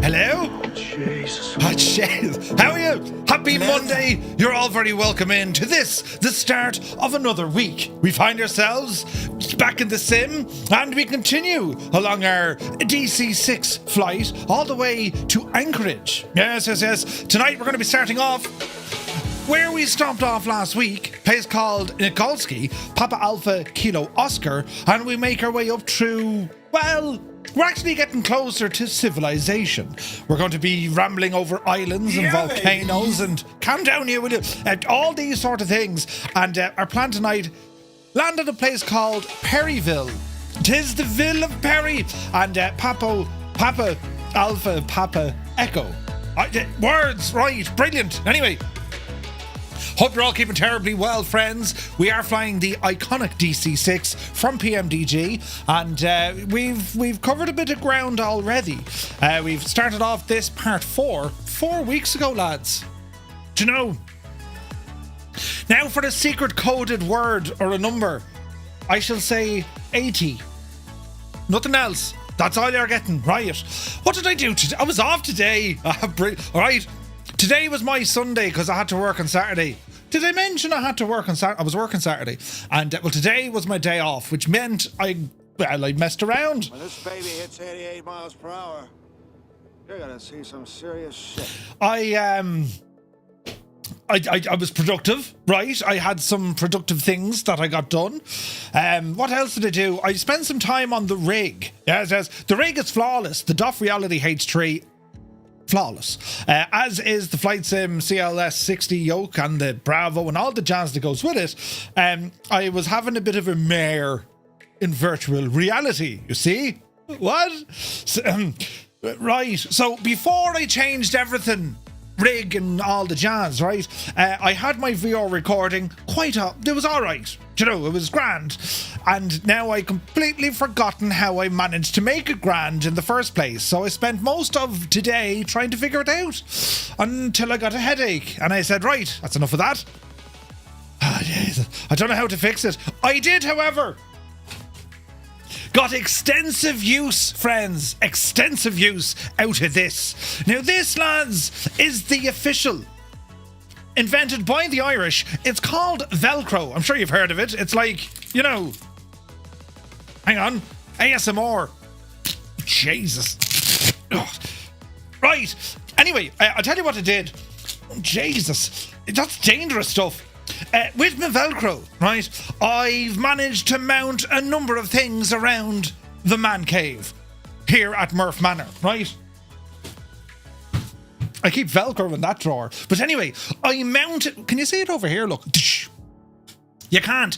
Hello? Jesus. Oh, Jesus. How are you? Happy Monday. You're all very welcome in to this, the start of another week. We find ourselves back in the sim, and we continue along our DC-6 flight all the way to Anchorage. Yes. Tonight we're going to be starting off where we stopped off last week, a place called Nikolski Papa Alpha Kilo Oscar, and we make our way up through, well, we're actually getting closer to civilization. We're going to be rambling over islands and volcanoes and calm down here, will you? All these sort of things. And our plan tonight, land at a place called Perryville. 'Tis the Ville of Perry. And Papa Alpha Papa Echo. Words, right, brilliant. Anyway, hope you're all keeping terribly well, friends. We are flying the iconic DC-6 from PMDG, and we've covered a bit of ground already. We've started off this part 4 weeks ago, lads. Do you know? Now for the secret coded word or a number, I shall say 80. Nothing else. That's all you're getting, right? What did I do today? I was off today. Alright. Today was my Sunday because I had to work on Saturday. Did I mention I had to work on Saturday? I was working Saturday. And, well, today was my day off, which meant I messed around. When this baby hits 88 miles per hour, you're gonna see some serious shit. I was productive, right? I had some productive things that I got done. What else did I do? I spent some time on the rig. Yes. The rig is flawless. The DOF Reality H3, flawless. As is the Flight Sim CLS 60 yoke and the Bravo and all the jazz that goes with it. I was having a bit of a mare in virtual reality, you see? What? Right. So before I changed everything, rig and all the jazz, right? I had my VR recording it was all right. You know, it was grand. And now I completely forgotten how I managed to make it grand in the first place. So I spent most of today trying to figure it out until I got a headache. And I said, right, that's enough of that. I don't know how to fix it. I did, however. Got extensive use, friends. Extensive use out of this. Now this, lads, is the official, invented by the Irish. It's called Velcro. I'm sure you've heard of it. It's like, you know, hang on, ASMR. Jesus. Ugh. Right. Anyway, I'll tell you what I did. Jesus. That's dangerous stuff. With my Velcro, right, I've managed to mount a number of things around the man cave here at Murph Manor, right? I keep Velcro in that drawer. But anyway, I mounted... Can you see it over here? Look. You can't.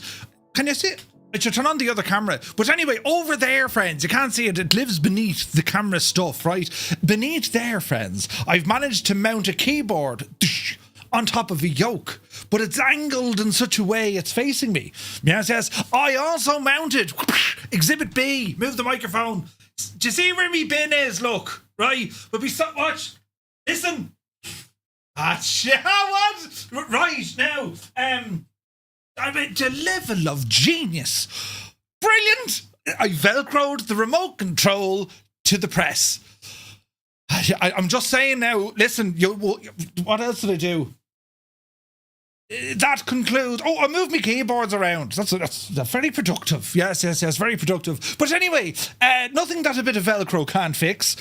Can you see it? I should turn on the other camera. But anyway, over there, friends, you can't see it. It lives beneath the camera stuff, right? Beneath there, friends, I've managed to mount a keyboard on top of a yoke, but it's angled in such a way it's facing me. Yes. I also mounted Exhibit B. Move the microphone. Do you see where me bin is? Look, right? But watch. Listen. What? Right now. I mean, the level of genius. Brilliant. I Velcroed the remote control to the press. I'm just saying now, listen, what else did I do? That concludes... Oh, I moved my keyboards around. That's very productive. Yes, very productive. But anyway, nothing that a bit of Velcro can't fix.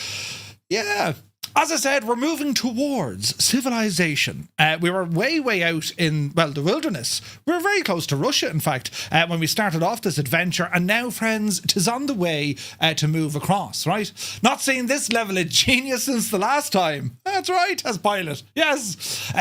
Yeah. As I said, we're moving towards civilization. We were way out in, well, the wilderness. We were very close to Russia, in fact, when we started off this adventure. And now, friends, 'tis on the way to move across, right? Not seeing this level of genius since the last time. That's right, as pilot. Yes.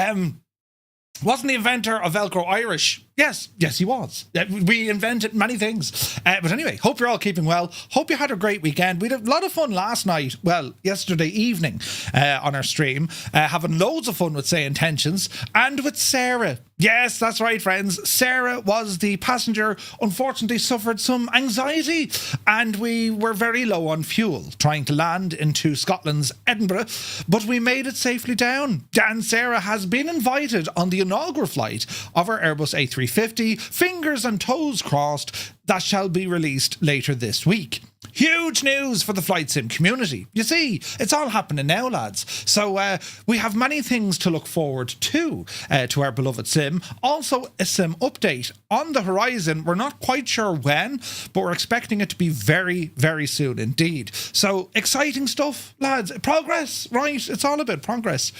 Wasn't the inventor of Velcro Irish? Yes, he was. We invented many things. But anyway, hope you're all keeping well. Hope you had a great weekend. We had a lot of fun last night, well, yesterday evening on our stream, having loads of fun with Say Intentions and with Sarah. Yes, that's right, friends. Sarah was the passenger, unfortunately suffered some anxiety, and we were very low on fuel trying to land into Scotland's Edinburgh, but we made it safely down. And Sarah has been invited on the inaugural flight of our Airbus A350, fingers and toes crossed, that shall be released later this week. Huge news for the flight sim community. You see, it's all happening now, lads. So we have many things to look forward to our beloved sim. Also, a sim update on the horizon. We're not quite sure when, but we're expecting it to be very, very soon indeed. So, exciting stuff, lads. Progress, right? It's all about progress.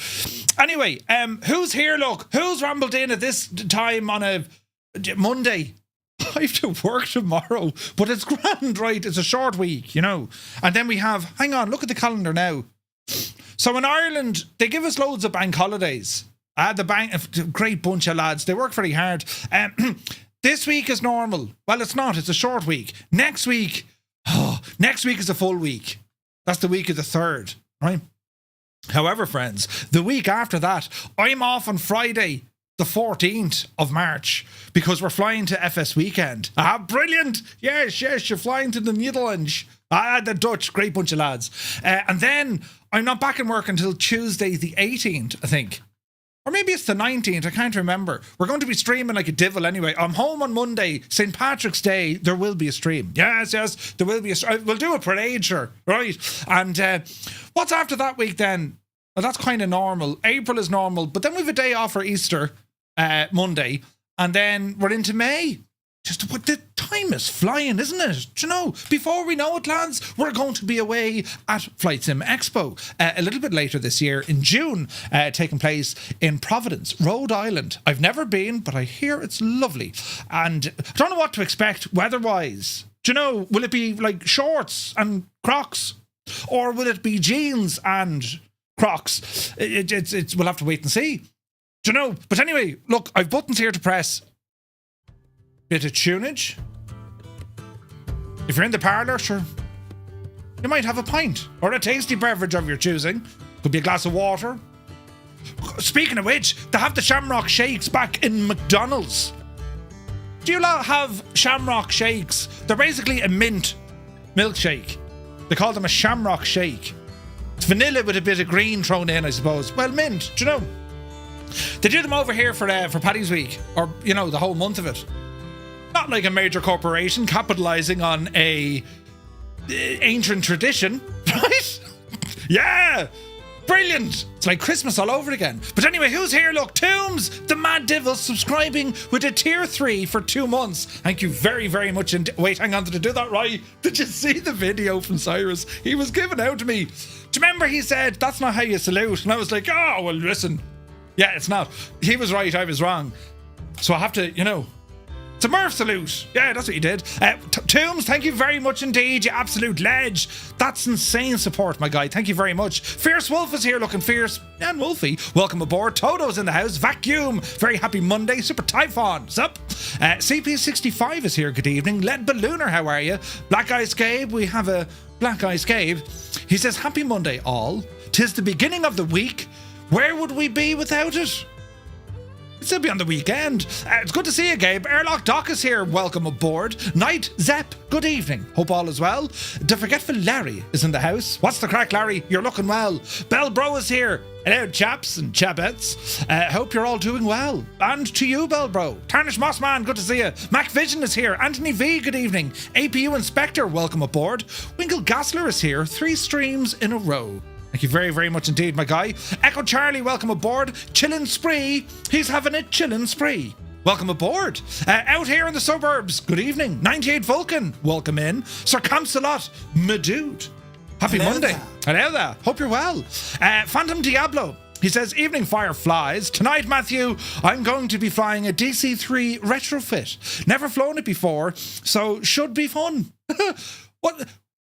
Anyway, who's here, look? Who's rambled in at this time on a Monday? I have to work tomorrow, but it's grand, right? It's a short week, you know. And then we have, hang on, look at the calendar now. So in Ireland, they give us loads of bank holidays. The bank, a great bunch of lads. They work very hard. This week is normal. Well, it's not. It's a short week. Next week is a full week. That's the week of the 3rd, right? However, friends, the week after that, I'm off on Friday, the 14th of March, because we're flying to FS weekend. Brilliant. Yes, you're flying to the Netherlands. The Dutch, great bunch of lads. And then I'm not back in work until Tuesday the 18th, I think. Or maybe it's the 19th, I can't remember. We're going to be streaming like a devil anyway. I'm home on Monday, St. Patrick's Day, there will be a stream. Yes, there will be a stream. We'll do a parade, sure, right? And what's after that week then? Well, that's kind of normal. April is normal, but then we have a day off for Easter, Monday, and then we're into May. Just what the time is flying, isn't it? Do you know? Before we know it, lads, we're going to be away at Flight Sim Expo a little bit later this year in June, taking place in Providence, Rhode Island. I've never been, but I hear it's lovely, and I don't know what to expect weather-wise. Do you know? Will it be like shorts and Crocs, or will it be jeans and Crocs? We'll have to wait and see. Do you know? But anyway, look, I've buttons here to press. Bit of tunage. If you're in the parlour, sure, you might have a pint or a tasty beverage of your choosing. Could be a glass of water. Speaking of which, they have the Shamrock Shakes back in McDonald's. Do you lot have Shamrock Shakes? They're basically a mint milkshake. They call them a Shamrock Shake. It's vanilla with a bit of green thrown in, I suppose. Well, mint, do you know? They do them over here for Paddy's Week, or, you know, the whole month of it. Not like a major corporation capitalising on a ancient tradition, right? Yeah! Brilliant! It's like Christmas all over again. But anyway, who's here? Look, Tombs, the Mad Devil, subscribing with a tier 3 for 2 months. Thank you very, very much. Wait, hang on, did I do that right? Did you see the video from Cyrus? He was giving out to me. Do you remember he said, that's not how you salute? And I was like, oh, well, listen. Yeah, it's not. He was right, I was wrong. So I have to, you know, it's a Murph salute. Yeah, that's what you did. Tombs, thank you very much indeed, you absolute ledge. That's insane support, my guy. Thank you very much. Fierce Wolf is here, looking fierce and wolfy. Welcome aboard. Toto's in the house. Vacuum. Very happy Monday. Super Typhon. Sup? CP65 is here. Good evening. Lead Ballooner, how are you? Black Ice Gabe. We have a Black Ice Gabe. He says, happy Monday all. 'Tis the beginning of the week. Where would we be without it? It'd still be on the weekend. It's good to see you, Gabe. Airlock Doc is here. Welcome aboard. Night Zep, good evening. Hope all is well. The Forgetful Larry is in the house. What's the crack, Larry? You're looking well. Bell Bro is here. Hello, chaps and chapettes. Hope you're all doing well. And to you, Bell Bro. Tarnish Mossman, good to see you. Mac Vision is here. Anthony V, good evening. APU Inspector, welcome aboard. Winkle Gassler is here. 3 streams in a row. Thank you very, very much indeed, my guy. Echo Charlie, welcome aboard. Chillin' Spree, he's having a chillin' spree. Welcome aboard. Out here in the suburbs, good evening. 98 Vulcan, welcome in. Sir Camsalot, my dude. Happy Hello Monday. There. Hello there, hope you're well. Phantom Diablo, he says, evening fireflies. Tonight, Matthew, I'm going to be flying a DC-3 retrofit. Never flown it before, so should be fun. What?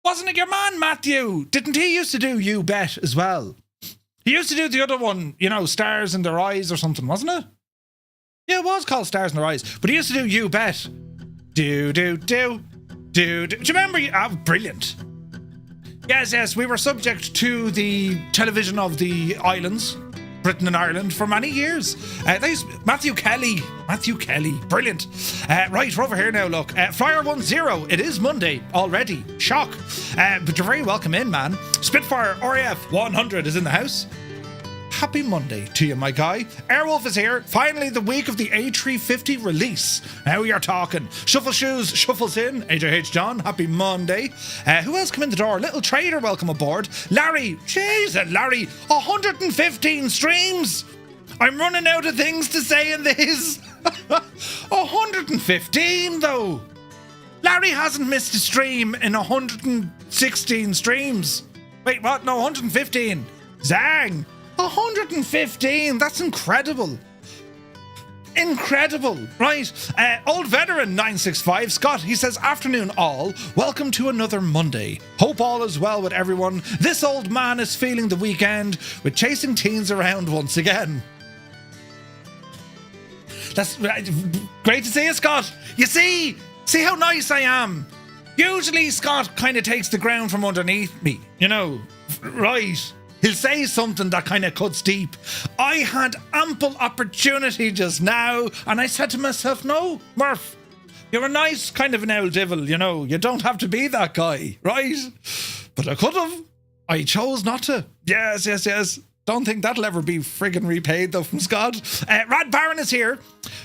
Wasn't it your man, Matthew? Didn't he used to do You Bet as well? He used to do the other one, you know, Stars in Their Eyes or something, wasn't it? Yeah, it was called Stars in Their Eyes. But he used to do You Bet. Do. Do you remember? Brilliant. Yes, we were subject to the television of the islands, Britain and Ireland, for many years. Matthew Kelly, brilliant. Right, we're over here now, look. Flyer 10, it is Monday already. Shock. But you're very welcome in, man. Spitfire RAF 100 is in the house. happy Monday to you, my guy. Airwolf is here. Finally, the week of the A350 release. Now we are talking. Shuffle Shoes shuffles in. AJH John, happy Monday. Who else come in the door? Little Trader, welcome aboard. Larry, jeez, Larry, 115 streams. I'm running out of things to say in this. 115 though. Larry hasn't missed a stream in 116 streams. Wait, what? No, 115. Zang! 115! That's incredible. Incredible. Right. Old Veteran 965, Scott, he says, afternoon all. Welcome to another Monday. Hope all is well with everyone. This old man is feeling the weekend with chasing teens around once again. That's great to see you, Scott. You see how nice I am. Usually Scott kind of takes the ground from underneath me, you know, right? He'll say something that kind of cuts deep. I had ample opportunity just now, and I said to myself, no, Murph, you're a nice kind of an old devil, you know, you don't have to be that guy, right? But I could have. I chose not to. Yes. Don't think that'll ever be friggin' repaid though from Scott. Rad Baron is here.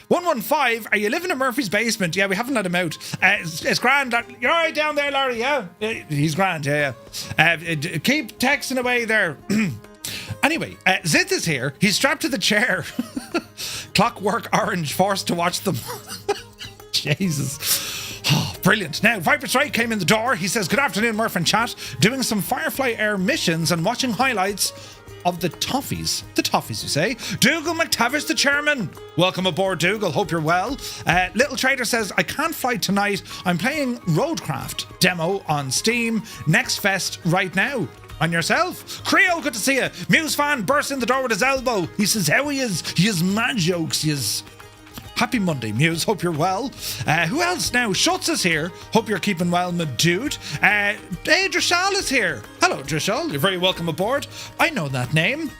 115, are you living in Murphy's basement? Yeah, we haven't let him out. It's grand. You're all right down there, Larry, yeah? He's grand, yeah. Keep texting away there. Anyway, Zith is here. He's strapped to the chair. Clockwork Orange, forced to watch them. Jesus. Oh, brilliant. Now, Viper Strike came in the door. He says, good afternoon, Murph and chat. Doing some Firefly Air missions and watching highlights of the Toffees. The Toffees, you say? Dougal McTavish, the chairman. Welcome aboard, Dougal. Hope you're well. Little Trader says, I can't fly tonight. I'm playing Roadcraft demo on Steam. Next Fest right now. On yourself. Creo, good to see you. Muse fan bursts in the door with his elbow. He says, how he is? He is mad jokes. He is... Happy Monday, Muse. Hope you're well. Who else now? Schutz is here. Hope you're keeping well, my dude. Hey, Drishal is here. Hello, Drishal. You're very welcome aboard. I know that name.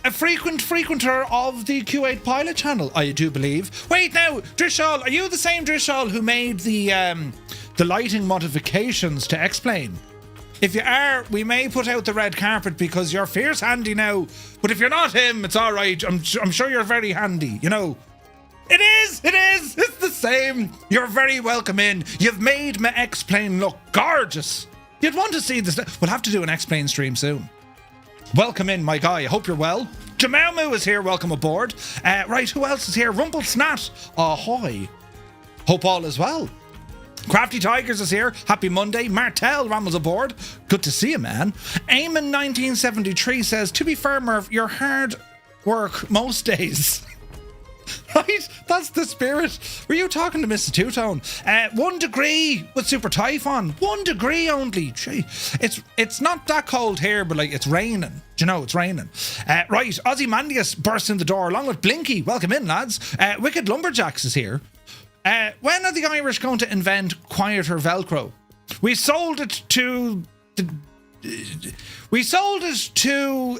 A frequenter of the Q8 pilot channel, I do believe. Wait now, Drishal, are you the same Drishal who made the lighting modifications to X-Plane? If you are, we may put out the red carpet because you're fierce handy now. But if you're not him, it's all right. I'm sure you're very handy, you know. It is! It's the same! You're very welcome in. You've made my X-Plane look gorgeous. You'd want to see this. We'll have to do an X-Plane stream soon. Welcome in, my guy. I hope you're well. Jamaumu is here. Welcome aboard. Right, who else is here? Rumplesnat. Ahoy. Hope all is well. Crafty Tigers is here. Happy Monday. Martel rambles aboard. Good to see you, man. Eamon 1973 says, to be fair, Murph, you're hard work most days. Right? That's the spirit. Were you talking to Mr. Two-Tone? 1 degree with Super Typhon. 1 degree only. Gee. It's not that cold here, but like it's raining. Do you know it's raining? Right. Ozymandias bursts in the door along with Blinky. Welcome in, lads. Wicked Lumberjacks is here. When are the Irish going to invent quieter Velcro? We sold it to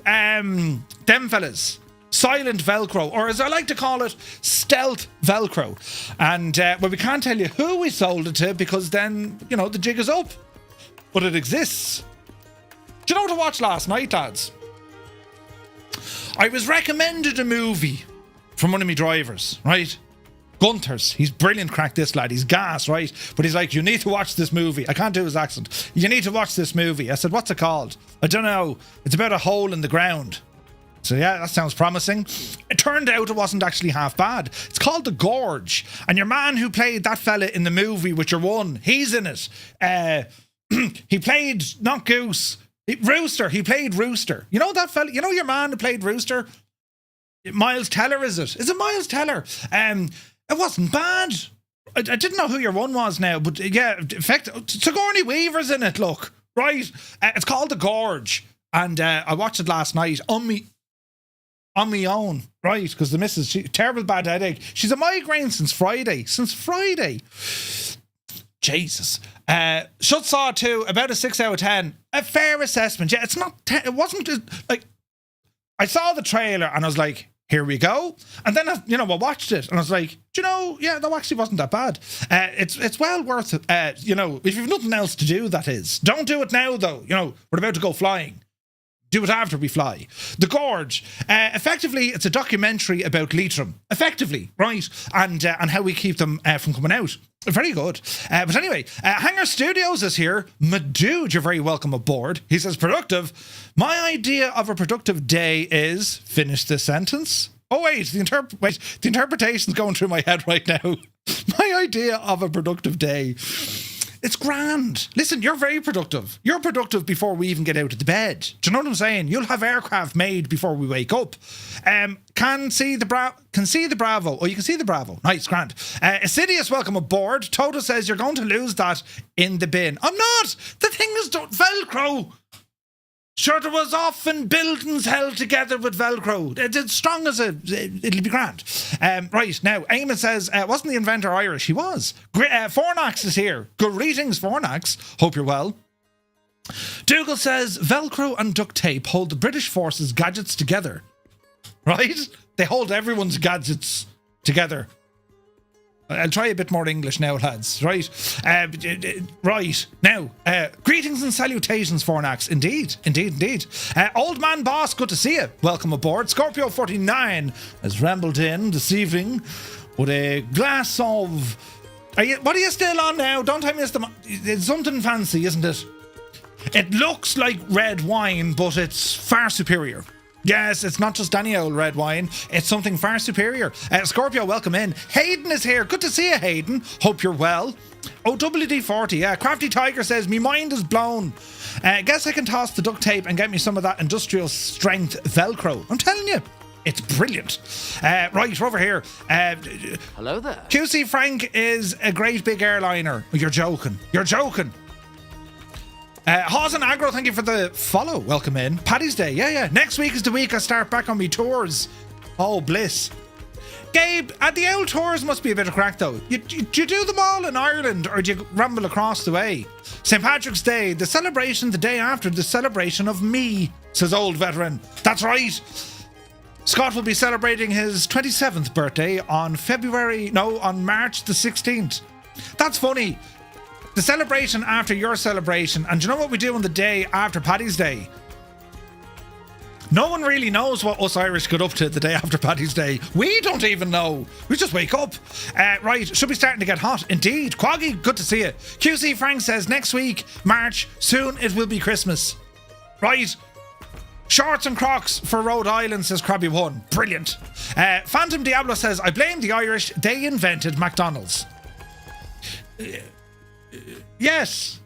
them fellas. Silent Velcro, or as I like to call it, stealth Velcro. And well, we can't tell you who we sold it to because then, you know, the jig is up. But it exists. Do you know what to watch last night, lads? I was recommended a movie from one of my drivers, right? Gunter's. He's brilliant crack, this lad. He's gas, right? But he's like, you need to watch this movie. I can't do his accent. You need to watch this movie. I said, what's it called? I don't know. It's about a hole in the ground. So yeah, that sounds promising. It turned out it wasn't actually half bad. It's called The Gorge. And your man who played that fella in the movie with your one, he's in it. He played, not Goose, Rooster. He played Rooster. You know that fella? You know your man who played Rooster? Miles Teller, is it? Is it Miles Teller? It wasn't bad. I didn't know who your one was now, but yeah, in fact, Sigourney Weaver's in it, look. Right? It's called The Gorge. And I watched it last night on me own, right? Because the missus, terrible bad headache. She's a migraine since Friday. Jesus. Shut Saw 2, about a 6 out of 10. A fair assessment. Yeah, it's not, it wasn't like, I saw the trailer and I was like, here we go. And then, I watched it and I was like, do you know, yeah, that actually wasn't that bad. It's well worth it. If you've nothing else to do, that is. Don't do it now, though. You know, we're about to go flying. Do it after we fly. The Gorge. Effectively, it's a documentary about Leitrim. Effectively, right? And how we keep them from coming out. Very good. But anyway, Hangar Studios is here. My dude, you're very welcome aboard. He says, productive. My idea of a productive day is... Finish this sentence. Oh, wait. The interpretation's going through my head right now. My idea of a productive day... It's grand. Listen, you're very productive. You're productive before we even get out of the bed. Do you know what I'm saying? You'll have aircraft made before we wake up. Can see the Bravo. Oh, you can see the Bravo. Nice, grand. Assidious, welcome aboard. Toto says you're going to lose that in the bin. I'm not. The thing is Velcro. Sure, there was often buildings held together with Velcro. It's as strong as it'll be grand. Right, now, Eamon says, wasn't the inventor Irish? He was. Fornax is here. Greetings, Fornax. Hope you're well. Dougal says, Velcro and duct tape hold the British forces' gadgets together. Right? They hold everyone's gadgets together. I'll try a bit more English now, lads. Right. Right. Now, greetings and salutations, Fornax. Indeed. Old Man Boss, good to see you. Welcome aboard. Scorpio 49 has rambled in this evening with a glass of... what are you still on now? Don't tell me it's something fancy, isn't it? It looks like red wine, but it's far superior. Yes, it's not just any old red wine. It's something far superior. Scorpio, welcome in. Hayden is here. Good to see you, Hayden. Hope you're well. OWD40, yeah. Crafty Tiger says, me mind is blown. Guess I can toss the duct tape and get me some of that industrial strength Velcro. I'm telling you, it's brilliant. Right, over here. Hello there. QC Frank is a great big airliner. You're joking. Haas and Agro, thank you for the follow. Welcome in. Paddy's Day, yeah. Next week is the week I start back on me tours. Oh, bliss. Gabe, the old tours must be a bit of crack though. Do you do them all in Ireland or do you ramble across the way? St. Patrick's Day, the celebration the day after the celebration of me, says old veteran. That's right. Scott will be celebrating his 27th birthday on March the 16th. That's funny. The celebration after your celebration, and do you know what we do on the day after Paddy's Day? No one really knows what us Irish get up to the day after Paddy's Day. We don't even know. We just wake up. Right, should be starting to get hot. Indeed. Quaggy, good to see you. QC Frank says next week, March, soon it will be Christmas. Right. Shorts and Crocs for Rhode Island, says Krabby1. Brilliant. Phantom Diablo says, I blame the Irish. They invented McDonald's. Yes.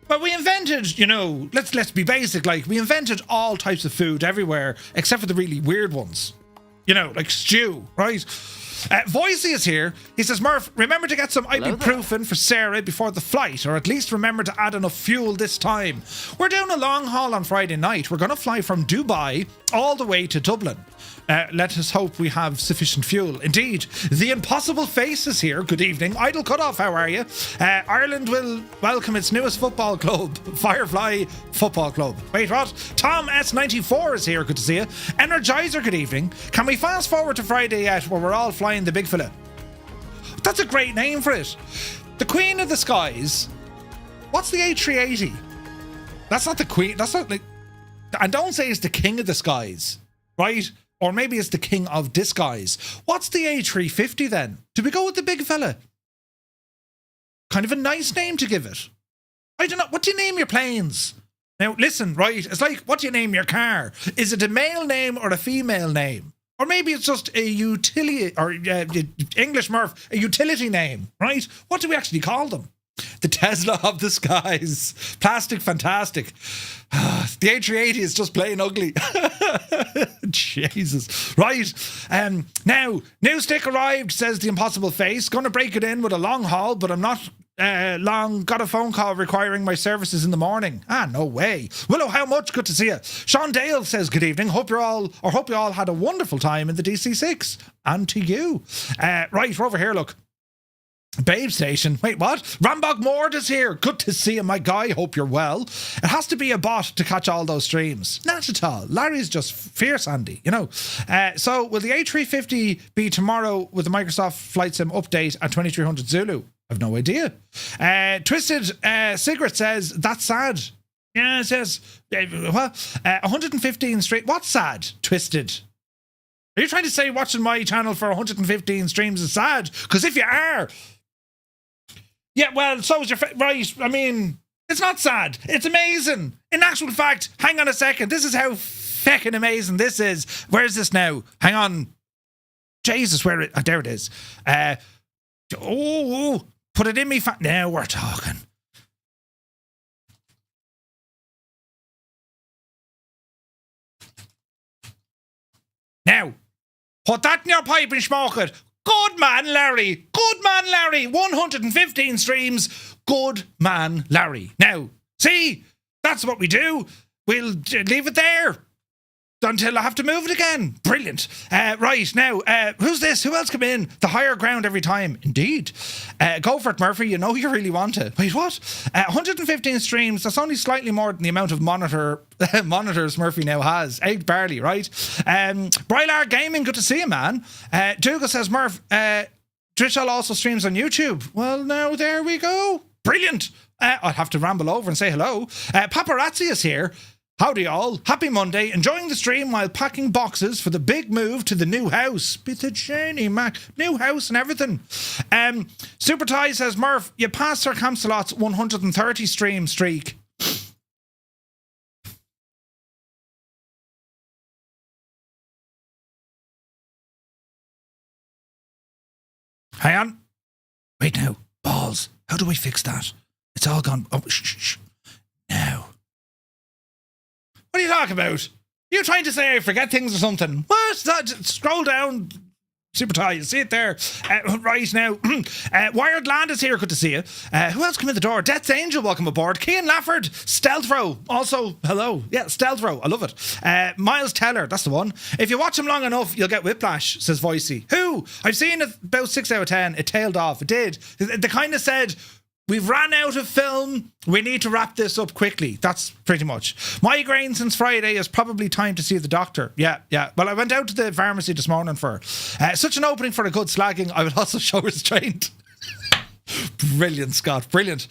But we invented, let's be basic, like we invented all types of food everywhere except for the really weird ones. Like stew, right? Voicey is here. He says, Murph, remember to get some ibuprofen for Sarah before the flight, or at least remember to add enough fuel this time. We're doing a long haul on Friday night. We're going to fly from Dubai all the way to Dublin. Let us hope we have sufficient fuel. Indeed, the Impossible Face is here. Good evening. Idle Cutoff, how are you? Ireland will welcome its newest football club, Firefly Football Club. Wait, what? Tom S94 is here. Good to see you. Energizer, good evening. Can we fast forward to Friday yet where we're all flying the big fella? That's a great name for it. The Queen of the Skies. What's the A380? That's not the Queen. That's not like... And don't say it's the King of the Skies, right? Or maybe it's the King of Disguise. What's the A350 then? Do we go with the big fella? Kind of a nice name to give it. I don't know. What do you name your planes? Now, listen, right? It's like, what do you name your car? Is it a male name or a female name? Or maybe it's just a utility, or English Murph, a utility name, right? What do we actually call them? The Tesla of the skies. Plastic fantastic. The A380 is just plain ugly. Jesus. Right. Now, new stick arrived, says the Impossible Face. Going to break it in with a long haul, but I'm not long. Got a phone call requiring my services in the morning. No way. Willow, how much? Good to see you. Sean Dale says good evening. Hope you all had a wonderful time in the DC-6. And to you. Right, we're over here, look. Babe Station. Wait, what? Rambog Mord is here. Good to see you, my guy. Hope you're well. It has to be a bot to catch all those streams. Not at all. Larry's just fierce, Andy, So, will the A350 be tomorrow with the Microsoft Flight Sim update at 2300 Zulu? I've no idea. Twisted Cigarette says, that's sad. Yes, yes. Well, 115 stream. What's sad? Twisted. Are you trying to say watching my channel for 115 streams is sad? Because if you are... Yeah, well, so is your... Right, I mean... It's not sad. It's amazing. In actual fact, hang on a second. This is how feckin' amazing this is. Where is this now? Hang on. Jesus, where it... there it is. Put it in me... now we're talking. Now, put that in your pipe and smoke it. Good man, Larry. Good man, Larry. 115 streams. Good man, Larry. Now, see, that's what we do. We'll leave it there until I have to move it again. Brilliant. Right, now, who's this? Who else come in? The higher ground every time. Indeed. Go for it, Murphy. You know you really want to. Wait, what? 115 streams. That's only slightly more than the amount of monitors Murphy now has. Egg barley, right? Brylar Gaming, good to see you, man. Dougal says, Murph, Drishal also streams on YouTube. Well, now, there we go. Brilliant. I'll have to ramble over and say hello. Paparazzi is here. Howdy all. Happy Monday. Enjoying the stream while packing boxes for the big move to the new house. Bit of journey, Mac. New house and everything. Super Ty says, Murph, you passed Sir Camsalot's 130 stream streak. Hang on. Wait now. Balls. How do we fix that? It's all gone. Oh, shh. Now. What are you talking about? You're trying to say I forget things or something. What's that? Scroll down. Super Tie, you see it there. Right now. Wired Land is here. Good to see you. Who else come in the door? Death's Angel, welcome aboard. Cian Lafford. Stealth Row. Also, hello. Yeah, Stealth Row. I love it. Miles Teller. That's the one. If you watch him long enough, you'll get whiplash, says Voicey. Who? I've seen it about 6 out of 10. It tailed off. It did. They kind of said... We've ran out of film. We need to wrap this up quickly. That's pretty much. Migraine since Friday is probably time to see the doctor. Yeah. Well, I went out to the pharmacy this morning for such an opening for a good slagging. I would also show restraint. Brilliant, Scott. Brilliant.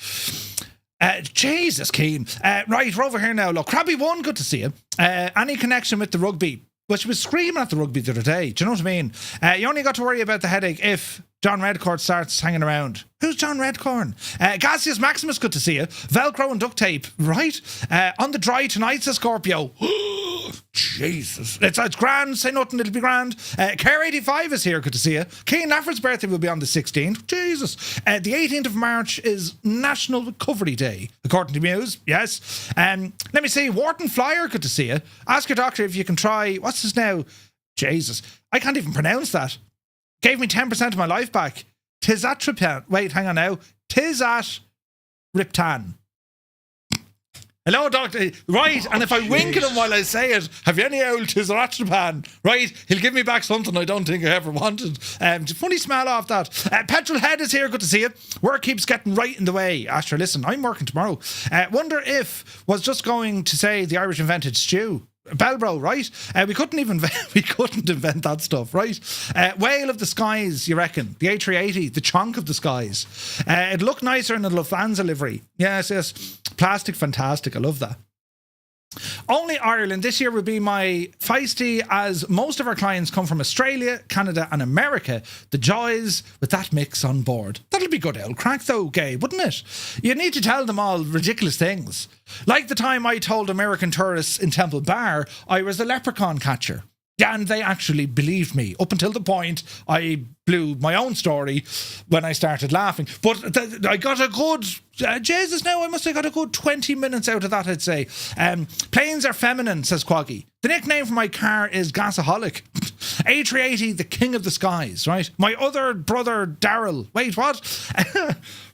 Jesus, Keen. Right, we're over here now. Look, Krabby One, good to see you. Any connection with the rugby? Well, she was screaming at the rugby the other day. Do you know what I mean? You only got to worry about the headache if John Redcorn starts hanging around. Who's John Redcorn? Gaseous Maximus, good to see you. Velcro and duct tape, right? On the dry tonight, says Scorpio. Jesus. It's grand, say nothing, it'll be grand. Care 85 is here, good to see you. Cian Lafford's birthday will be on the 16th. Jesus. The 18th of March is National Recovery Day, according to Muse. Yes. Let me see. Wharton Flyer, good to see you. Ask your doctor if you can try, what's this now? Jesus. I can't even pronounce that. Gave me 10% of my life back. Tizatriptan. Wait, hang on now. Tizatriptan. Hello, doctor. Right, and if I wink at him while I say it, have you any old Tizatriptan? Right, he'll give me back something I don't think I ever wanted. Funny smell off that. Petrol Head is here. Good to see you. Work keeps getting right in the way. Asher, listen, I'm working tomorrow. Wonder if was just going to say the Irish invented stew. Belbro, right? We couldn't invent that stuff, right? Whale of the Skies, you reckon? The A380, the chonk of the skies. It'd look nicer in a Lufthansa livery. Yes. Plastic, fantastic. I love that. Only Ireland this year will be my feisty, as most of our clients come from Australia, Canada and America. The joys with that mix on board. That'll be good old crack though, Gabe, wouldn't it? You need to tell them all ridiculous things. Like the time I told American tourists in Temple Bar I was a leprechaun catcher. Yeah, and they actually believed me up until the point I blew my own story when I started laughing. But I got a good... Jesus, now I must have got a good 20 minutes out of that, I'd say. Planes are feminine, says Quaggy. The nickname for my car is Gasaholic. A380, the king of the skies, right? My other brother, Daryl. Wait, what?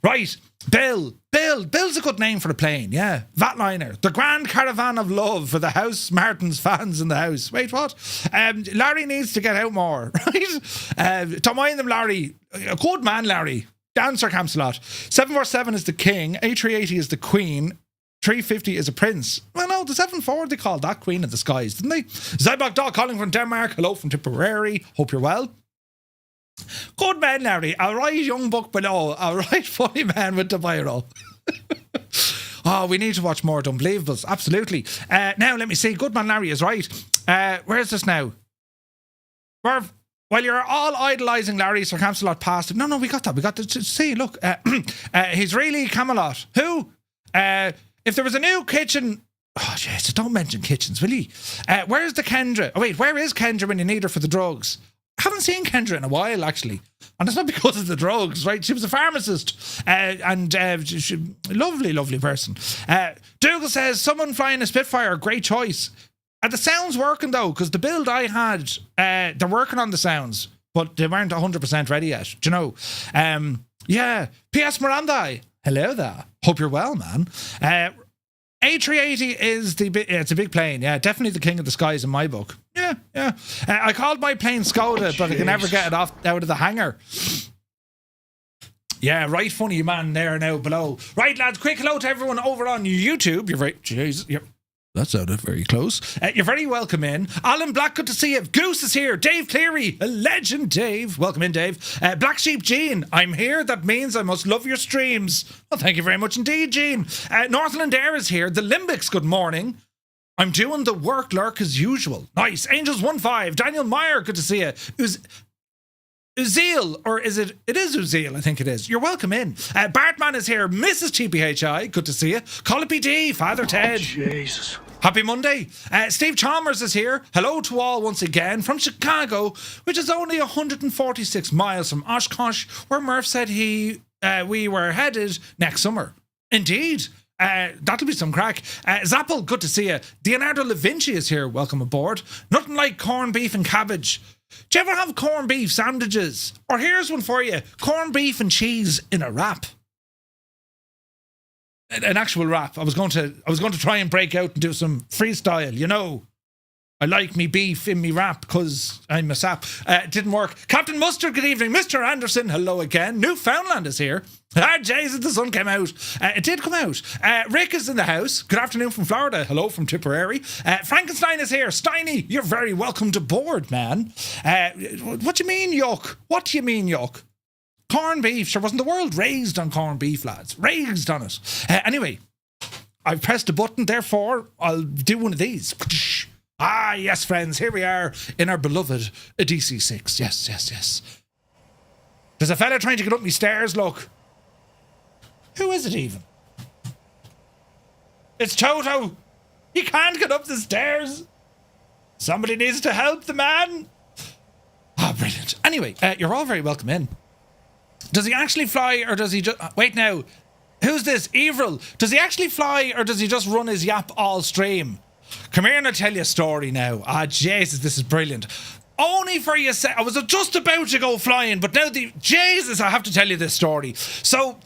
Right. Bill's a good name for a plane, yeah. Vatliner, the grand caravan of love for the House Martins fans in the house. Wait, what? Larry needs to get out more, right? Don't mind them, Larry. A good man, Larry. Dancer Camsalot. 747 is the king. A380 is the queen. 350 is a prince. Well, no, the 74 they called that queen of the skies, didn't they? Zybok Dog calling from Denmark. Hello from Tipperary. Hope you're well. Good man, Larry. All right, young buck below. All right, funny man with the biro. Oh, we need to watch more Unbelievables. Absolutely. Now, let me see. Goodman Larry is right. Where is this now? While you're all idolising Larry, Sir Campbell past it. No, we got that. We got to see. Look, he's really Camelot. Who? If there was a new kitchen. Oh, Jesus, don't mention kitchens, will you? Where's the Kendra? Oh, wait, where is Kendra when you need her for the drugs? I haven't seen Kendra in a while, actually. And it's not because of the drugs, right? She was a pharmacist. Lovely person. Dougal says, someone flying a Spitfire, great choice. The sound's working, though, because the build I had, they're working on the sounds, but they weren't 100% ready yet. Do you know? Yeah. P.S. Miranda, hello there. Hope you're well, man. A380 is it's a big plane. Yeah, definitely the king of the skies in my book. Yeah. I called my plane Skoda, but I can never get it out of the hangar. Yeah, right funny man there now below. Right, lads, quick hello to everyone over on YouTube. You're right. Jesus, that sounded very close. You're very welcome in. Alan Black, good to see you. Goose is here. Dave Cleary, a legend, Dave. Welcome in, Dave. Black Sheep Jean, I'm here. That means I must love your streams. Well, thank you very much indeed, Jean. Northland Air is here. The Limbics, good morning. I'm doing the work lurk as usual. Nice. Angels 1-5. Daniel Meyer, good to see you. Uziel, or is it? It is Uziel, I think it is. You're welcome in. Bartman is here. Mrs. TPHI, good to see you. Colopy D, Father Ted. Jesus. Happy Monday. Steve Chalmers is here. Hello to all once again from Chicago, which is only 146 miles from Oshkosh, where Murph said we were headed next summer. Indeed. That'll be some crack. Zappel, good to see you. Leonardo da Vinci is here. Welcome aboard. Nothing like corned beef and cabbage. Do you ever have corned beef sandwiches? Or here's one for you. Corned beef and cheese in a wrap. An actual rap. I was going to try and break out and do some freestyle, you know. I like me beef in me rap because I'm a sap. It didn't work. Captain Mustard, good evening. Mr. Anderson, hello again. Newfoundland is here. Jesus, the sun came out. It did come out. Rick is in the house. Good afternoon from Florida. Hello from Tipperary. Frankenstein is here. Steiny, you're very welcome to board, man. What do you mean, yuck? What do you mean, yuck? Corned beef, sure, wasn't the world raised on corned beef, lads? Raised on it. Anyway, I've pressed a button, therefore I'll do one of these. Ah, yes, friends, here we are in our beloved DC-6. Yes. There's a fella trying to get up me stairs, look. Who is it even? It's Toto. He can't get up the stairs. Somebody needs to help the man. Ah, brilliant. Anyway, you're all very welcome in. Does he actually fly, or does he just... Wait now. Who's this? Evril. Does he actually fly, or does he just run his yap all stream? Come here and I'll tell you a story now. Ah, Jesus, this is brilliant. Only for you I was just about to go flying, but now Jesus, I have to tell you this story. So,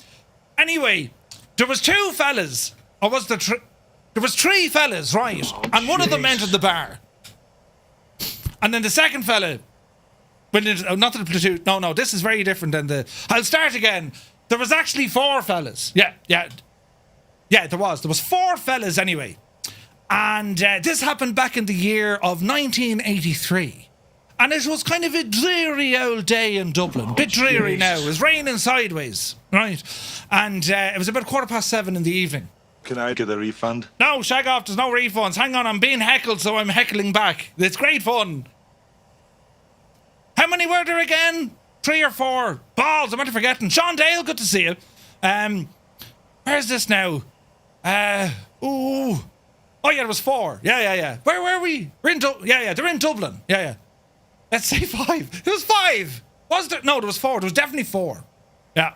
anyway, there was two fellas. Or was there there was three fellas, right? And one of them entered the bar. And then the second fella... not the platoon. No, this is very different than the... I'll start again. There was actually four fellas. Yeah, there was. There was four fellas anyway. And this happened back in the year of 1983. And it was kind of a dreary old day in Dublin. Bit dreary now. It was raining sideways, right? And it was about 7:15 in the evening. Can I get a refund? No, shag off. There's no refunds. Hang on, I'm being heckled, so I'm heckling back. It's great fun. How many were there again? 3 or 4. Balls, I'm forgetting. Sean Dale, good to see you. Where's this now? Oh, yeah, it was 4. Yeah. Where were we? We're in they're in Dublin. Yeah. Let's say 5. It was 5. Was there? No, there was 4. There was definitely 4. Yeah.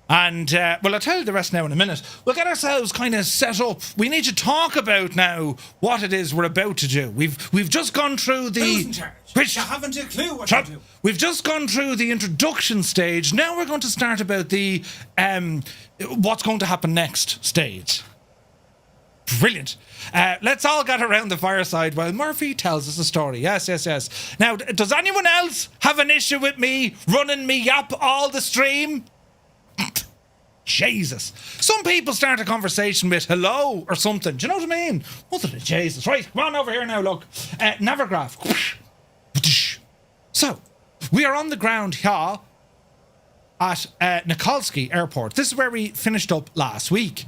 And, well, I'll tell you the rest now in a minute. We'll get ourselves kind of set up. We need to talk about now what it is we're about to do. We've just gone through the... Who's in charge? You haven't a clue what to do. We've just gone through the introduction stage. Now we're going to start about the, what's going to happen next stage. Brilliant. Let's all get around the fireside while Murphy tells us a story. Yes. Now, does anyone else have an issue with me running me yap all the stream? Jesus. Some people start a conversation with hello or something. Do you know what I mean? Mother of Jesus. Right, come on over here now, look. Navigraph. So, we are on the ground here at Nikolski Airport. This is where we finished up last week.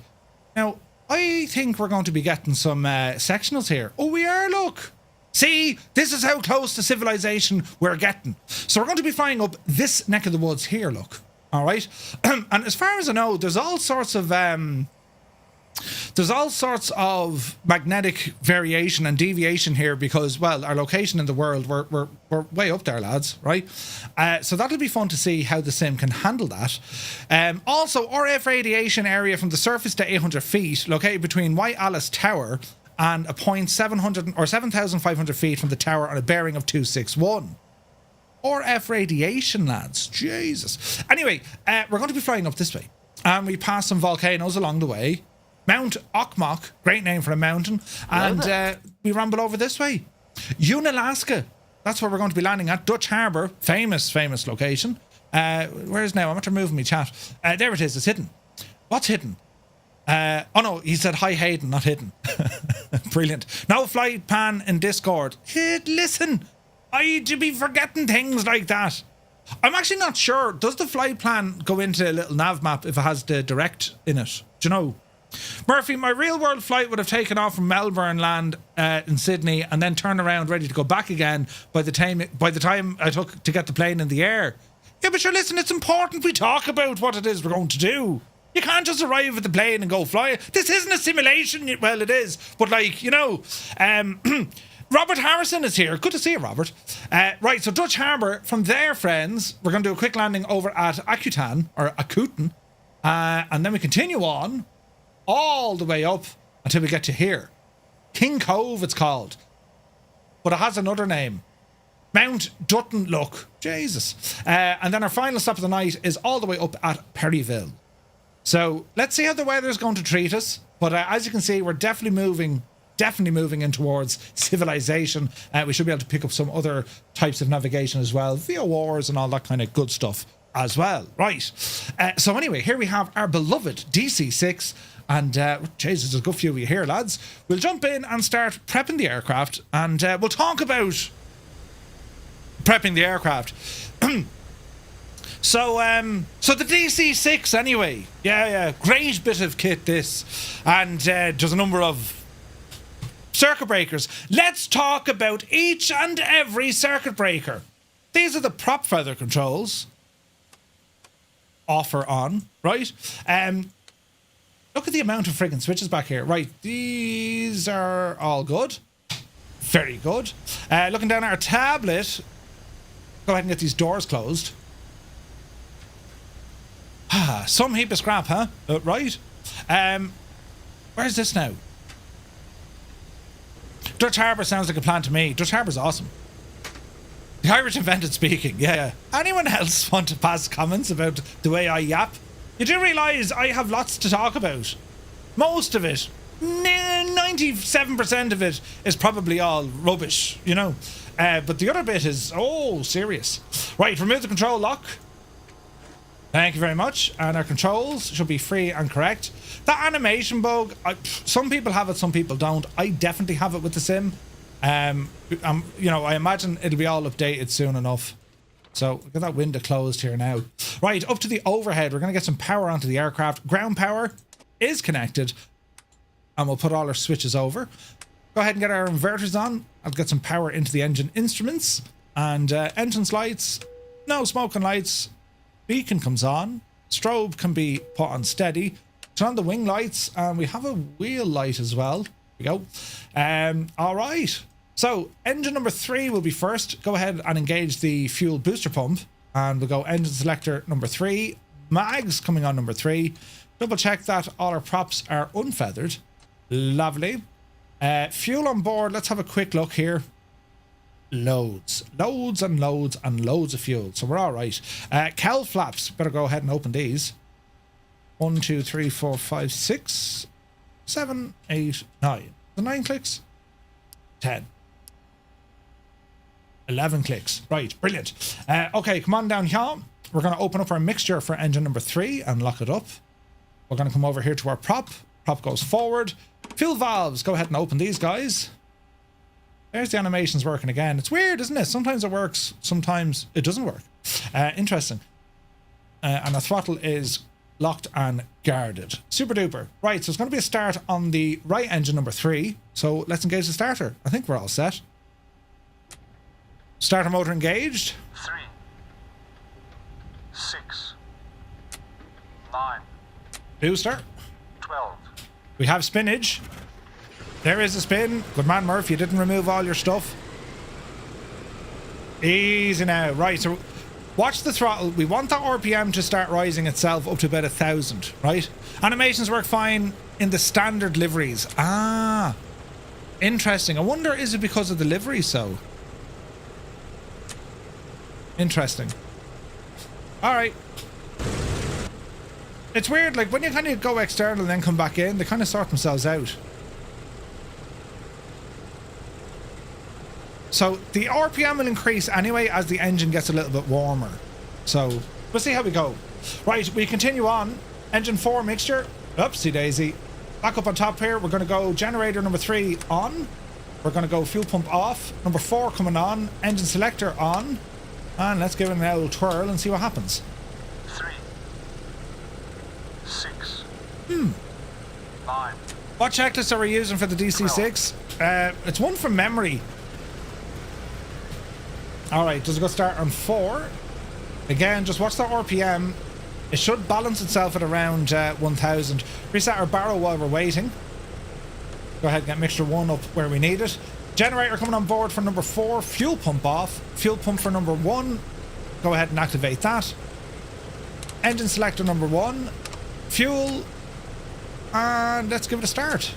Now, I think we're going to be getting some sectionals here. Oh, we are, look. See, this is how close to civilization we're getting. So we're going to be flying up this neck of the woods here, look. All right. And as far as I know, there's all sorts of magnetic variation and deviation here because, well, our location in the world, we're way up there, lads, right? So that'll be fun to see how the sim can handle that. Also, RF radiation area from the surface to 800 feet, located between White Alice Tower and a point 7,500 feet from the tower on a bearing of 261. RF radiation, lads. Jesus. Anyway, we're going to be flying up this way. And we pass some volcanoes along the way. Mount Okmok, great name for a mountain. And we ramble over this way. Unalaska. That's where we're going to be landing at. Dutch Harbour. Famous location. Where is now? I'm after moving me chat. There it is. It's hidden. What's hidden? Oh no, he said hi Hayden, not hidden. Brilliant. No flight pan in Discord. Listen, I'd be forgetting things like that. I'm actually not sure. Does the flight plan go into a little nav map if it has the direct in it? Do you know? Murphy, my real world flight would have taken off from Melbourne land in Sydney and then turn around ready to go back again by the time I took to get the plane in the air. Yeah, but sure, listen, it's important we talk about what it is we're going to do. You can't just arrive at the plane and go fly. This isn't a simulation. Well, it is. But like, you know, Robert Harrison is here. Good to see you, Robert. Right, so Dutch Harbour. From there, friends, we're going to do a quick landing over at Akutan, or Akutan. And then we continue on all the way up until we get to here. King Cove, it's called. But it has another name. Mount Dutton Look. Jesus. And then our final stop of the night is all the way up at Perryville. So let's see how the weather is going to treat us. But as you can see, we're definitely moving in towards civilization. We should be able to pick up some other types of navigation as well, VORs and all that kind of good stuff as well. Right. So anyway, here we have our beloved DC-6. And, Jesus, there's a good few of you here, lads. We'll jump in and start prepping the aircraft. And we'll talk about prepping the aircraft. So the DC-6 anyway. Yeah, great bit of kit this. And there's a number of circuit breakers. Let's talk about each and every circuit breaker. These are the prop feather controls. Off or on, right? Look at the amount of friggin' switches back here. Right, these are all good. Very good. Looking down at our tablet. Go ahead and get these doors closed. Some heap of scrap, huh? Right. Where's this now? Dutch Harbour sounds like a plan to me. Dutch Harbour's awesome. The Irish invented speaking, yeah. Anyone else want to pass comments about the way I yap? You do realise I have lots to talk about. Most of it, 97% of it is probably all rubbish, you know. But the other bit is, serious. Right, remove the control lock. Thank you very much. And our controls should be free and correct. That animation bug, some people have it, some people don't. I definitely have it with the sim. You know, I imagine it'll be all updated soon enough. So, get that window closed here now. Right, up to the overhead. We're going to get some power onto the aircraft. Ground power is connected. And we'll put all our switches over. Go ahead and get our inverters on. I'll get some power into the engine instruments. And entrance lights. No smoking lights. Beacon comes on. Strobe can be put on steady. Turn on the wing lights. And we have a wheel light as well. Here we go. All right. So, engine number 3 will be first. Go ahead and engage the fuel booster pump. And we'll go engine selector number 3. Mags coming on number 3. Double check that all our props are unfeathered. Lovely. Fuel on board. Let's have a quick look here. Loads and loads of fuel. So we're all right. Cowl flaps. Better go ahead and open these. 1, 2, 3, 4, 5, 6, 7, 8, 9. The 9 clicks. 10. 11 clicks. Right, brilliant. Okay, come on down here. We're going to open up our mixture for engine number 3 and lock it up. We're going to come over here to our prop. Prop goes forward. Fuel valves. Go ahead and open these guys. There's the animations working again. It's weird, isn't it? Sometimes it works, sometimes it doesn't work. Interesting. And the throttle is locked and guarded. Super duper. Right, so it's going to be a start on the right engine number 3. So let's engage the starter. I think we're all set. Starter motor engaged. 3, 6, 9, Booster. 12. We have spinach. There is a spin. Good man, Murph. You didn't remove all your stuff. Easy now. Right, so watch the throttle. We want that RPM to start rising itself up to about 1,000, right? Animations work fine in the standard liveries. Ah, interesting. I wonder, is it because of the livery so? Interesting. Alright. It's weird, like when you kind of go external and then come back in, they kind of sort themselves out. So the RPM will increase anyway as the engine gets a little bit warmer. So we'll see how we go. Right, we continue on. Engine 4 mixture. Oopsie daisy. Back up on top here. We're going to go generator number 3 on. We're going to go fuel pump off. Number 4 coming on. Engine selector on. And let's give it an old twirl and see what happens. 3, 6, 9. What checklist are we using for the DC-6? It's one from memory. Alright, does it go start on 4? Again, just watch the RPM. It should balance itself at around 1,000. Reset our barrel while we're waiting. Go ahead and get mixture 1 up where we need it. Generator coming on board for number 4. Fuel pump off. Fuel pump for number 1. Go ahead and activate that. Engine selector number 1. Fuel. And let's give it a start.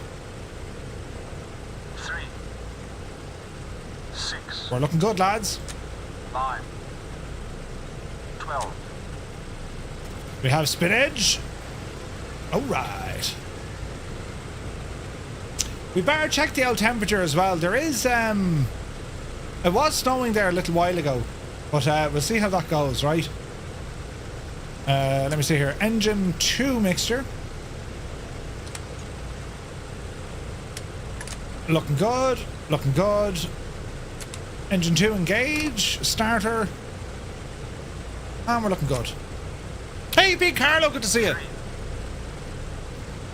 3, 6, We're looking good, lads. 9, 12. We have spinach. Alright. We better check the old temperature as well. There is, it was snowing there a little while ago. But we'll see how that goes, right? Let me see here. Engine 2 mixture. Looking good. Looking good. Engine 2 engage. Starter. And we're looking good. Hey, big Carlo, good to see you. 3,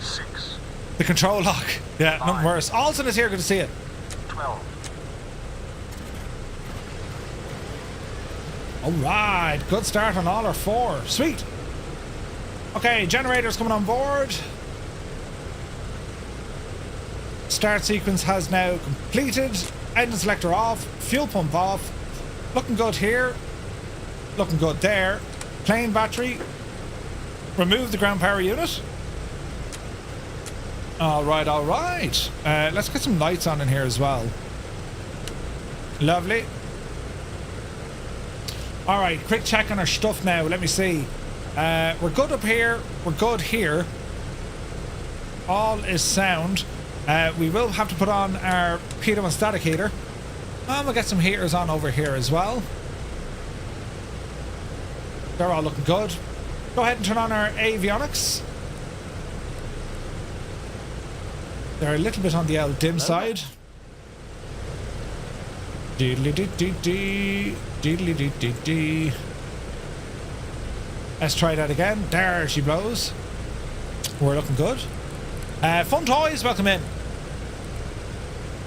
6, The control lock. Yeah, nothing worse. Alton is here, good to see you. 12. Alright, good start on all our 4. Sweet. Okay, generators coming on board. Start sequence has now completed. Engine selector off. Fuel pump off. Looking good here. Looking good there. Plane battery. Remove the ground power unit. Alright, alright. Let's get some lights on in here as well. Lovely. Alright, quick check on our stuff now. Let me see. We're good up here. We're good here. All is sound. We will have to put on our PADU and static heater. And we'll get some heaters on over here as well. They're all looking good. Go ahead and turn on our avionics. They're a little bit on the old dim side. Deedly-dee-dee-dee. Deedly-dee-dee-dee. Let's try that again. There she blows. We're looking good. Fun Toys, welcome in.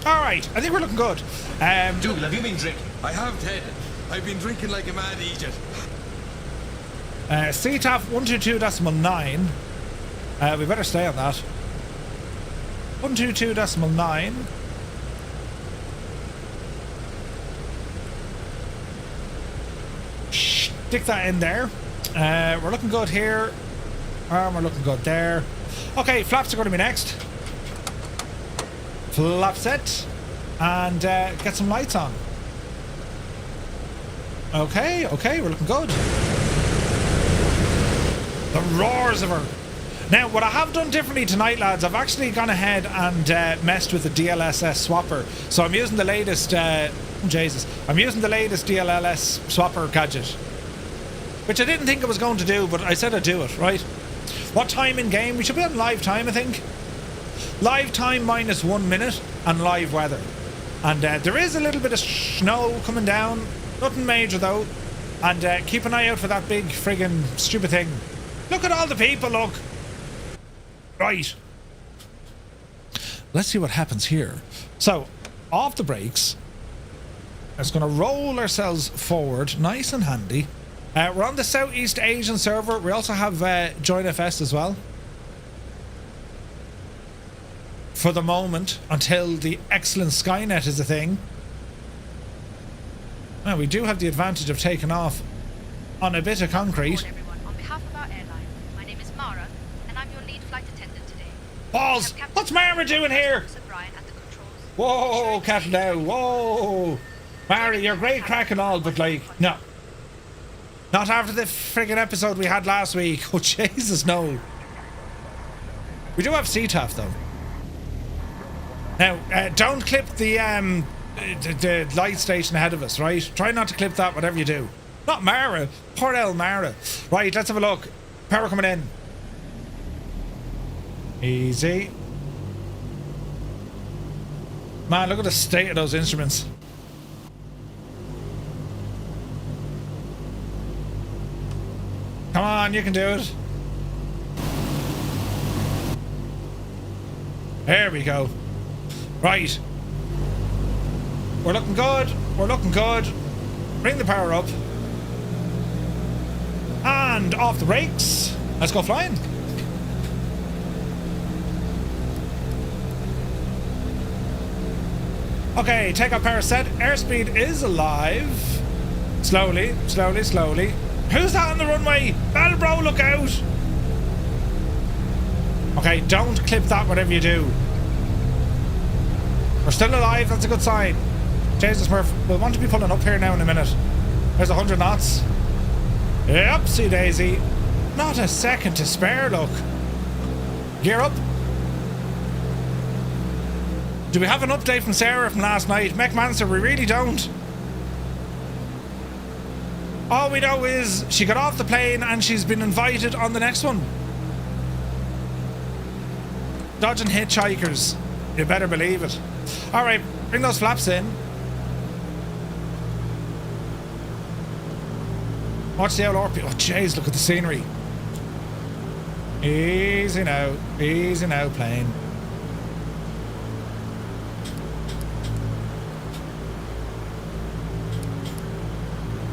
Alright, I think we're looking good. Dougal, have you been drinking? I have, Ted. I've been drinking like a mad idiot. CTAF 122.9. We better stay on that. 122.9. Stick that in there. We're looking good here. And we're looking good there. Okay, flaps are going to be next. Flap set. And get some lights on. Okay, okay, we're looking good. The roars of her. Now, what I have done differently tonight, lads, I've actually gone ahead and messed with the DLSS swapper. So I'm using the latest, I'm using the latest DLSS swapper gadget. Which I didn't think I was going to do, but I said I'd do it, right? What time in game? We should be on live time, I think. Live time minus 1 minute and live weather. And there is a little bit of snow coming down. Nothing major though. And keep an eye out for that big friggin' stupid thing. Look at all the people, look. Right. Let's see what happens here. So, off the brakes. It's going to roll ourselves forward, nice and handy. We're on the Southeast Asian server. We also have JoinFS as well. For the moment, until the excellent Skynet is a thing. Now, we do have the advantage of taking off on a bit of concrete. Everyone, on behalf of our airline, my name is Mara, and I'm your lead flight attendant today. Balls! What's Mara doing here? Whoa, cattle down, whoa! Mara, you're great crack and all, but like, no. Not after the friggin' episode we had last week. Oh, Jesus, no. We do have CTAF, though. Now, don't clip the light station ahead of us, right? Try not to clip that, whatever you do. Not Mara. Poor El Mara. Right, let's have a look. Power coming in. Easy. Man, look at the state of those instruments. Come on, you can do it. There we go. Right. We're looking good. We're looking good. Bring the power up. And off the brakes. Let's go flying. Okay, takeoff power set. Airspeed is alive. Slowly, slowly, slowly. Who's that on the runway? Battle bro, look out. Okay, don't clip that, whatever you do. We're still alive, that's a good sign. Jesus Murph, we'll want to be pulling up here now in a minute. There's 100 knots. Upsy daisy. Not a second to spare, look. Gear up. Do we have an update from Sarah from last night? McManster, we really don't. All we know is she got off the plane and she's been invited on the next one. Dodging hitchhikers. You better believe it. Alright, bring those flaps in. Watch the LRP. Oh, jeez, look at the scenery. Easy now, plane.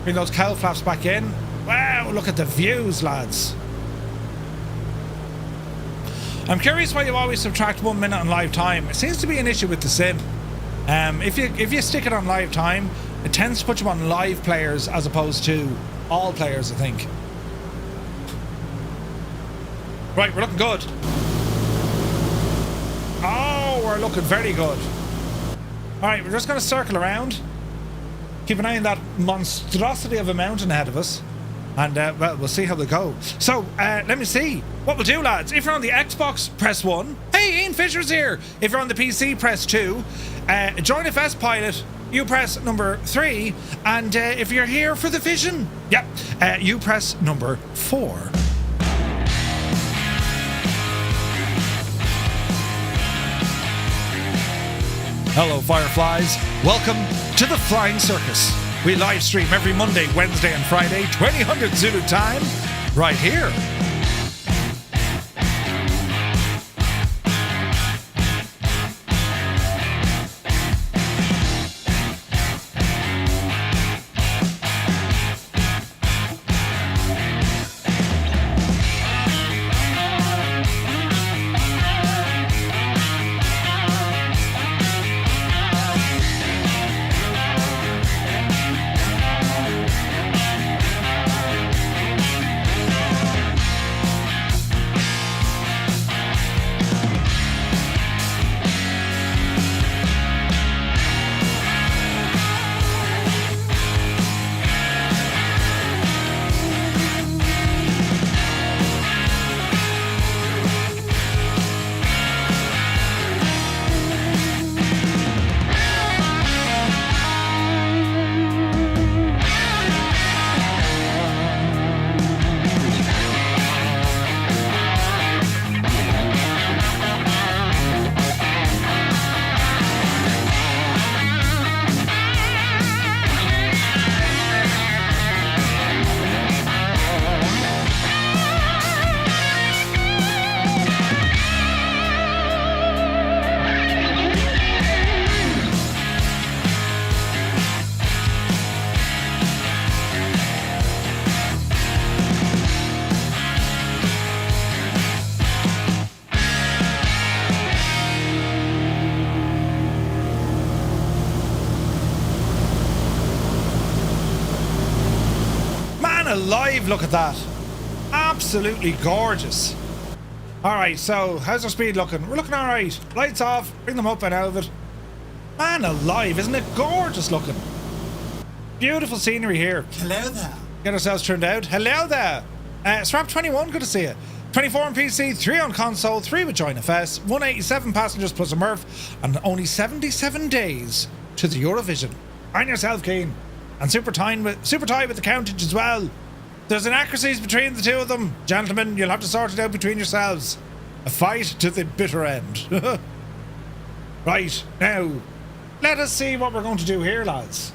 Bring those cowl flaps back in. Wow, look at the views, lads. I'm curious why you always subtract 1 minute on live time. It seems to be an issue with the sim. If you stick it on live time, it tends to put you on live players as opposed to all players, I think. Right, we're looking good. Oh, we're looking very good. Alright, we're just going to circle around. Keep an eye on that monstrosity of a mountain ahead of us. And, well, we'll see how they go. So, let me see. What we'll do, lads, if you're on the Xbox, press 1. Hey, Ian Fisher's here. If you're on the PC, press 2. JoinFS pilot, you press number 3. And if you're here for the vision, yep, you press number 4. Hello, Fireflies. Welcome to the Flying Circus. We live stream every Monday, Wednesday, and Friday, 2000 Zulu time, right here. alive, look at that. Absolutely gorgeous. Alright, so how's our speed looking? We're looking alright. Lights off, bring them up and out of it. Man alive, isn't it gorgeous looking? Beautiful scenery here. Hello there. Get ourselves turned out. Hello there. Swap 21, good to see you. 24 on PC, 3 on console, 3 with Join FS, 187 passengers plus a Murph, and only 77 days to the Eurovision. Earn yourself keen. And super tied with the countage as well. There's inaccuracies between the two of them. Gentlemen, you'll have to sort it out between yourselves. A fight to the bitter end. Right, now, let us see what we're going to do here, lads.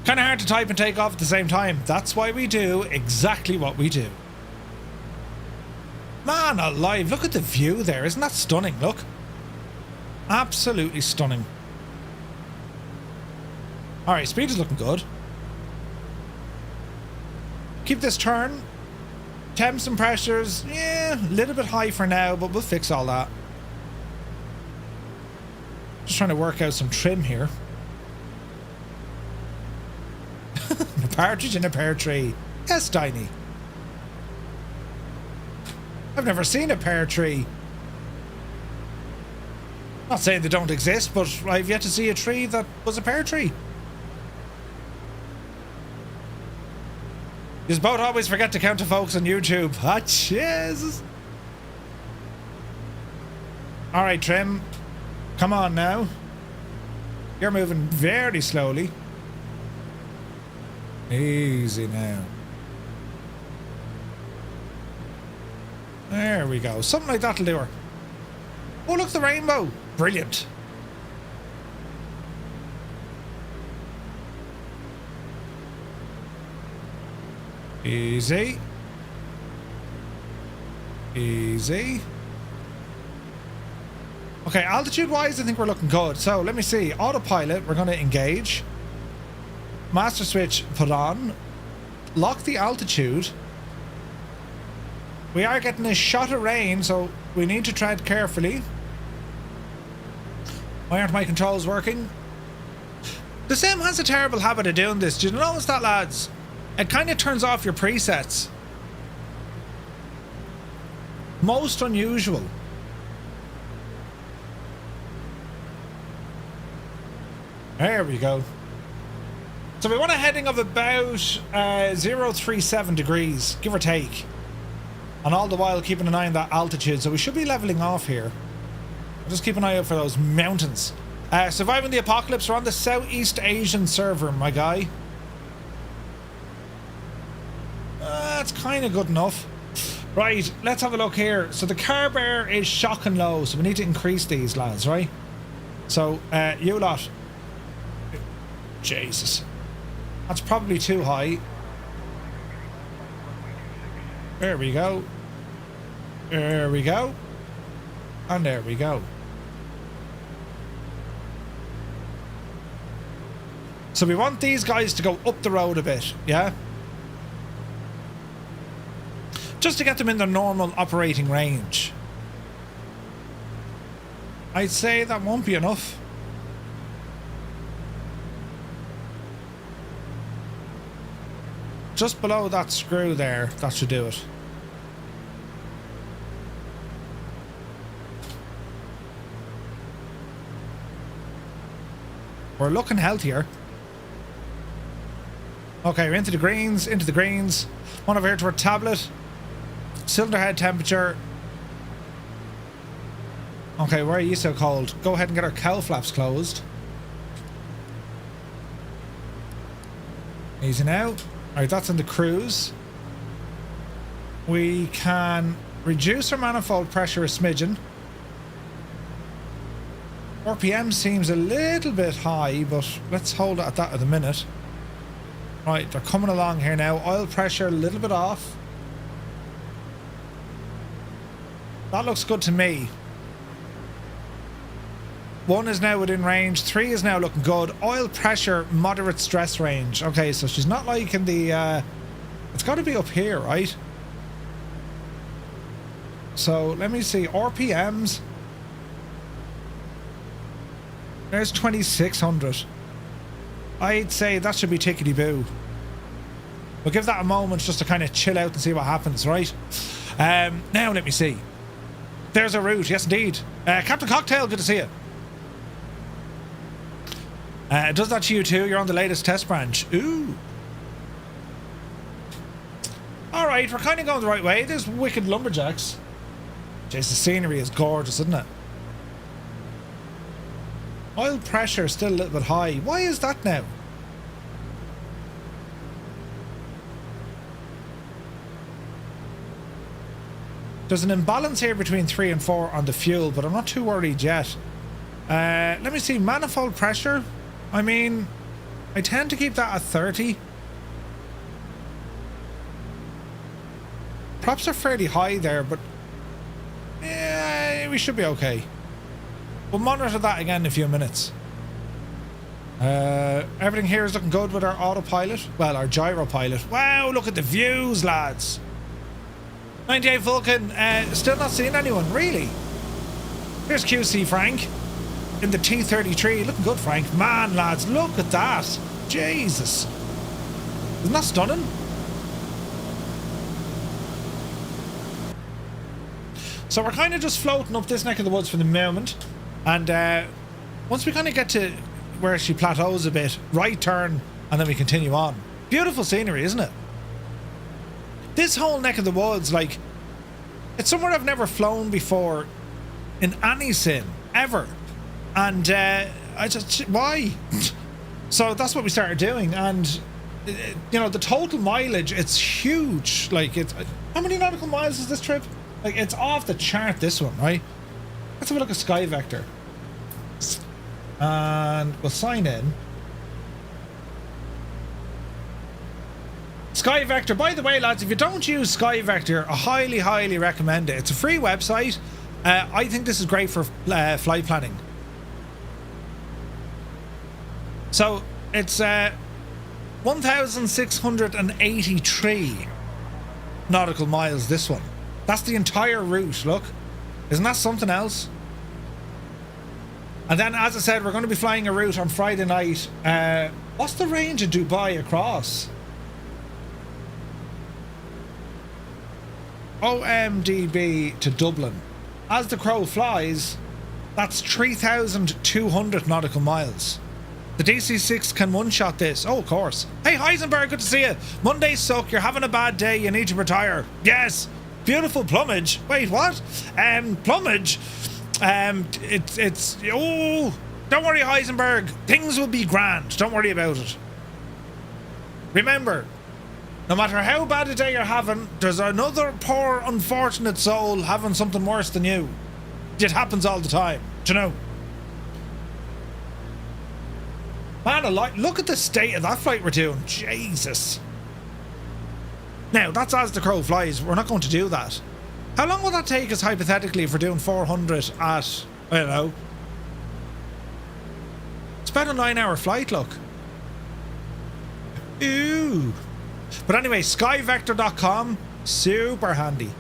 Kind of hard to type and take off at the same time. That's why we do exactly what we do. Man alive, look at the view there. Isn't that stunning? Look. Absolutely stunning. Alright, speed is looking good. Keep this turn. Temps and pressures, yeah, a little bit high for now, but we'll fix all that. Just trying to work out some trim here. A partridge in a pear tree. Yes, Tiny. I've never seen a pear tree. Not saying they don't exist, but I've yet to see a tree that was a pear tree. You both always forget to count to folks on YouTube. Ah, Jesus. Alright, Trim. Come on now. You're moving very slowly. Easy now. There we go. Something like that'll do her. Oh, look, the rainbow. Brilliant. Easy. Easy. Okay, altitude-wise, I think we're looking good. So, let me see. Autopilot, we're going to engage. Master switch put on. Lock the altitude. We are getting a shot of rain, so we need to tread carefully. Why aren't my controls working? The Sim has a terrible habit of doing this. Do you notice that, lads? It kind of turns off your presets. Most unusual. There we go. So we want a heading of about 037 degrees, give or take. And all the while keeping an eye on that altitude. So we should be leveling off here. Just keep an eye out for those mountains. Surviving the apocalypse. We're on the Southeast Asian server, my guy. That's kind of good enough. Right, let's have a look here. So the carb air is shocking low, so we need to increase these, lads, right? So, you lot. Jesus. That's probably too high. There we go. There we go. And there we go. So we want these guys to go up the road a bit, yeah? Just to get them in their normal operating range. I'd say that won't be enough. Just below that screw there, that should do it. We're looking healthier. Okay, we're into the greens, into the greens. One over here to our tablet. Cylinder head temperature. Okay, why are you so cold? Go ahead and get our cowl flaps closed. Easy now. Alright, that's in the cruise. We can reduce our manifold pressure a smidgen. RPM seems a little bit high, but let's hold it at that at the minute. Right, they're coming along here now. Oil pressure a little bit off. That looks good to me. 1 is now within range. 3 is now looking good. Oil pressure, moderate stress range. Okay, so she's not like in the... it's got to be up here, right? So, let me see. RPMs. There's 2600. I'd say that should be tickety-boo. We'll give that a moment just to kind of chill out and see what happens, right? Now let me see. There's a route, yes indeed. Captain Cocktail, good to see you. Does that to you too? You're on the latest test branch. Ooh. Alright, we're kind of going the right way. There's wicked lumberjacks. Jeez, the scenery is gorgeous, isn't it? Oil pressure still a little bit high. Why is that now? There's an imbalance here between 3 and 4 on the fuel, but I'm not too worried yet. Let me see, manifold pressure. I mean, I tend to keep that at 30. Props are fairly high there, but yeah, we should be okay. We'll monitor that again in a few minutes. Everything here is looking good with our autopilot. Well, our gyro pilot. Wow, look at the views, lads. 98 Vulcan, still not seeing anyone, really. Here's QC Frank in the T-33. Looking good, Frank. Man, lads, look at that. Jesus. Isn't that stunning? So we're kind of just floating up this neck of the woods for the moment. And once we kind of get to where she plateaus a bit, right turn, and then we continue on. Beautiful scenery, isn't it? This whole neck of the woods, like, it's somewhere I've never flown before in any sim, ever. And I just, why? So that's what we started doing. And, you know, the total mileage, it's huge. Like, it's, how many nautical miles is this trip? Like, it's off the chart, this one, right? Let's have a look at Sky Vector. And we'll sign in. Sky Vector, by the way, lads, if you don't use Sky Vector, I highly, highly recommend it. It's a free website. I think this is great for flight planning. So, it's 1,683 nautical miles, this one. That's the entire route, look. Isn't that something else? And then, as I said, we're going to be flying a route on Friday night. What's the range of Dubai across? OMDB to Dublin. As the crow flies, that's 3,200 nautical miles. The DC-6 can one-shot this. Oh, of course. Hey, Heisenberg, good to see you. Mondays suck. You're having a bad day. You need to retire. Yes. Beautiful plumage. Wait, what? Plumage? It's... Oh, don't worry, Heisenberg. Things will be grand. Don't worry about it. Remember, no matter how bad a day you're having, there's another poor, unfortunate soul having something worse than you. It happens all the time. Do you know? Man alive, look at the state of that flight we're doing. Jesus. Now, that's as the crow flies. We're not going to do that. How long will that take us, hypothetically, if we're doing 400 at, I don't know. It's about a 9-hour flight, look. Ooh. But anyway, skyvector.com, super handy.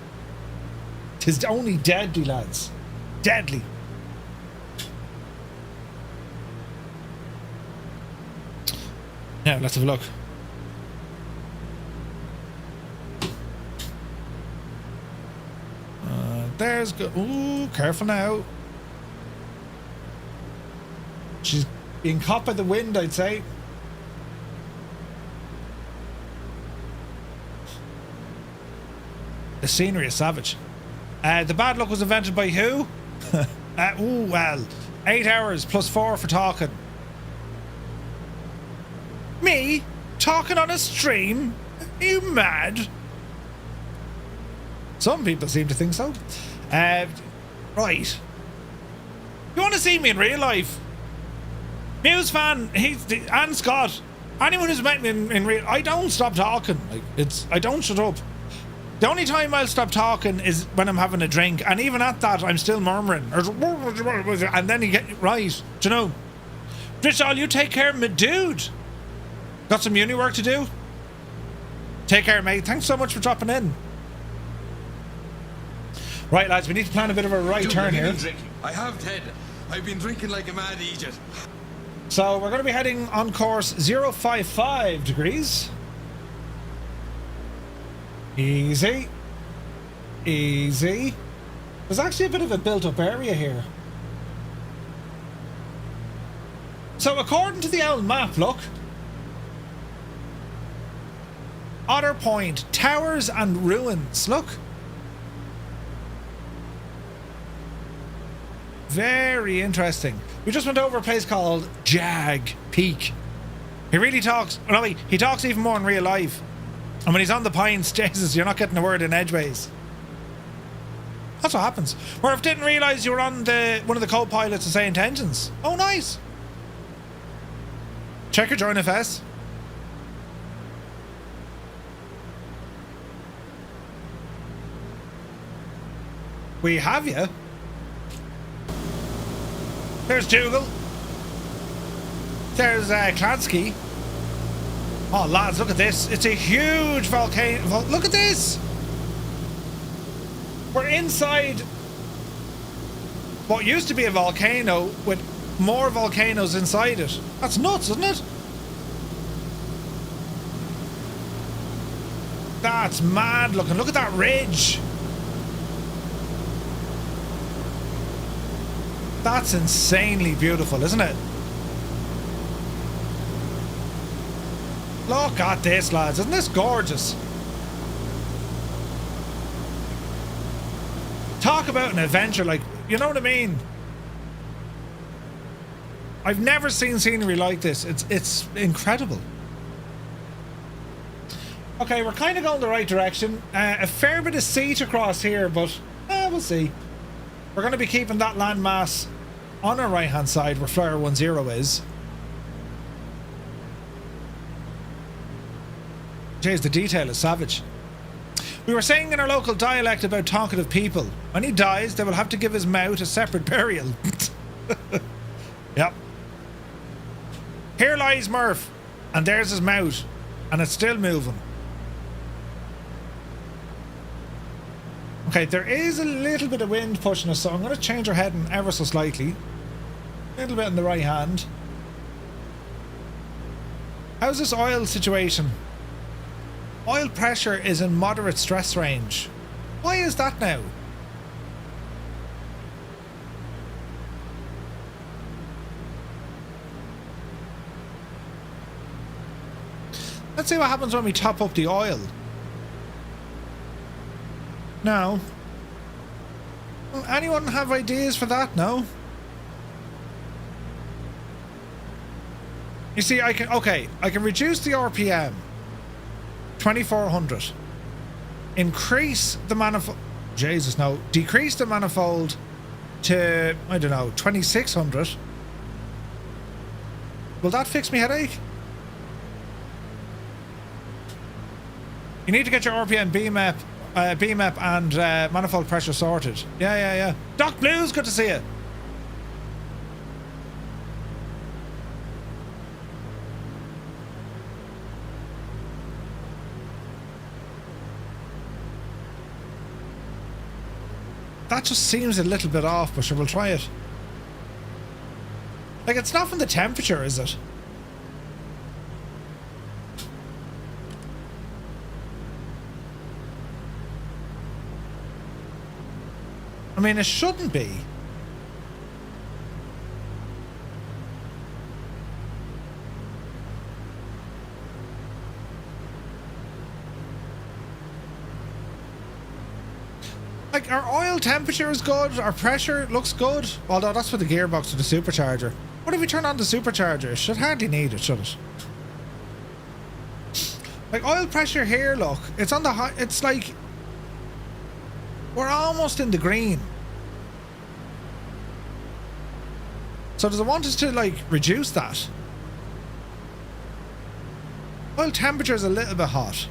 'Tis only deadly, lads. Deadly. Now, let's have a look. There's go. Ooh, careful now. She's being caught by the wind, I'd say. The scenery is savage. The bad luck was invented by who? Ooh, well, 8 hours plus 4 for talking. Me? Talking on a stream? Are you mad? Some people seem to think so. Right. You want to see me in real life? Muse fan, and Scott. Anyone who's met me in real, I don't stop talking. Like, I don't shut up. The only time I'll stop talking is when I'm having a drink, and even at that, I'm still murmuring. And then you get right. Do you know? Bristol, you take care of me, dude. Got some uni work to do. Take care, mate. Thanks so much for dropping in. Right, lads, we need to plan a bit of a right turn here. I have, Ted. I've been drinking like a mad idiot. So we're going to be heading on course 055 degrees. Easy. Easy. There's actually a bit of a built-up area here. So according to the old map, look. Otter Point, towers and ruins, look. Very interesting. We just went over a place called Jag Peak. He really talks, no, he talks even more in real life. And when he's on the pines, Jesus, you're not getting a word in edgeways. That's what happens. Murph, didn't realise you were on one of the co-pilots of Say Intentions. Oh, nice. Check your join FS. We have you. There's Dougal. There's Klansky. Oh, lads, look at this. It's a huge volcano. Look at this. We're inside what used to be a volcano with more volcanoes inside it. That's nuts, isn't it? That's mad looking. Look at that ridge. That's insanely beautiful, isn't it? Look at this, lads. Isn't this gorgeous? Talk about an adventure, like, you know what I mean? I've never seen scenery like this. It's incredible. Okay, we're kind of going the right direction. A fair bit of sea to cross here, but we'll see. We're going to be keeping that landmass on our right hand side where Flyer 10 is. Jeez, the detail is savage. We were saying in our local dialect about talkative people. When he dies, they will have to give his mouth a separate burial. Yep. Here lies Murph, and there's his mouth, and it's still moving. Okay, there is a little bit of wind pushing us, so I'm going to change our heading ever so slightly. A little bit in the right hand. How's this oil situation? Oil pressure is in moderate stress range. Why is that now? Let's see what happens when we top up the oil. No. Anyone have ideas for that? No? You see, I can reduce the RPM 2400. Increase the manifold. Jesus, no. Decrease the manifold to, I don't know, 2600. Will that fix me headache? You need to get your RPM BMAP and manifold pressure sorted. Yeah. Doc Blues, good to see you. That just seems a little bit off, but sure, we'll try it. Like, it's not from the temperature, is it? I mean, it shouldn't be. Like, our oil temperature is good, our pressure looks good. Although that's for the gearbox or the supercharger. What if we turn on the supercharger? It should hardly need it, should it? Like, oil pressure here, look. It's on the high. It's like we're almost in the green. So does it want us to, like, reduce that? Oil temperature is a little bit hot.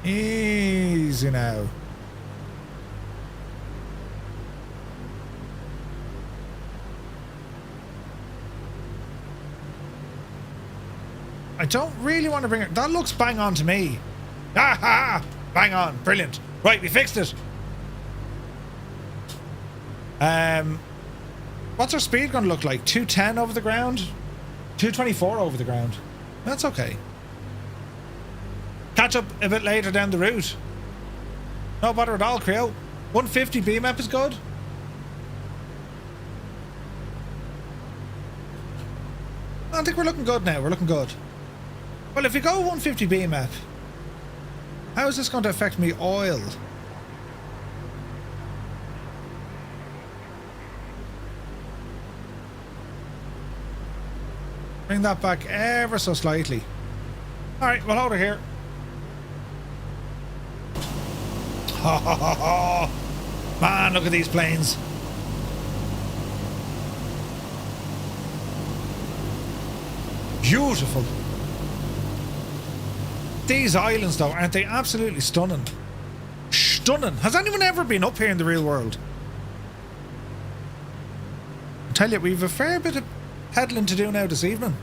Easy now. I don't really want to bring it. That looks bang on to me. Aha! Bang on. Brilliant. Right, we fixed it. What's our speed going to look like? 210 over the ground? 224 over the ground. That's okay. Catch up a bit later down the route. No bother at all, Creo. 150 BMAP is good. I think we're looking good now. We're looking good. Well, if we go 150 BMAP, how is this going to affect me oil? Bring that back ever so slightly. Alright, we'll hold her here. Man, look at these planes. Beautiful. These islands, though, aren't they absolutely stunning? Stunning. Has anyone ever been up here in the real world? I tell you, we've a fair bit of peddling to do now this evening.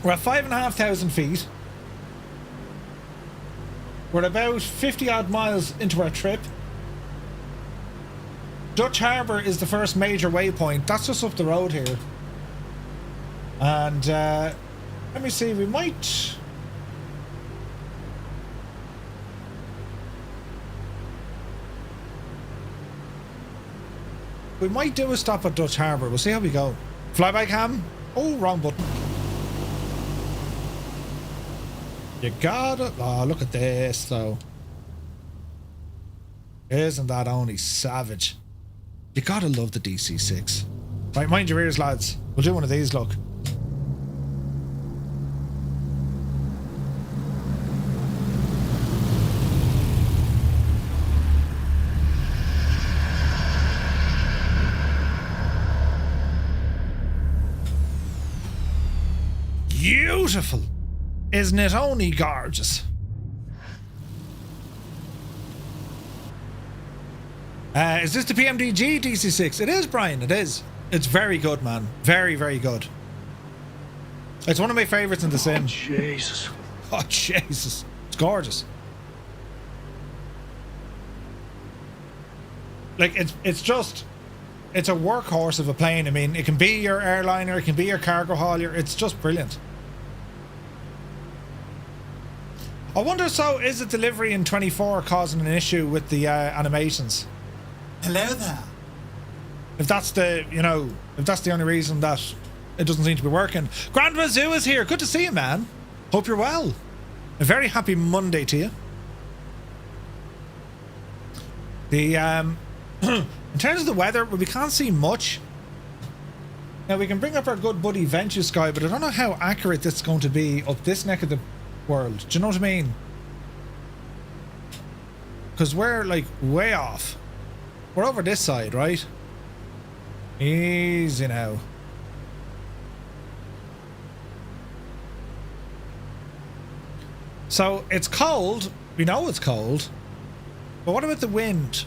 We're at 5,500 feet. We're about 50 odd miles into our trip. Dutch Harbour is the first major waypoint. That's just up the road here. And let me see, we might... We might do a stop at Dutch Harbour. We'll see how we go. Flyby cam. Oh, wrong button. You gotta... Oh, look at this, though. Isn't that only savage? You gotta love the DC-6. Right, mind your ears, lads. We'll do one of these, look. Beautiful. Isn't it only gorgeous? Is this the PMDG DC-6? It is, Brian. It is. It's very good, man. Very, very good. It's one of my favorites in the sim. Oh, Jesus. Oh, Jesus. It's gorgeous. Like, it's just... It's a workhorse of a plane. I mean, it can be your airliner, it can be your cargo haulier. It's just brilliant. I wonder, so is the delivery in 24 causing an issue with the animations? Hello there. If that's the, you know, if that's the only reason that it doesn't seem to be working. Grand Wazoo is here. Good to see you, man. Hope you're well. A very happy Monday to you. The, in terms of the weather, we can't see much. Now, we can bring up our good buddy Venture Sky, but I don't know how accurate this is going to be up this neck of the world. Do you know what I mean? Because we're, like, way off. We're over this side, right? Easy now. So, it's cold. We know it's cold. But what about the wind?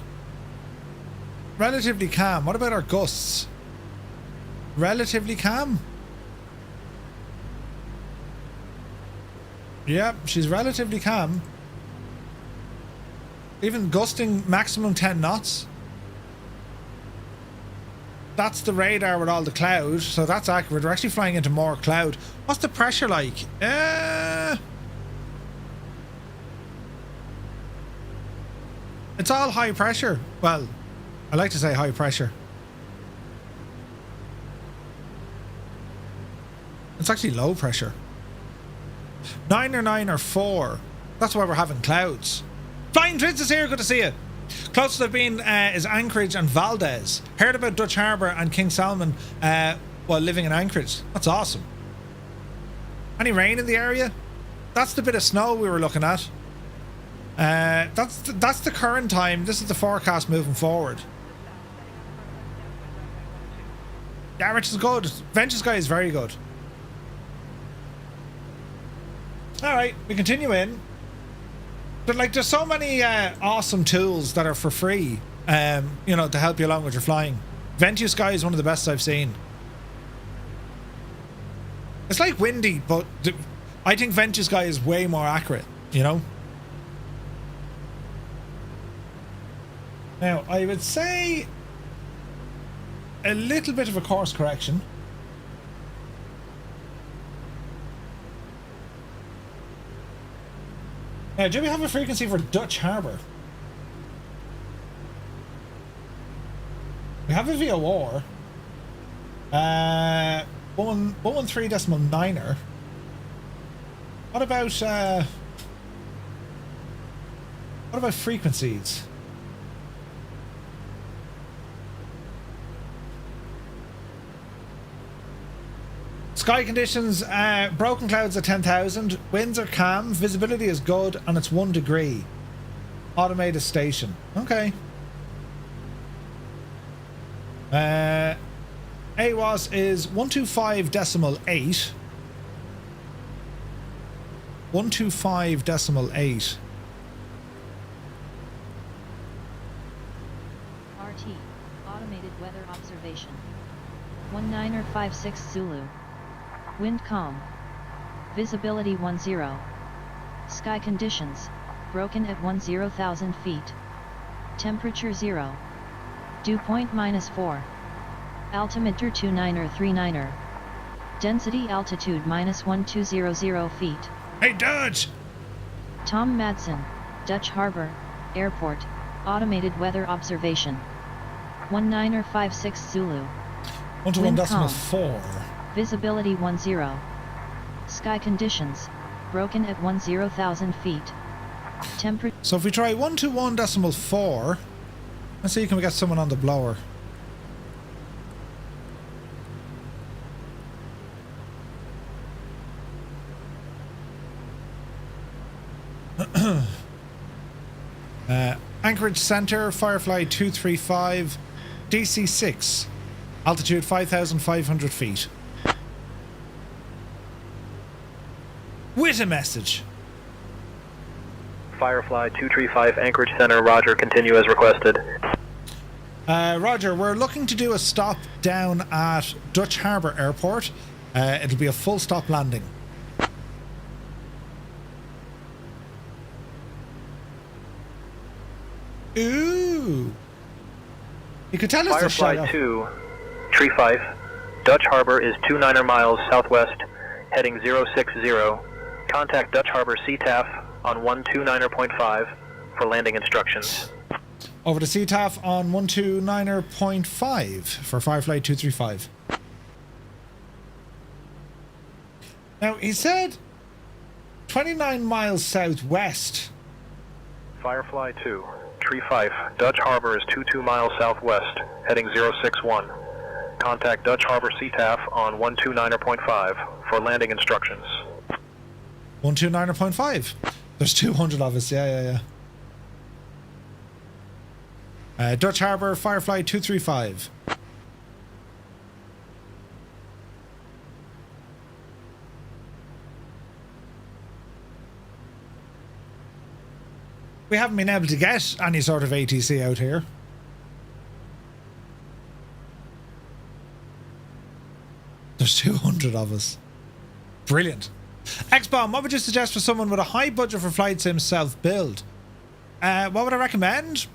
Relatively calm. What about our gusts? Relatively calm. Yep, she's relatively calm. Even gusting maximum 10 knots. That's the radar with all the cloud, so that's accurate. We're actually flying into more cloud. What's the pressure like? It's all high pressure. Well, I like to say high pressure. It's actually low pressure. 9 or 9 or 4. That's why we're having clouds. Flying Twins is here. Good to see you. Closest I've been is Anchorage and Valdez. Heard about Dutch Harbour and King Salmon while living in Anchorage. That's awesome. Any rain in the area? That's the bit of snow we were looking at. That's the current time. This is the forecast moving forward. Yeah, which is good. Venture Sky is very good. Alright, we continue in. But like, there's so many awesome tools that are for free, you know, to help you along with your flying. Venture Sky is one of the best I've seen. It's like windy, but I think Venture Sky is way more accurate, you know? Now, I would say a little bit of a course correction. Now, do we have a frequency for Dutch Harbour? We have a VOR. 113.9er. What about frequencies? Sky conditions, broken clouds at 10,000, winds are calm, visibility is good, and it's 1 degree. Automated station. Okay. AWAS is 125.8. 125.8. RT, automated weather observation. 1956 Zulu. Wind calm. Visibility 10. Sky conditions, broken at 10,000 feet. Temperature 0. Dew point -4. Altimeter 2939er. Density altitude -1200 feet. Hey, Dutch! Tom Madsen, Dutch Harbor, Airport, automated weather observation. 1956 Zulu. 121.4. Visibility 10. Sky conditions, broken at 10,000 feet. Temperature. So if we try 121.4, let's see, can we get someone on the blower? Anchorage Center, Firefly 235, DC-6, altitude 5,500 feet. With a message. Firefly 235, Anchorage Center, roger, continue as requested. Roger, we're looking to do a stop down at Dutch Harbour Airport. It'll be a full stop landing. Ooh. You could tell us to shut Firefly up. 235, Dutch Harbor is 29er miles southwest, heading 060. Contact Dutch Harbor CTAF on 129er.5 for landing instructions. Over to CTAF on 129er.5 for Firefly 235. Now, he said 29 miles southwest. Firefly 235, Dutch Harbor is 22 miles southwest, heading 061. Contact Dutch Harbor CTAF on 129er.5 for landing instructions. 129er.5. There's 200 of us. Yeah. Dutch Harbour, Firefly 235. We haven't been able to get any sort of ATC out here. There's 200 of us. Brilliant. X-Bomb, what would you suggest for someone with a high budget for Flight Sim self-build? What would I recommend?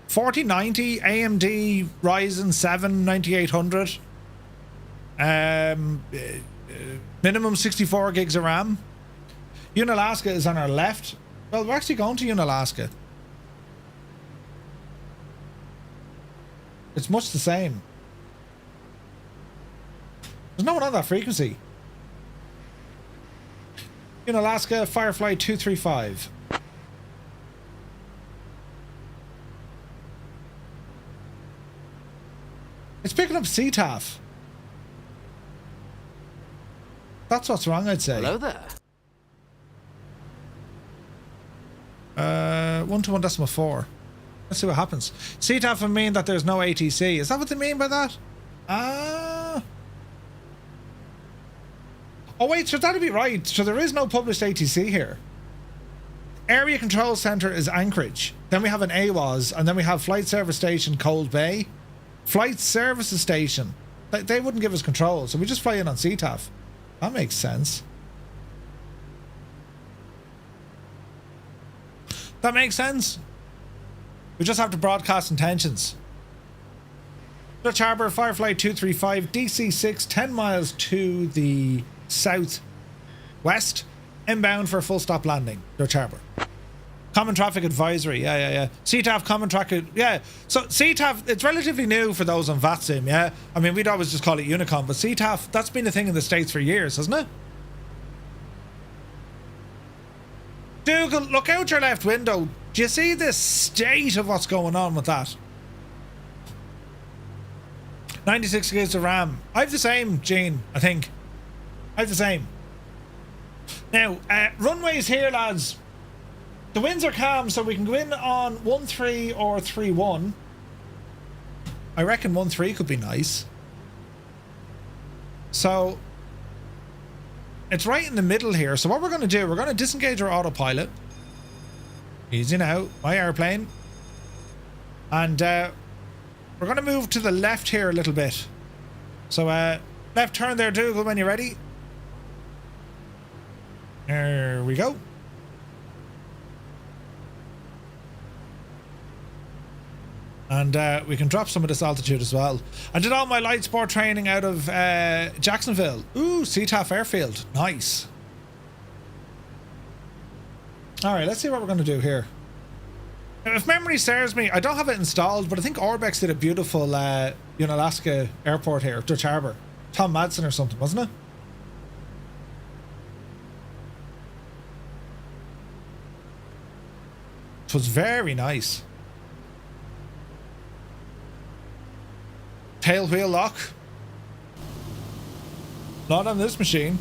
4090 AMD Ryzen 7 9800. Minimum 64 gigs of RAM. Unalaska is on our left. Well, we're actually going to Unalaska. It's much the same. There's no one on that frequency. Unalaska, Firefly 235. It's picking up CTAF. That's what's wrong, I'd say. Hello there. 121.4. Let's see what happens. CTAF would mean that there's no ATC. Is that what they mean by that? Oh wait, so that'd be right. So there is no published ATC here. Area Control Center is Anchorage. Then we have an AWAS, and then we have Flight Service Station Cold Bay. Flight Services Station. They wouldn't give us control, so we just fly in on CTAF. That makes sense. That makes sense. We just have to broadcast intentions. Dutch Harbour, Firefly 235, DC-6, 10 miles to the southwest, inbound for a full stop landing, Dutch Harbour. Common Traffic Advisory, yeah. CTAF Common Traffic, yeah. So CTAF, it's relatively new for those on VATSIM, yeah. I mean, we'd always just call it Unicom, but CTAF, that's been a thing in the States for years, hasn't it? Dougal, look out your left window. Do you see the state of what's going on with that? 96 gigs of RAM. I have the same, Gene, I think. I have the same. Now, runways here, lads. The winds are calm, so we can go in on 1-3 or 3-1. I reckon 1-3 could be nice. So, it's right in the middle here. So what we're going to do, we're going to disengage our autopilot. Easy now, my airplane. And we're going to move to the left here a little bit. So left turn there, Dougal, when you're ready. There we go. And we can drop some of this altitude as well. I did all my light sport training out of Jacksonville. Ooh, CTAF Airfield. Nice. Alright, let's see what we're going to do here. If memory serves me, I don't have it installed, but I think Orbex did a beautiful Unalaska airport here, Dutch Harbour. Tom Madsen or something, wasn't it? It was very nice. Tail wheel lock. Not on this machine.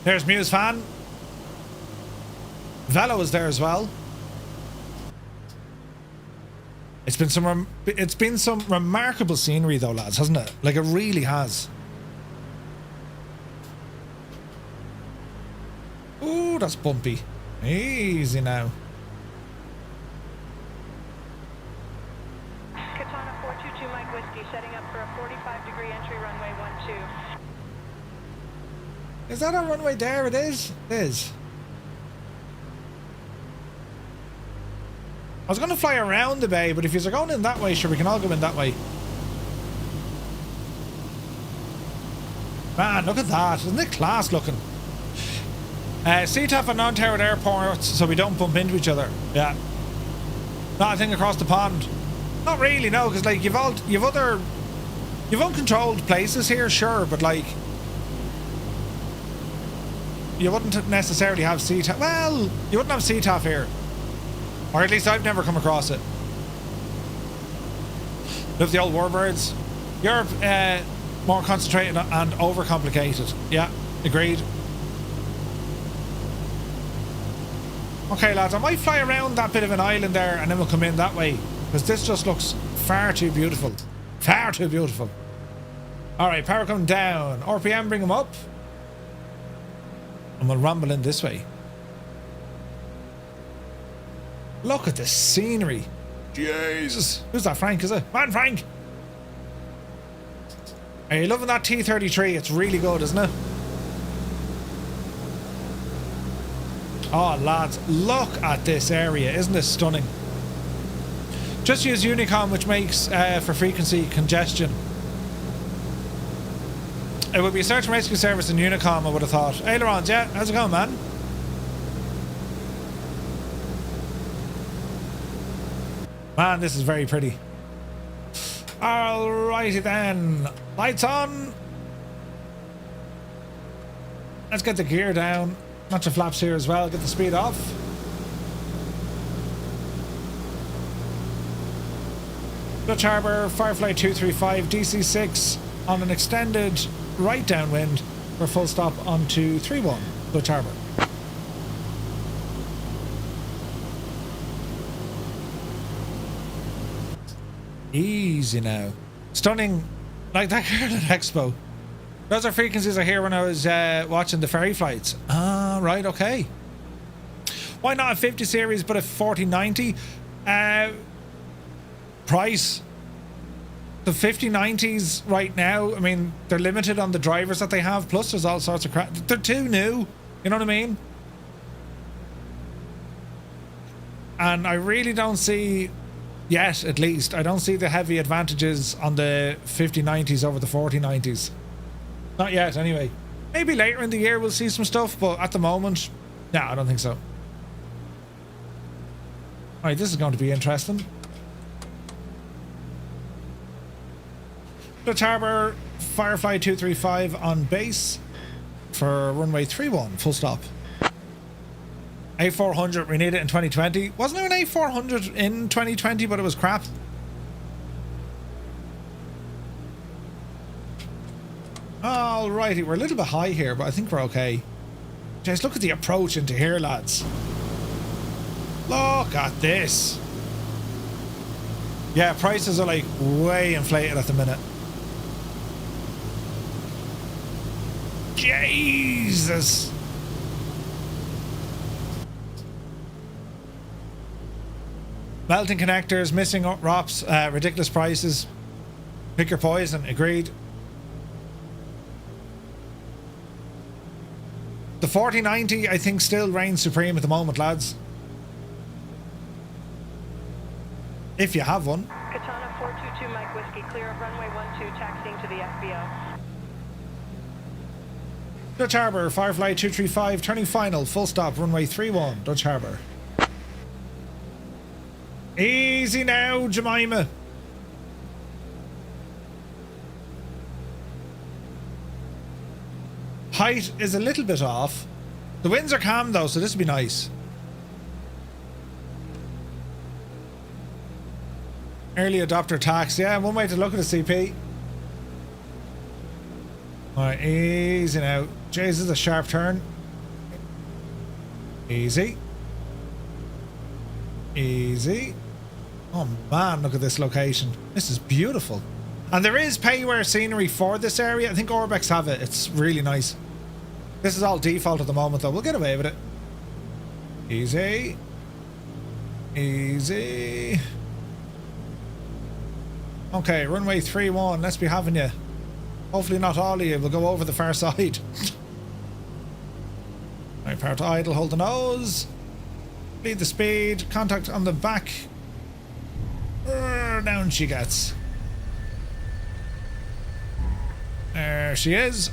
There's Muse Fan. Velo is there as well. It's been some remarkable scenery though, lads, hasn't it? Like, it really has. Ooh, that's bumpy. Easy now. Katana 422 Mike Whiskey, setting up for a 45-degree entry runway 12. Is that our runway there? It is? It is. I was going to fly around the bay, but if you're going in that way, sure, we can all go in that way. Man, look at that. Isn't it class looking? CTAF and non-towered airports, so we don't bump into each other. Yeah. Not a thing across the pond. Not really, no, because like you've uncontrolled places here, sure, but like you wouldn't necessarily have CTAF. Well, you wouldn't have CTAF here. Or at least I've never come across it. Look, the old warbirds. Europe, more concentrated and overcomplicated. Yeah, agreed. Okay, lads, I might fly around that bit of an island there and then we'll come in that way. Because this just looks far too beautiful. Far too beautiful. Alright, power coming down. RPM, bring them up. And we'll rumble in this way. Look at the scenery. Jesus. Who's that, Frank, is it? Man, Frank! Are you loving that T-33? It's really good, isn't it? Oh, lads, look at this area. Isn't this stunning? Just use Unicom, which makes for frequency congestion. It would be a search and rescue service in Unicom, I would have thought. Ailerons, yeah? How's it going, man? Man, this is very pretty. Alrighty then. Lights on. Let's get the gear down. Notch of flaps here as well. Get the speed off. Dutch Harbour, Firefly 235, DC-6 on an extended right downwind for full stop onto 3-1, Dutch Harbour. Easy now. Stunning, like that girl at Expo. Those are frequencies I hear when I was watching the ferry flights. Ah, right, okay. Why not a 50 series but a 4090? Price. The 5090s right now, I mean, they're limited on the drivers that they have, plus there's all sorts of crap. They're too new, you know what I mean? And I really don't see, yet at least, I don't see the heavy advantages on the 5090s over the 4090s. Not yet, anyway. Maybe later in the year we'll see some stuff, but at the moment, no, I don't think so. Alright, this is going to be interesting. Dutch Harbour, Firefly 235 on base for runway 31, full stop. A400, we need it in 2020. Wasn't there an A400 in 2020, but it was crap? Alrighty, we're a little bit high here, but I think we're okay. Just look at the approach into here, lads. Look at this. Yeah, prices are like way inflated at the minute. Jesus. Melting connectors, missing ROPs, ridiculous prices. Pick your poison, agreed. The 4090, I think, still reigns supreme at the moment, lads. If you have one. Katana 422 Mike Whiskey, clear of runway 12, taxiing to the FBO. Dutch Harbour, Firefly 235, turning final, full stop, runway 31, Dutch Harbour. Easy now, Jemima. Height is a little bit off. The winds are calm though, so this will be nice. Early adopter tax, yeah, one way to look at a CP. Alright, easy now. Jeez, this is a sharp turn. Easy. Easy. Oh man, look at this location. This is beautiful. And there is pay-where scenery for this area. I think Orbex have it. It's really nice. This is all default at the moment though. We'll get away with it. Easy. Easy. Okay, runway 31. Let's be having you. Hopefully not all of you. We'll go over the far side. Right, power to idle. Hold the nose. Lead the speed. Contact on the back. Down she gets. There she is.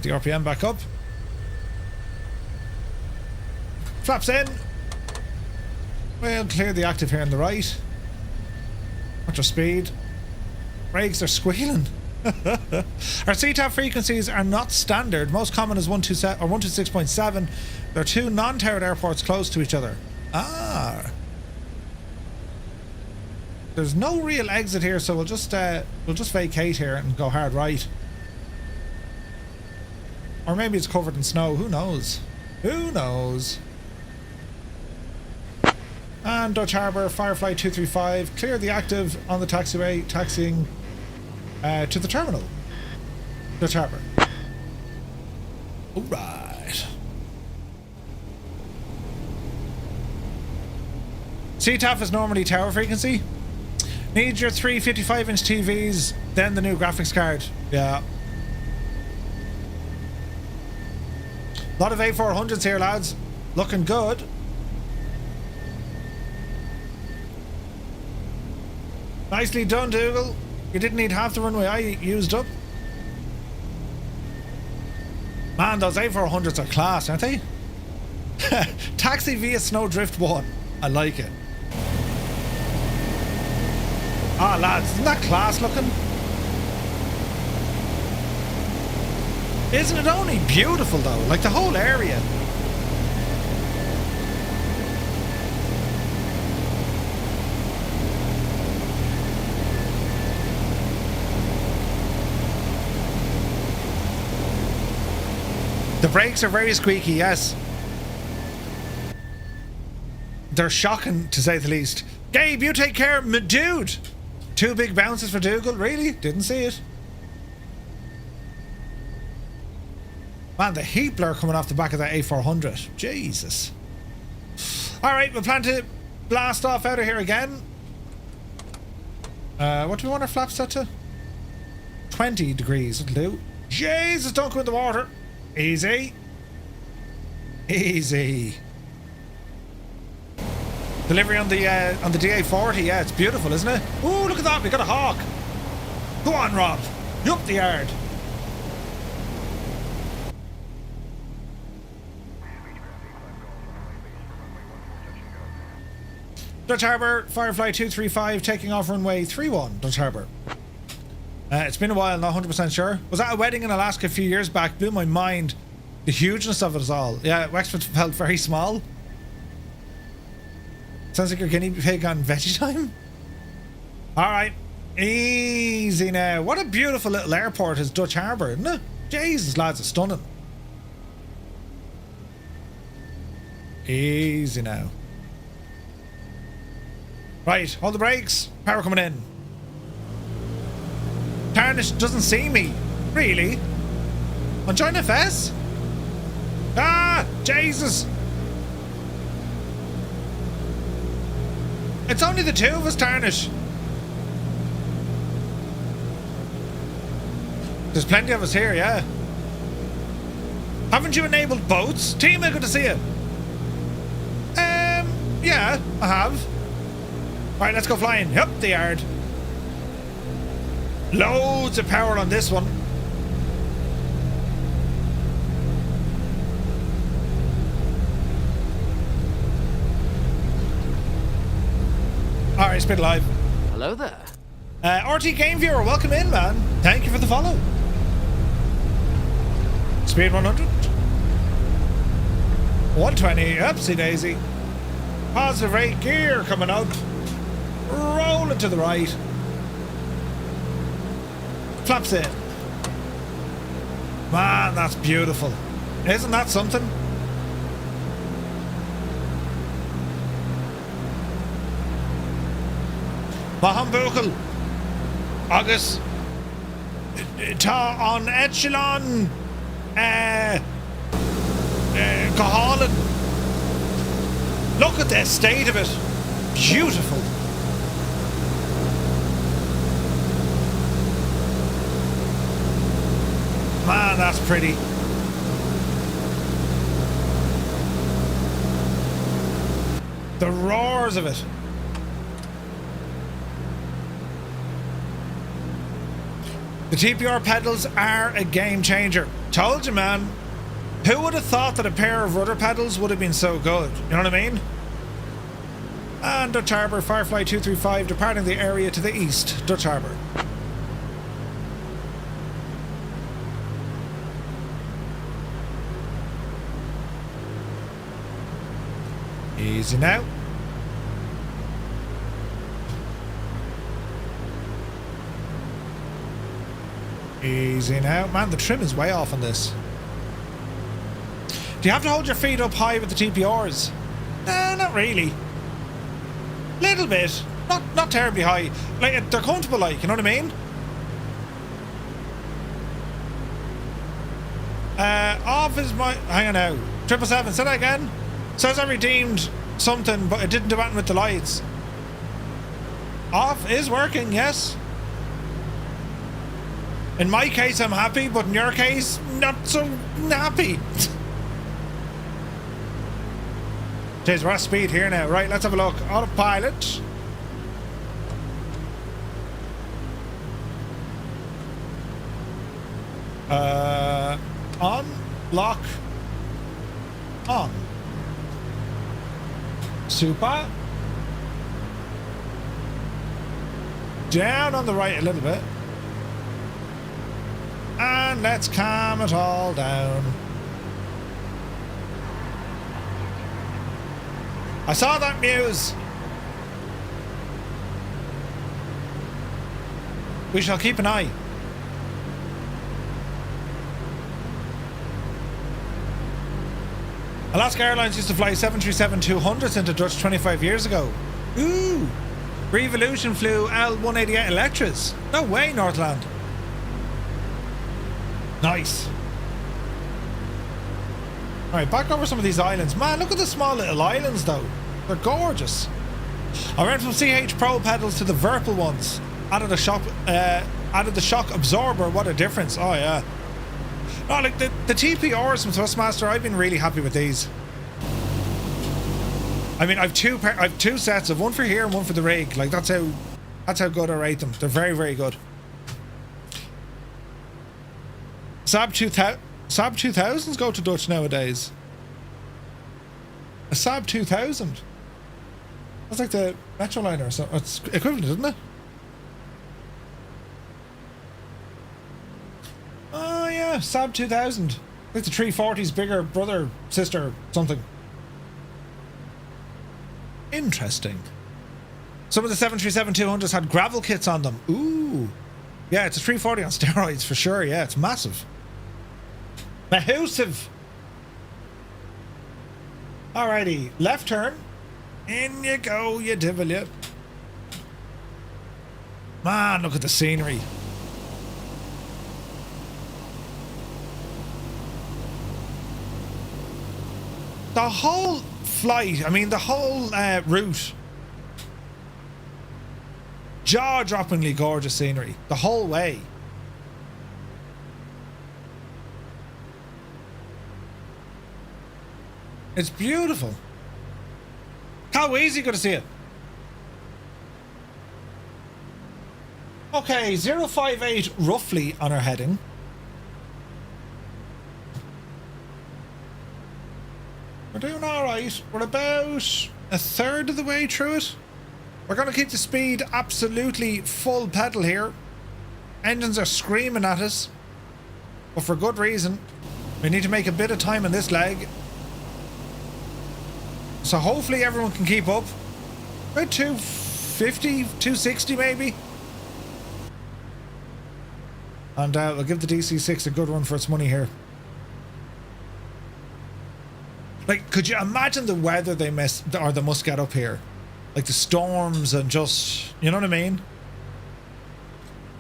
The RPM back up. Flaps in. We'll clear the active here on the right. Watch our speed. Brakes are squealing. Our CTAF frequencies are not standard. Most common is 127 or 126.7. There are two non-towered airports close to each other. Ah. There's no real exit here, so we'll just vacate here and go hard right. Or maybe it's covered in snow. Who knows? Who knows? And Dutch Harbour, Firefly 235, clear the active on the taxiway, taxiing to the terminal. Dutch Harbour. Alright. CTAF is normally tower frequency. Need your 3 55-inch TVs, then the new graphics card. Yeah. A lot of A400s here, lads. Looking good. Nicely done, Dougal. You didn't need half the runway I used up. Man, those A400s are class, aren't they? Taxi via Snowdrift 1. I like it. Ah, lads, isn't that class looking? Isn't it only beautiful though? Like the whole area. The brakes are very squeaky, yes. They're shocking, to say the least. Gabe, you take care, my dude. 2 big bounces for Dougal. Really? Didn't see it. Man, the heat blur coming off the back of that A400. Jesus. Alright, we plan to blast off out of here again. What do we want our flaps set to? 20 degrees. It'll do. Jesus, don't go in the water. Easy. Easy. Delivery on the DA40. Yeah, it's beautiful, isn't it? Ooh, look at that. We got a hawk. Go on, Rob. You up the yard. Dutch Harbour, Firefly 235, taking off runway 31, Dutch Harbour. It's been a while, not 100% sure. Was that a wedding in Alaska a few years back? Blew my mind. The hugeness of it all. Yeah, Wexford felt very small. Sounds like your guinea pig on veggie time. Alright. Easy now. What a beautiful little airport is Dutch Harbour, isn't it? Jesus, lads, it's stunning. Easy now. Right, hold the brakes. Power coming in. Tarnish doesn't see me. Really? On Join FS? Ah, Jesus. It's only the two of us, Tarnish. There's plenty of us here, yeah. Haven't you enabled boats? Team, good to see you. Yeah, I have. Right, let's go flying. Yep, the yard. Loads of power on this one. Alright, Spit Live. Hello there. RT Game Viewer, welcome in, man. Thank you for the follow. Speed 100. 120. Upsy daisy. Positive rate gear coming out. Rolling to the right. Flaps in. Man, that's beautiful. Isn't that something? Mahambukel. August. Ta on Echelon. Cahalan. Look at the state of it. Beautiful. Man, that's pretty. The roars of it. The TPR pedals are a game changer. Told you, man. Who would have thought that a pair of rudder pedals would have been so good? You know what I mean? And Dutch Harbour, Firefly 235, departing the area to the east. Dutch Harbour. Easy now. Easy now. Man, the trim is way off on this. Do you have to hold your feet up high with the TPRs? No, not really. Little bit. Not terribly high. Like, they're comfortable, like, you know what I mean? Off is my... Hang on now. 777, say that again? Says I redeemed something, but it didn't do anything with the lights. Off is working, yes. In my case, I'm happy, but in your case, not so happy. Jeez, we're at speed here now. Right, let's have a look. Autopilot. On. Lock. On. Super. Down on the right a little bit. And let's calm it all down. I saw that Muse. We shall keep an eye. Alaska Airlines used to fly 737-200s into Dutch 25 years ago. Ooh. Revolution flew L-188 Electras. No way, Northland. Nice. Alright, back over some of these islands. Man, look at the small little islands though. They're gorgeous. I went from CH Pro pedals to the Virpil ones. Added the shock absorber. What a difference. Oh yeah. No, like the TPRs from Thrustmaster, I've been really happy with these. I mean, I've two sets of one for here and one for the rig. Like that's how good I rate them. They're very, very good. Saab 2000s go to Dutch nowadays. A Saab 2000. That's like the Metroliner or something. It's equivalent, isn't it? Oh yeah, Saab 2000. Like the 340's bigger brother, sister, something. Interesting. Some of the 737-200s had gravel kits on them. Ooh. Yeah, it's a 340 on steroids for sure. Yeah, it's massive. Massive. Alrighty, left turn. In you go, you devil, you. Man, look at the scenery. The whole flight, I mean the whole route, jaw-droppingly gorgeous scenery the whole way. It's beautiful. How easy going to see it? Okay, 058 roughly on our heading. We're doing alright. We're about a third of the way through it. We're going to keep the speed absolutely full pedal here. Engines are screaming at us, but for good reason. We need to make a bit of time on this leg. So hopefully everyone can keep up. About 250, 260 maybe. And we'll give the DC-6 a good run for its money here. Like, could you imagine the weather they must get up here? Like the storms and just, you know what I mean?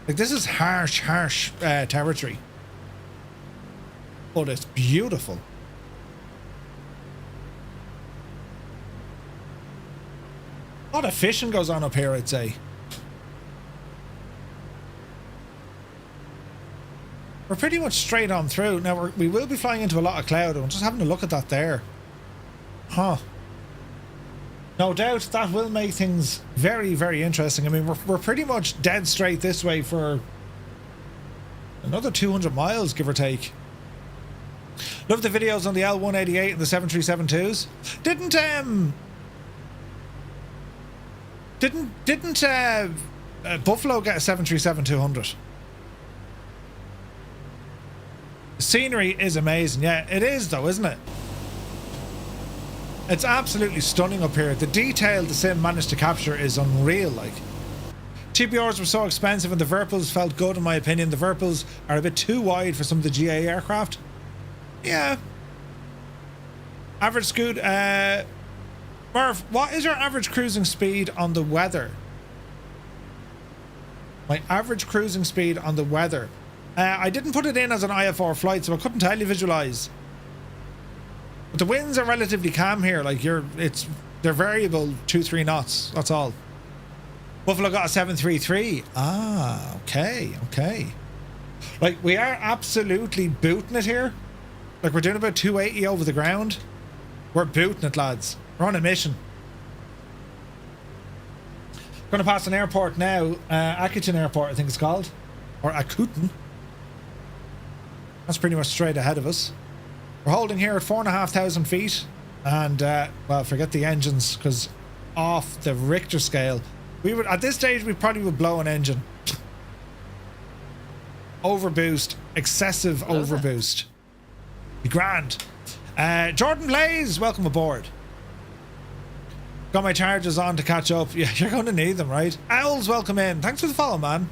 Like this is harsh territory. But it's beautiful. A lot of fishing goes on up here, I'd say. We're pretty much straight on through. Now we will be flying into a lot of cloud. I'm just having a look at that there. Huh. No doubt that will make things very, very interesting. I mean, we're pretty much dead straight this way for another 200 miles, give or take. Love the videos on the L188 and the 737-2s. Didn't Buffalo get a 737-200? The scenery is amazing. Yeah, it is though, isn't it? It's absolutely stunning up here. The detail the sim managed to capture is unreal. Like, TPRs were so expensive and the Verpils felt good in my opinion. The Verpils are a bit too wide for some of the GA aircraft. Yeah. Average scoot, Murph, what is your average cruising speed on the weather? My average cruising speed on the weather. I didn't put it in as an IFR flight, so I couldn't tell you visualize. But the winds are relatively calm here. Like they're variable 2-3 knots. That's all. Buffalo got a 733. Ah, okay. Like we are absolutely booting it here. Like we're doing about 280 over the ground. We're booting it, lads. We're on a mission. Going to pass an airport now. Aleutian Airport, I think it's called, or Aleutian. That's pretty much straight ahead of us. We're holding here at 4,500 feet, and well, forget the engines, because off the Richter scale, we would at this stage we probably would blow an engine. Overboost, excessive overboost. Be grand. Jordan Blaze, welcome aboard. Got my chargers on to catch up. Yeah, you're going to need them, right? Owls, welcome in. Thanks for the follow, man.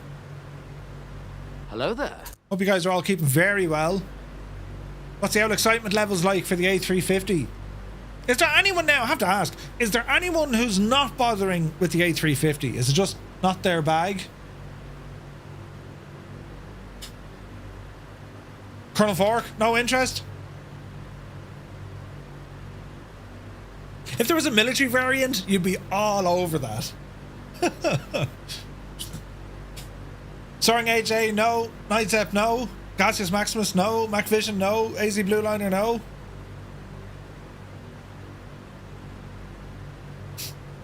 Hello there. Hope you guys are all keeping very well. What's the owl excitement levels like for the A350? Is there anyone now, I have to ask, is there anyone who's not bothering with the A350? Is it just not their bag? Colonel Fork, no interest? If there was a military variant, you'd be all over that. Soaring AJ, no. Nightstep, no. Gaseous Maximus, no. MacVision, no. AZ Blue Liner, no.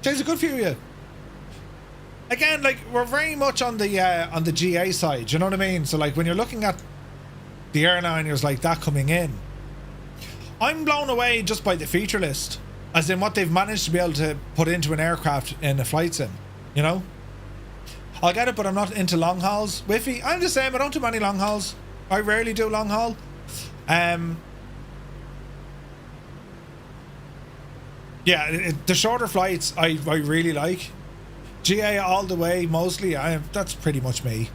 There's a good few of you. Again, like, we're very much on the GA side, you know what I mean? So, like, when you're looking at the airliners like that coming in, I'm blown away just by the feature list, as in what they've managed to be able to put into an aircraft in a flight sim, you know? I'll get it, but I'm not into long hauls. Whiffy, I'm the same, I don't do many long hauls. I rarely do long haul. Yeah, the shorter flights I really like. GA all the way, mostly. That's pretty much me.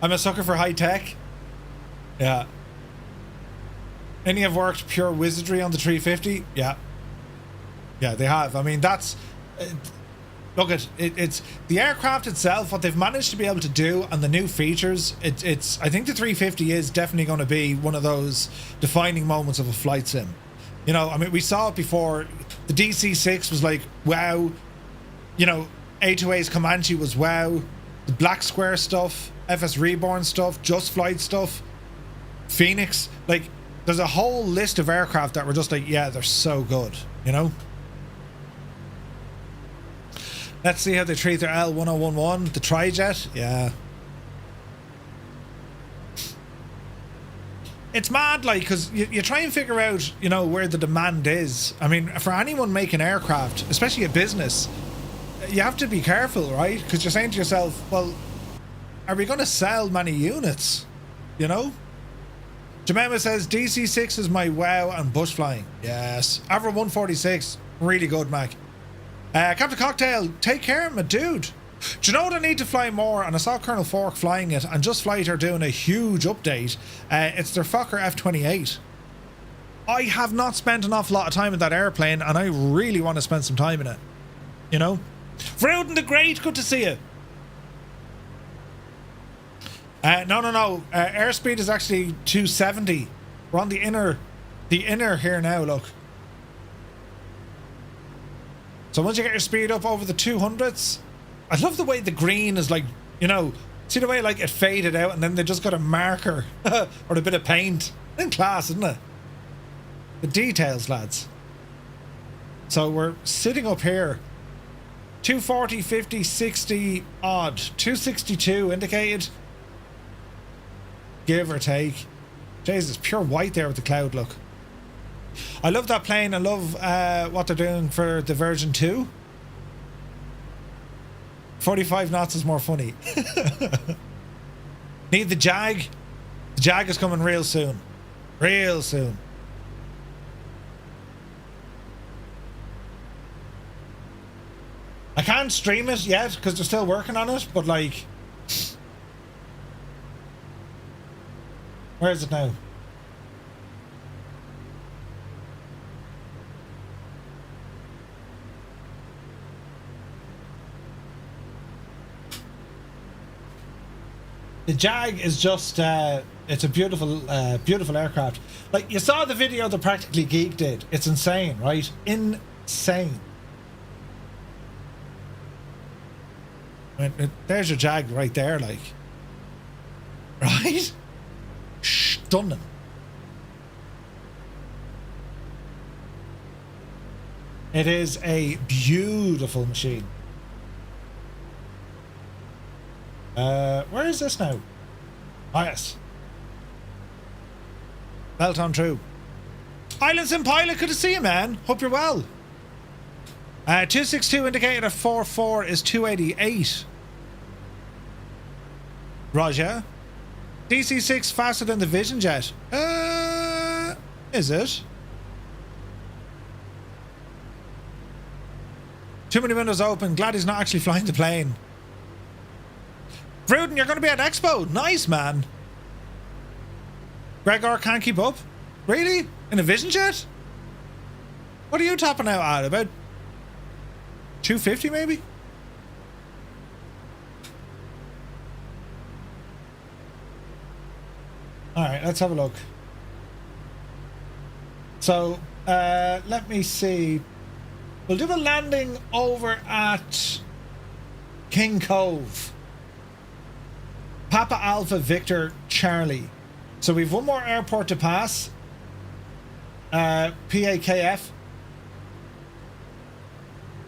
I'm a sucker for high tech. Yeah. Any have worked pure wizardry on the 350? Yeah. Yeah, they have. I mean, that's... look, it's the aircraft itself, what they've managed to be able to do, and the new features. It's I think the 350 is definitely going to be one of those defining moments of a flight sim. You know, I mean, we saw it before. The DC-6 was like, wow. You know, A2A's Comanche was wow. The Black Square stuff, FS Reborn stuff, Just Flight stuff, Phoenix. Like, there's a whole list of aircraft that were just like, yeah, they're so good, you know? Let's see how they treat their L1011, the Trijet. Yeah. It's mad, like, because you try and figure out, you know, where the demand is. I mean, for anyone making aircraft, especially a business, you have to be careful, right? Because you're saying to yourself, well, are we going to sell many units? You know? Jemima says, DC-6 is my wow and bush flying. Yes. Avro 146, really good, Mac. Captain Cocktail, take care, my dude. Do you know what I need to fly more? And I saw Colonel Fork flying it, and Just Flight are doing a huge update. It's their Fokker F-28. I have not spent an awful lot of time in that airplane, and I really want to spend some time in it. You know? Vrouden the Great, good to see you. No. Airspeed is actually 270. We're on the inner here now, look. So once you get your speed up over the 200s, I love the way the green is like, you know, see the way like it faded out and then they just got a marker or a bit of paint. In class, isn't it? The details, lads. So we're sitting up here. 240, 50, 60 odd. 262 indicated. Give or take. Jesus, pure white there with the cloud look. I love that plane. I love what they're doing for the version 2. 45 knots is more funny. Need the Jag. The Jag is coming real soon. Real soon. I can't stream it yet because they're still working on it, but like... Where is it now? The Jag is just, it's a beautiful, beautiful aircraft. Like, you saw the video that Practically Geek did. It's insane, right? Insane. I mean, there's your Jag right there, like. Right? Stunning. It is a beautiful machine. Where is this now? Oh, yes. Belt on true. Island Sim Pilot, good to see you, man. Hope you're well. 262 indicated at 44 is 288. Roger. DC-6 faster than the Vision Jet. Is it? Too many windows open. Glad he's not actually flying the plane. Vrouden, you're going to be at Expo. Nice, man. Gregor can't keep up. Really? In a Vision Jet? What are you topping out at? About 250 maybe? Alright, let's have a look. So, let me see. We'll do a landing over at King Cove. Papa Alpha Victor Charlie. So we've one more airport to pass. PAKF.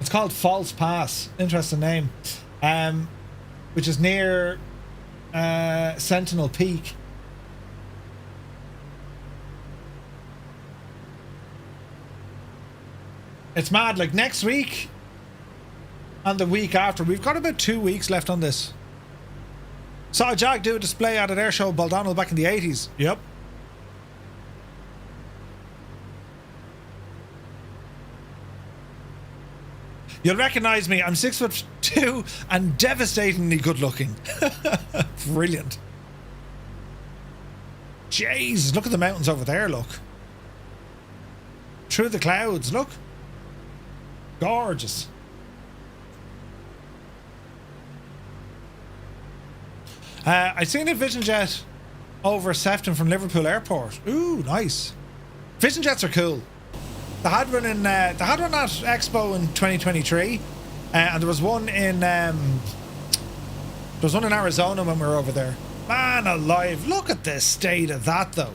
It's called False Pass. Interesting name. Which is near Sentinel Peak. It's mad. Like next week and the week after, we've got about 2 weeks left on this. Saw a Jag do a display at an air show Baldonnel back in the 80s. Yep. You'll recognise me. I'm 6'2" and devastatingly good looking. Brilliant. Jeez, look at the mountains over there, look. Through the clouds, look. Gorgeous. I seen a Vision Jet over Sefton from Liverpool Airport. Ooh, nice. Vision Jets are cool. They had one in at Expo in 2023, and there was one in Arizona when we were over there. Man alive, look at the state of that though.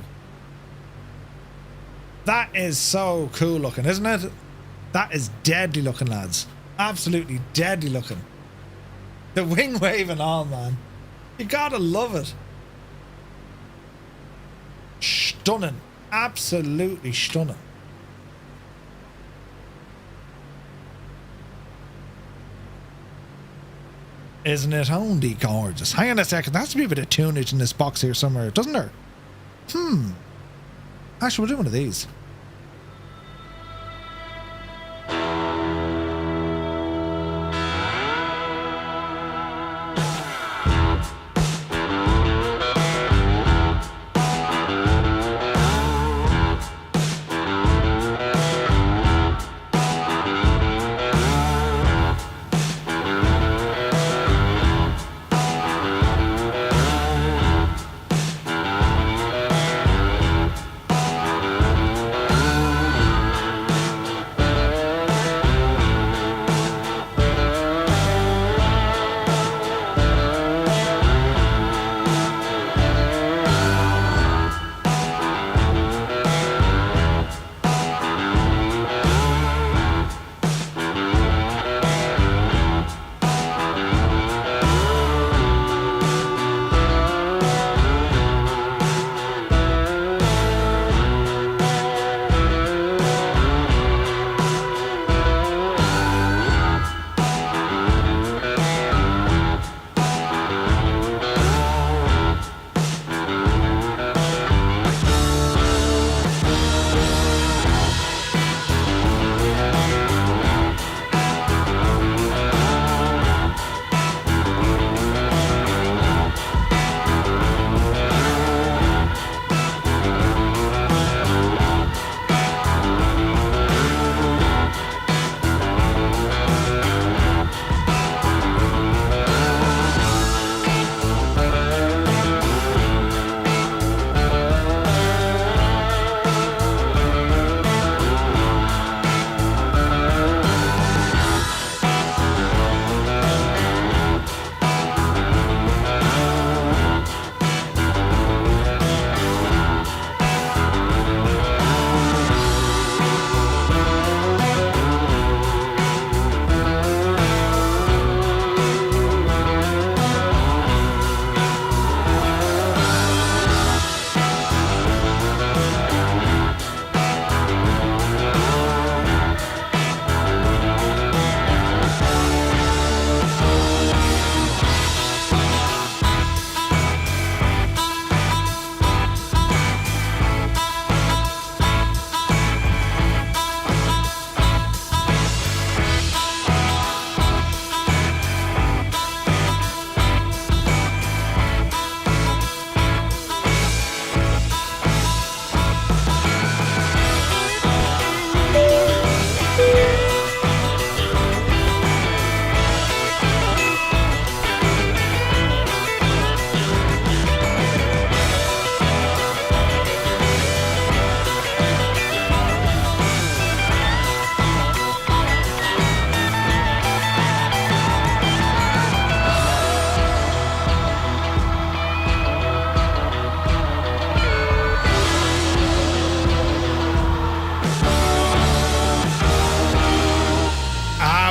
That is so cool looking, isn't it? That is deadly looking, lads. Absolutely deadly looking. The wing wave and all, man. You gotta love it. Stunning. Absolutely stunning. Isn't it only gorgeous? Hang on a second. There has to be a bit of tunage in this box here somewhere, doesn't there? Actually, we'll do one of these.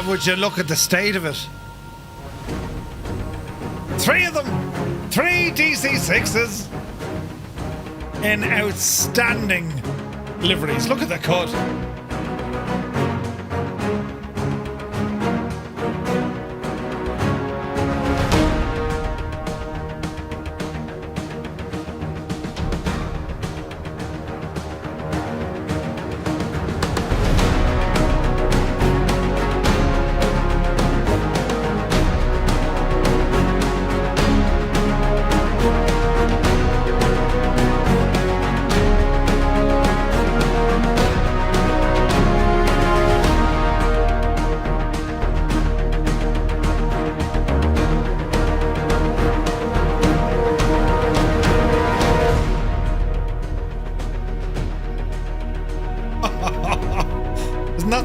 would you look at the state of it? 3 of them! 3 DC-6s in outstanding liveries. Look at the cut.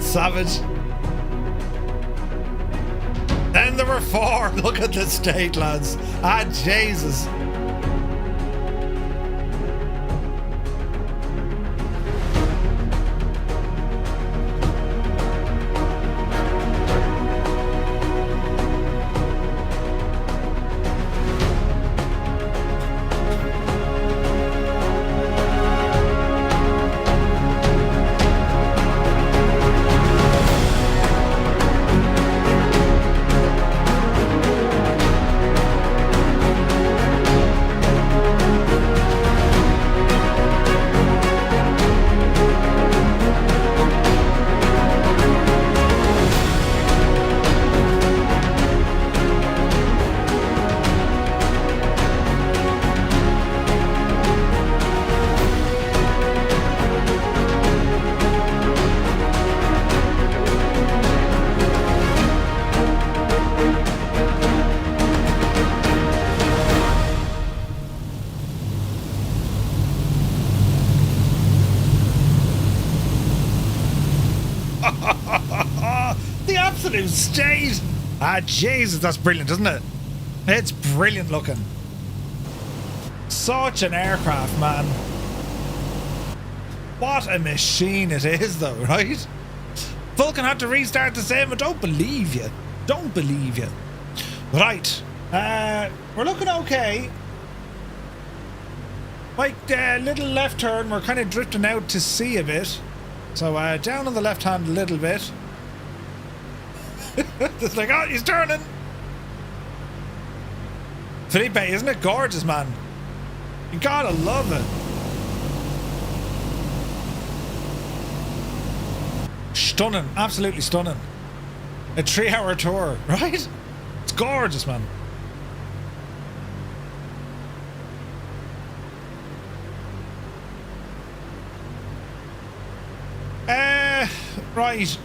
Savage. Then there were 4. Look at the state, lads. Ah, Jesus. The absolute state! Ah, Jesus, that's brilliant, isn't it? It's brilliant looking. Such an aircraft, man. What a machine it is, though, right? Vulcan had to restart the sim. I don't believe you. Don't believe you. Right. We're looking okay. Like little left turn, we're kind of drifting out to sea a bit. So down on the left hand a little bit. It's like, oh, he's turning. Felipe, isn't it gorgeous, man? You gotta love it. Stunning, absolutely stunning. A 3-hour tour, right? It's gorgeous, man. Right.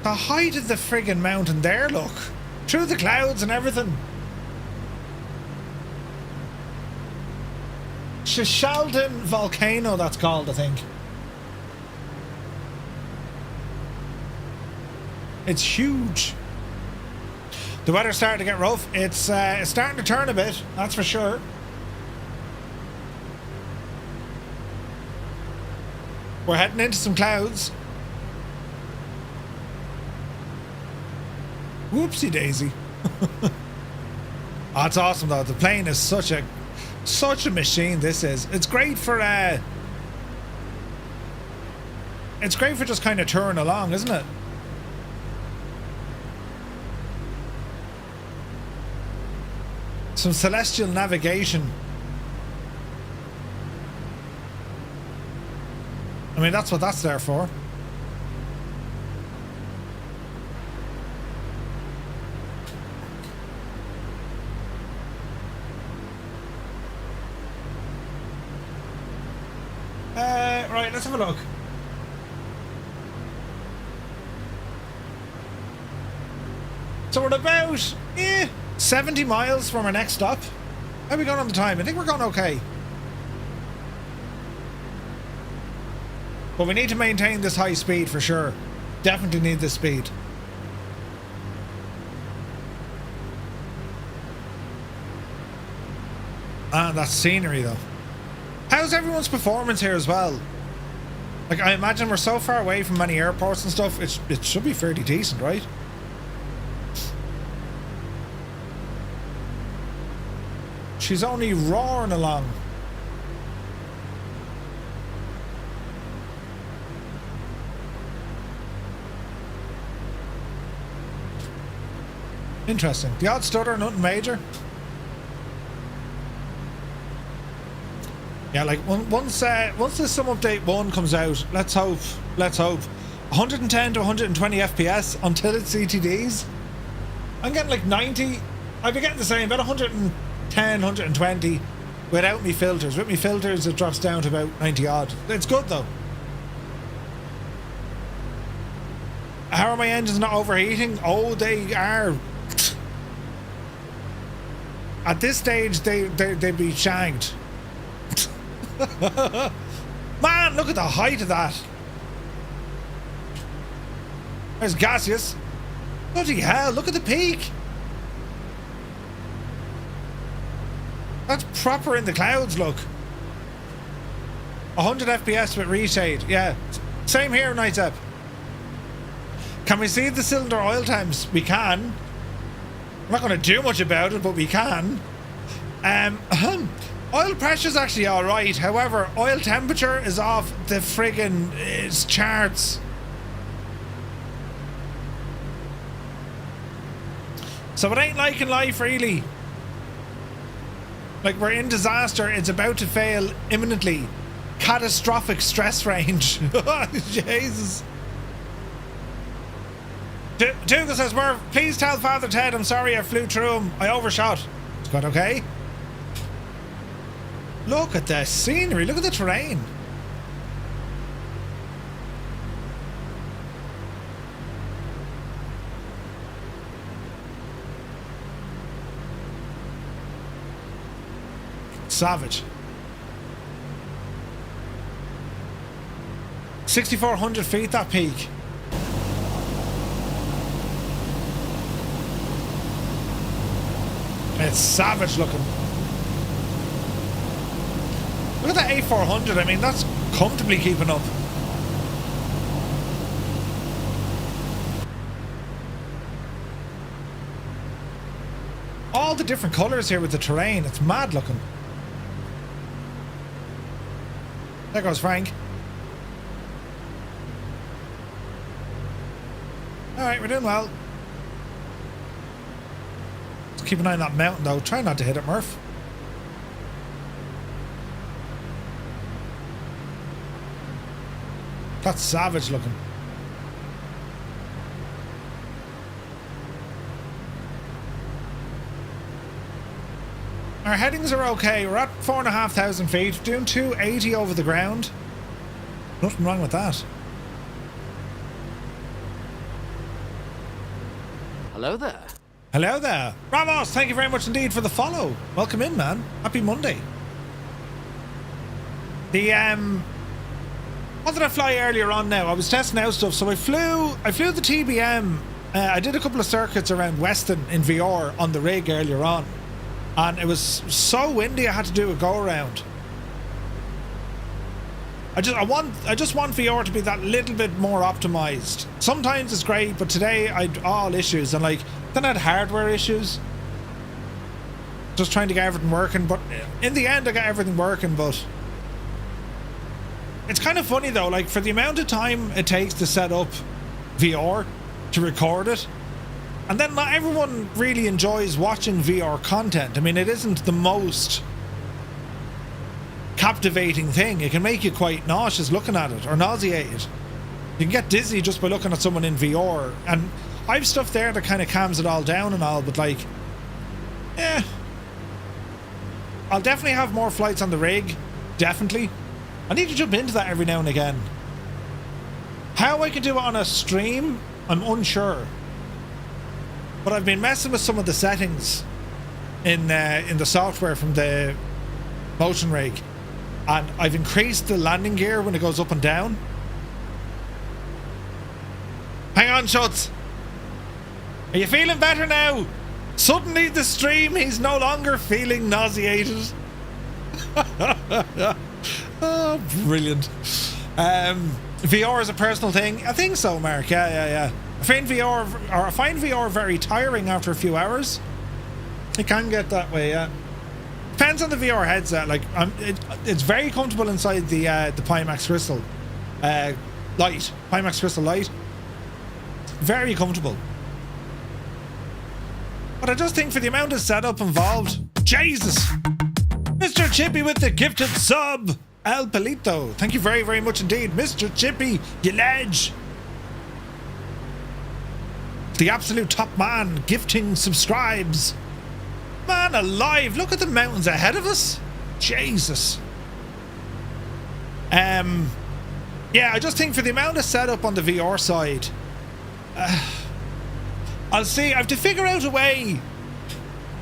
The height of the friggin' mountain there, look. Through the clouds and everything. Shutdown volcano, that's called, I think. It's huge. The weather's starting to get rough. It's starting to turn a bit, that's for sure. We're heading into some clouds. Whoopsie daisy. Oh, it's awesome though. The plane is such a machine. This is. It's great for just kind of touring along, isn't it? Some celestial navigation. I mean, that's what that's there for. Right, let's have a look. So we're about 70 miles from our next stop. How are we going on the time? I think we're going okay. But we need to maintain this high speed for sure. Definitely need this speed. Ah, that scenery though. How's everyone's performance here as well? Like, I imagine we're so far away from many airports and stuff, it should be fairly decent, right? She's only roaring along. Interesting. The odd stutter, nothing major. Yeah, like once the Sum Update 1 comes out, let's hope 110 to 120 FPS until it CTDs. I'm getting like 90. I'd be getting the same, about 110, 120 without me filters. With me filters, it drops down to about 90 odd. It's good though. How are my engines not overheating? Oh, they are. At this stage, they'd be shagged. Man, look at the height of that. There's gaseous. Bloody hell, look at the peak. That's proper in the clouds, look. 100 FPS with reshade, yeah. Same here, Nightstep. Can we see the cylinder oil temps? We can. I'm not going to do much about it, but we can. Oil pressure's actually alright. However, oil temperature is off the friggin' charts. So it ain't like in life, really. Like, we're in disaster. It's about to fail imminently. Catastrophic stress range. Jesus. Dougal says, Murph, please tell Father Ted I'm sorry I flew through him. I overshot. It's gone okay? Look at the scenery. Look at the terrain. Savage. 6,400 feet, that peak. It's savage looking. Look at that A400. I mean, that's comfortably keeping up. All the different colours here with the terrain. It's mad looking. There goes Frank. Alright, we're doing well. Let's keep an eye on that mountain though. Try not to hit it, Murph. That's savage looking. Our headings are okay. We're at 4,500 feet, doing 280 over the ground. Nothing wrong with that. Hello there. Hello there. Ramos, thank you very much indeed for the follow. Welcome in, man. Happy Monday. The what did I fly earlier on now? I was testing out stuff. So I flew the TBM. I did a couple of circuits around Weston in VR on the rig earlier on. And it was so windy I had to do a go around. I just want VR to be that little bit more optimized. Sometimes it's great, but today I had all issues, and like then I had hardware issues. Just trying to get everything working, but in the end I got everything working. But it's kind of funny though, like for the amount of time it takes to set up VR to record it. And then not everyone really enjoys watching VR content. I mean, it isn't the most captivating thing. It can make you quite nauseous looking at it, or nauseated. You can get dizzy just by looking at someone in VR. And I've stuff there that kind of calms it all down and all, but like, yeah. I'll definitely have more flights on the rig. Definitely. I need to jump into that every now and again. How I can do it on a stream, I'm unsure. But I've been messing with some of the settings in the software from the motion rig, and I've increased the landing gear when it goes up and down. Hang on, Schutz. Are you feeling better now? Suddenly the stream, he's no longer feeling nauseated. Oh, brilliant. VR is a personal thing. I think so, Mark. Yeah. I find VR very tiring after a few hours. It can get that way, yeah. Depends on the VR headset. Like, it's very comfortable inside the Pimax Crystal Light. Pimax Crystal Light. Very comfortable. But I just think for the amount of setup involved, Jesus! Mr. Chippy with the gifted sub! El Pelito. Thank you very, very much indeed, Mr. Chippy, you ledge! The absolute top man gifting subscribes. Man alive, look at the mountains ahead of us. Jesus. Yeah, I just think for the amount of setup on the VR side, I'll see. I have to figure out a way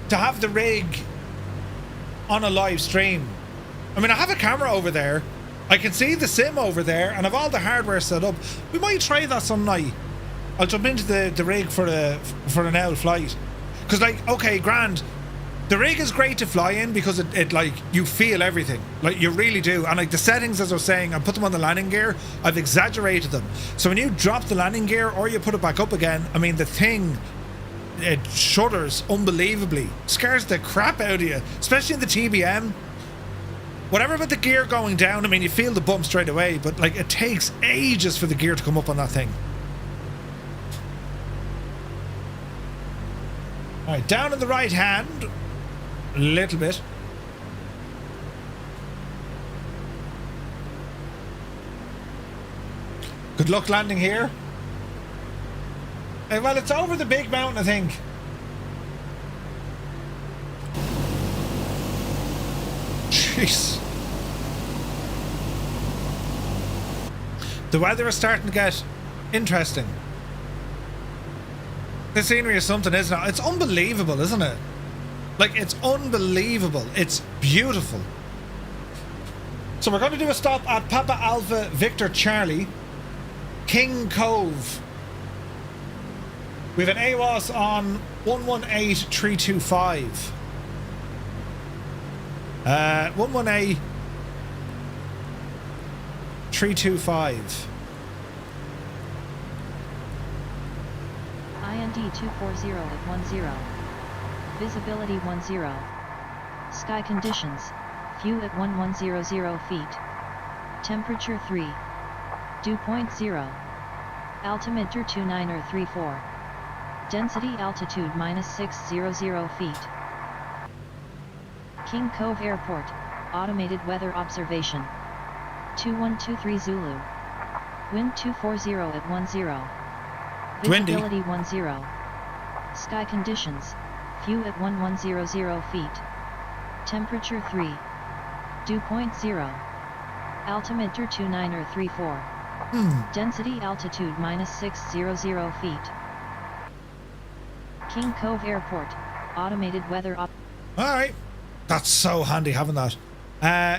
to have the rig on a live stream. I mean, I have a camera over there. I can see the sim over there, and I've all the hardware set up. We might try that some night. I'll jump into the rig for an hour flight. Because, like, okay, grand. The rig is great to fly in because it like, you feel everything. Like, you really do. And, like, the settings, as I was saying, I put them on the landing gear. I've exaggerated them. So when you drop the landing gear or you put it back up again, I mean, the thing, it shudders unbelievably. Scares the crap out of you. Especially in the TBM. Whatever about the gear going down, I mean, you feel the bump straight away. But, like, it takes ages for the gear to come up on that thing. Alright, down in the right hand. A little bit. Good luck landing here. Well, it's over the big mountain, I think. Jeez. The weather is starting to get interesting. The scenery is something, isn't it? It's unbelievable, isn't it? Like, it's unbelievable. It's beautiful. So we're going to do a stop at Papa Alpha Victor Charlie, King Cove. We have an AWOS on 118325. 118325. IND 240 at 10. Visibility 10. Sky conditions. View at 1100 feet. Temperature 3. Dew point 0. Altimeter 2934. Density altitude -600 feet. King Cove Airport. Automated weather observation. 2123 Zulu. Wind 240 at 10. Visibility 10. Sky conditions. View at 1100 feet. Temperature 3. Dew point 0. Altimeter 2934. Density altitude -600 feet. King Cove Airport. Automated weather Alright. That's so handy having that.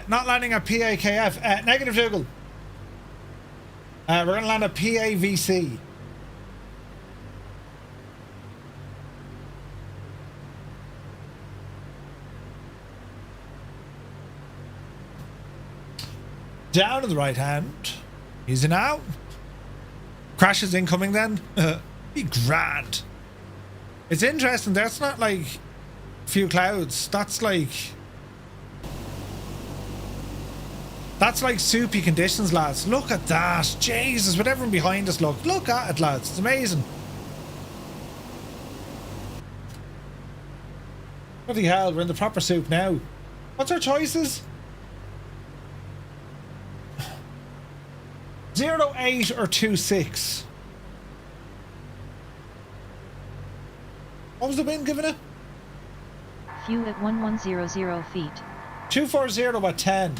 Not landing at PAKF. Negative Dougal. We're going to land at PAVC. Down to the right hand. Easy now. Crashes incoming then. Be grand. It's interesting. That's not like a few clouds. That's like soupy conditions, lads. Look at that. Jesus, with everyone behind us, look at it, lads. It's amazing. Bloody hell, we're in the proper soup now. What's our choices? 08 or 26. What was the wind giving it? View at 1100 feet. 240 at 10.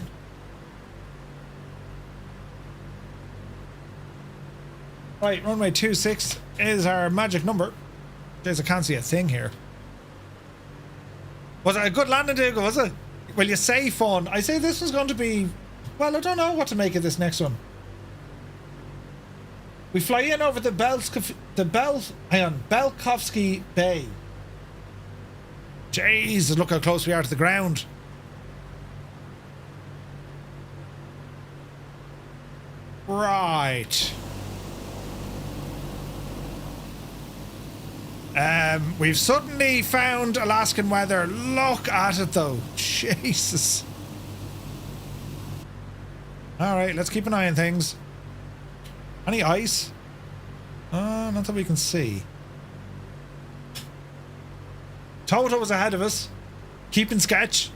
Right, runway 26 is our magic number. Jeez, I can't see a thing here. Was it a good landing, Dougal, was it? Well, you say fun. I say this was going to be... Well, I don't know what to make of this next one. We fly in over the Belkovsky Bay. Jesus, look how close we are to the ground. Right. We've suddenly found Alaskan weather. Look at it though. Jesus. Alright, let's keep an eye on things. Any ice? Not that we can see. Toto was ahead of us. Keeping sketch.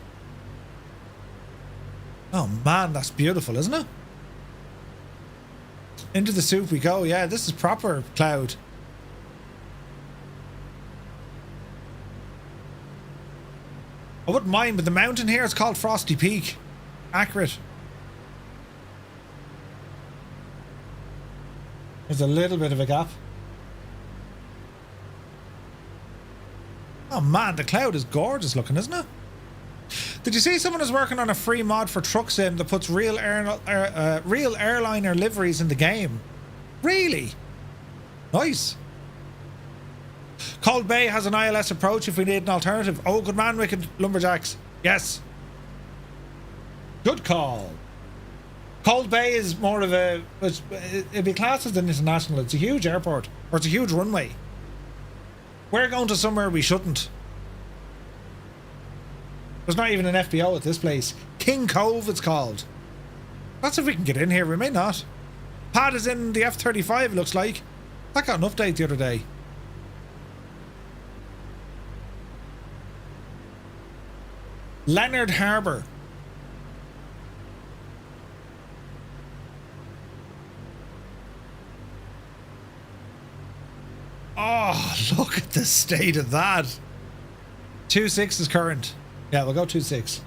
Oh man, that's beautiful, isn't it? Into the soup we go. Yeah, this is proper cloud. I wouldn't mind, but the mountain here is called Frosty Peak. Accurate. There's a little bit of a gap. Oh man, the cloud is gorgeous looking, isn't it? Did you see someone is working on a free mod for Truck Sim that puts real airliner liveries in the game? Really? Nice. Cold Bay has an ILS approach if we need an alternative. Oh, good man, Wicked Lumberjacks. Yes. Good call. Cold Bay is more of a... It'd be classed as an international. It's a huge airport. Or it's a huge runway. We're going to somewhere we shouldn't. There's not even an FBO at this place. King Cove it's called. That's if we can get in here. We may not. Pad is in the F-35 it looks like. That got an update the other day. Leonard Harbour. Oh, look at the state of that. 2.6 is current. Yeah, we'll go 2.6.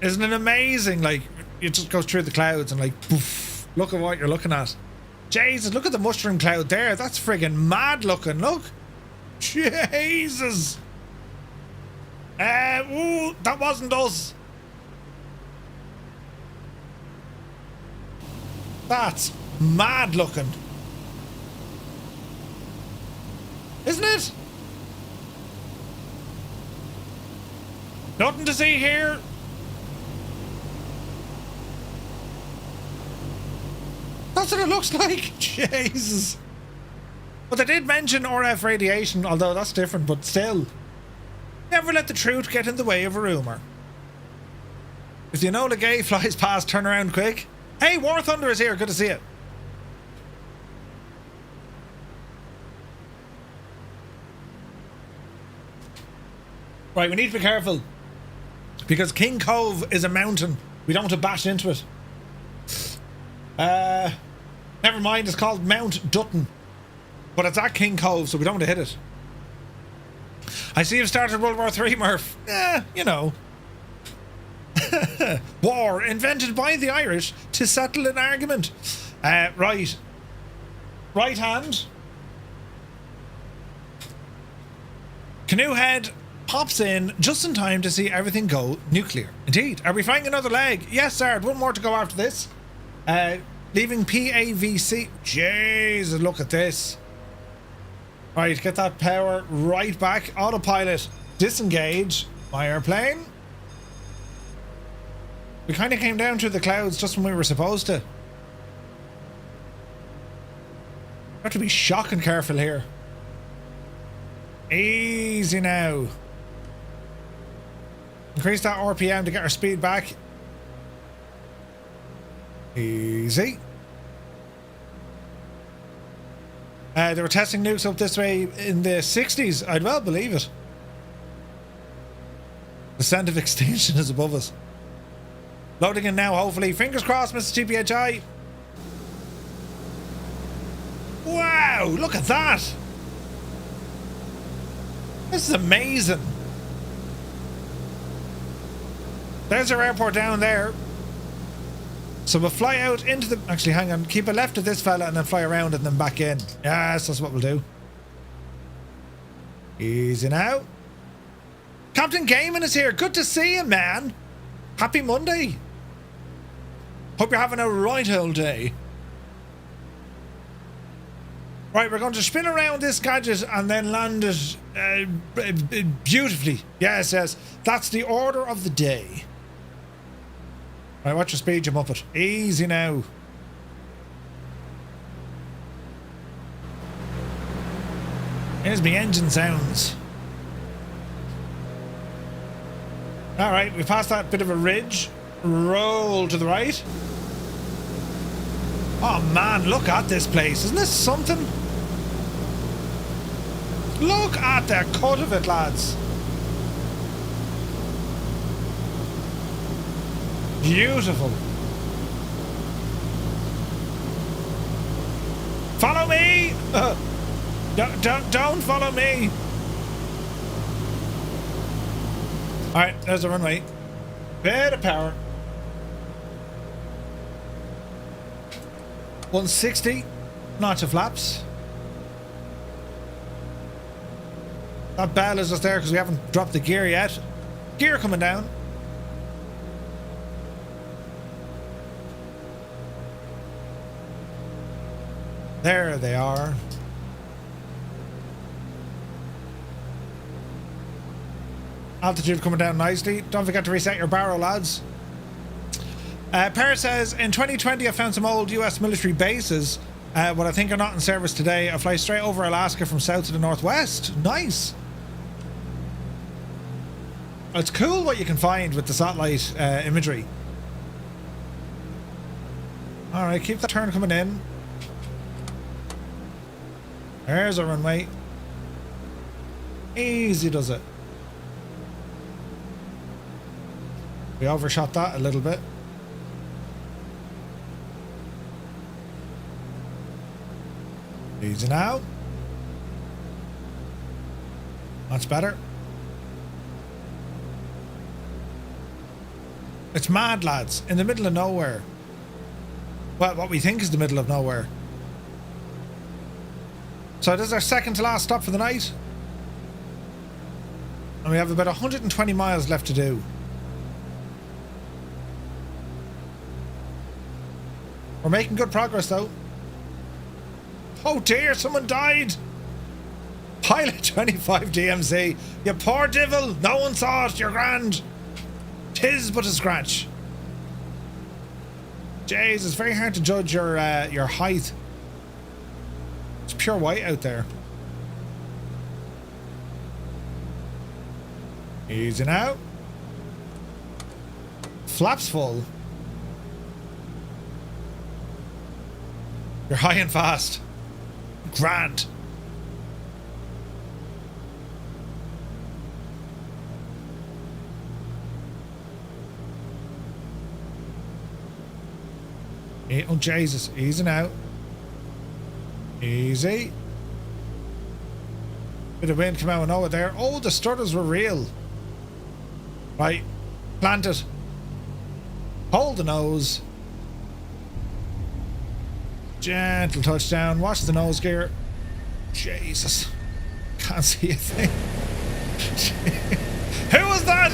Isn't it amazing? Like, it just goes through the clouds and like, poof, look at what you're looking at. Jesus, look at the mushroom cloud there. That's friggin' mad looking. Look. Jesus. Ooh, that wasn't us. That's mad looking. Isn't it? Nothing to see here. That's what it looks like. Jesus. But they did mention RF radiation, although that's different, but still. Never let the truth get in the way of a rumour. If the Enola Gay flies past, turn around quick. Hey, War Thunder is here. Good to see you. Right, we need to be careful. Because King Cove is a mountain. We don't want to bash into it. Never mind, it's called Mount Dutton. But it's at King Cove, so we don't want to hit it. I see you've started World War III, Murph. You know. War invented by the Irish to settle an argument. Right. Right hand. Canoe head pops in just in time to see everything go nuclear. Indeed. Are we flying another leg? Yes, sir. One more to go after this. Leaving PAVC. Jesus, look at this. Right, get that power right back. Autopilot. Disengage. My airplane. We kind of came down through the clouds just when we were supposed to. Have to be shocking careful here. Easy now. Increase that RPM to get our speed back. Easy. They were testing nukes up this way in the 60s. I'd well believe it. The scent of extinction is above us. Loading in now, hopefully. Fingers crossed, Mr. GPHI. Wow, look at that. This is amazing. There's our airport down there. So we'll fly out into the... Actually, hang on. Keep a left of this fella and then fly around and then back in. Yes, that's what we'll do. Easy now. Captain Gaiman is here. Good to see you, man. Happy Monday. Hope you're having a right old day. Right, we're going to spin around this gadget and then land it beautifully. Yes, yes. That's the order of the day. Right, watch your speed, you muppet. Easy now. Here's me engine sounds. Alright, we passed that bit of a ridge. Roll to the right. Oh man, look at this place. Isn't this something? Look at the cut of it, lads. Beautiful. Follow me! Don't follow me! Alright, there's the runway. Bit of power. 160. Notch of flaps. That bell is just there because we haven't dropped the gear yet. Gear coming down. There they are. Altitude coming down nicely. Don't forget to reset your barrel, lads. Paris says, in 2020 I found some old US military bases, what I think are not in service today. I fly straight over Alaska from south to the northwest. Nice. It's cool what you can find with the satellite imagery. Alright, keep the turn coming in. There's a runway. Easy does it. We overshot that a little bit. Easy now. That's better. It's mad, lads. In the middle of nowhere. Well, what we think is the middle of nowhere. So this is our second to last stop for the night. And we have about 120 miles left to do. We're making good progress though. Oh dear, someone died. Pilot 25 DMC. You poor devil. No one saw it. You're grand. 'Tis but a scratch. Jeez, it's very hard to judge your height. It's pure white out there. Easy now. Flaps full. You're high and fast. Grand. Oh Jesus, easy now. Easy. Bit of wind come out of nowhere there. Oh, the stutters were real. Right, plant it. Hold the nose. Gentle touchdown. Watch the nose gear. Jesus. Can't see a thing. Who was that?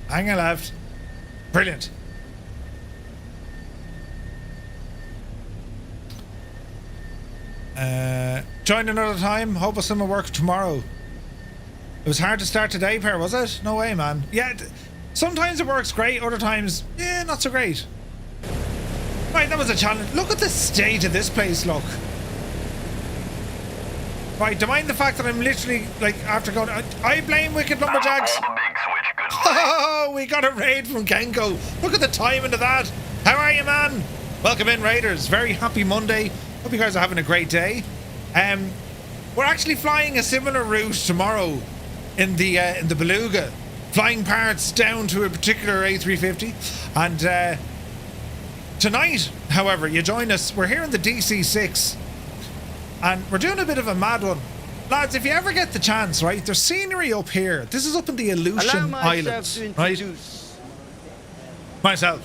Hang a left. Brilliant. Join another time. Hope a summer work tomorrow. It was hard to start today, Per, was it? No way, man. Yeah, sometimes it works great, other times, yeah, not so great. Right, that was a challenge. Look at the state of this place, look. Right, don't mind the fact that I'm literally, like, after going... I blame Wicked Lumberjacks. Oh, we got a raid from Genko. Look at the timing of that. How are you, man? Welcome in, Raiders. Very happy Monday. Hope you guys are having a great day. We're actually flying a similar route tomorrow in the Beluga. Flying parts down to a particular A350. And tonight, however, you join us. We're here in the DC-6. And we're doing a bit of a mad one. Lads, if you ever get the chance, right, there's scenery up here. This is up in the Aleutian Islands, right? Myself.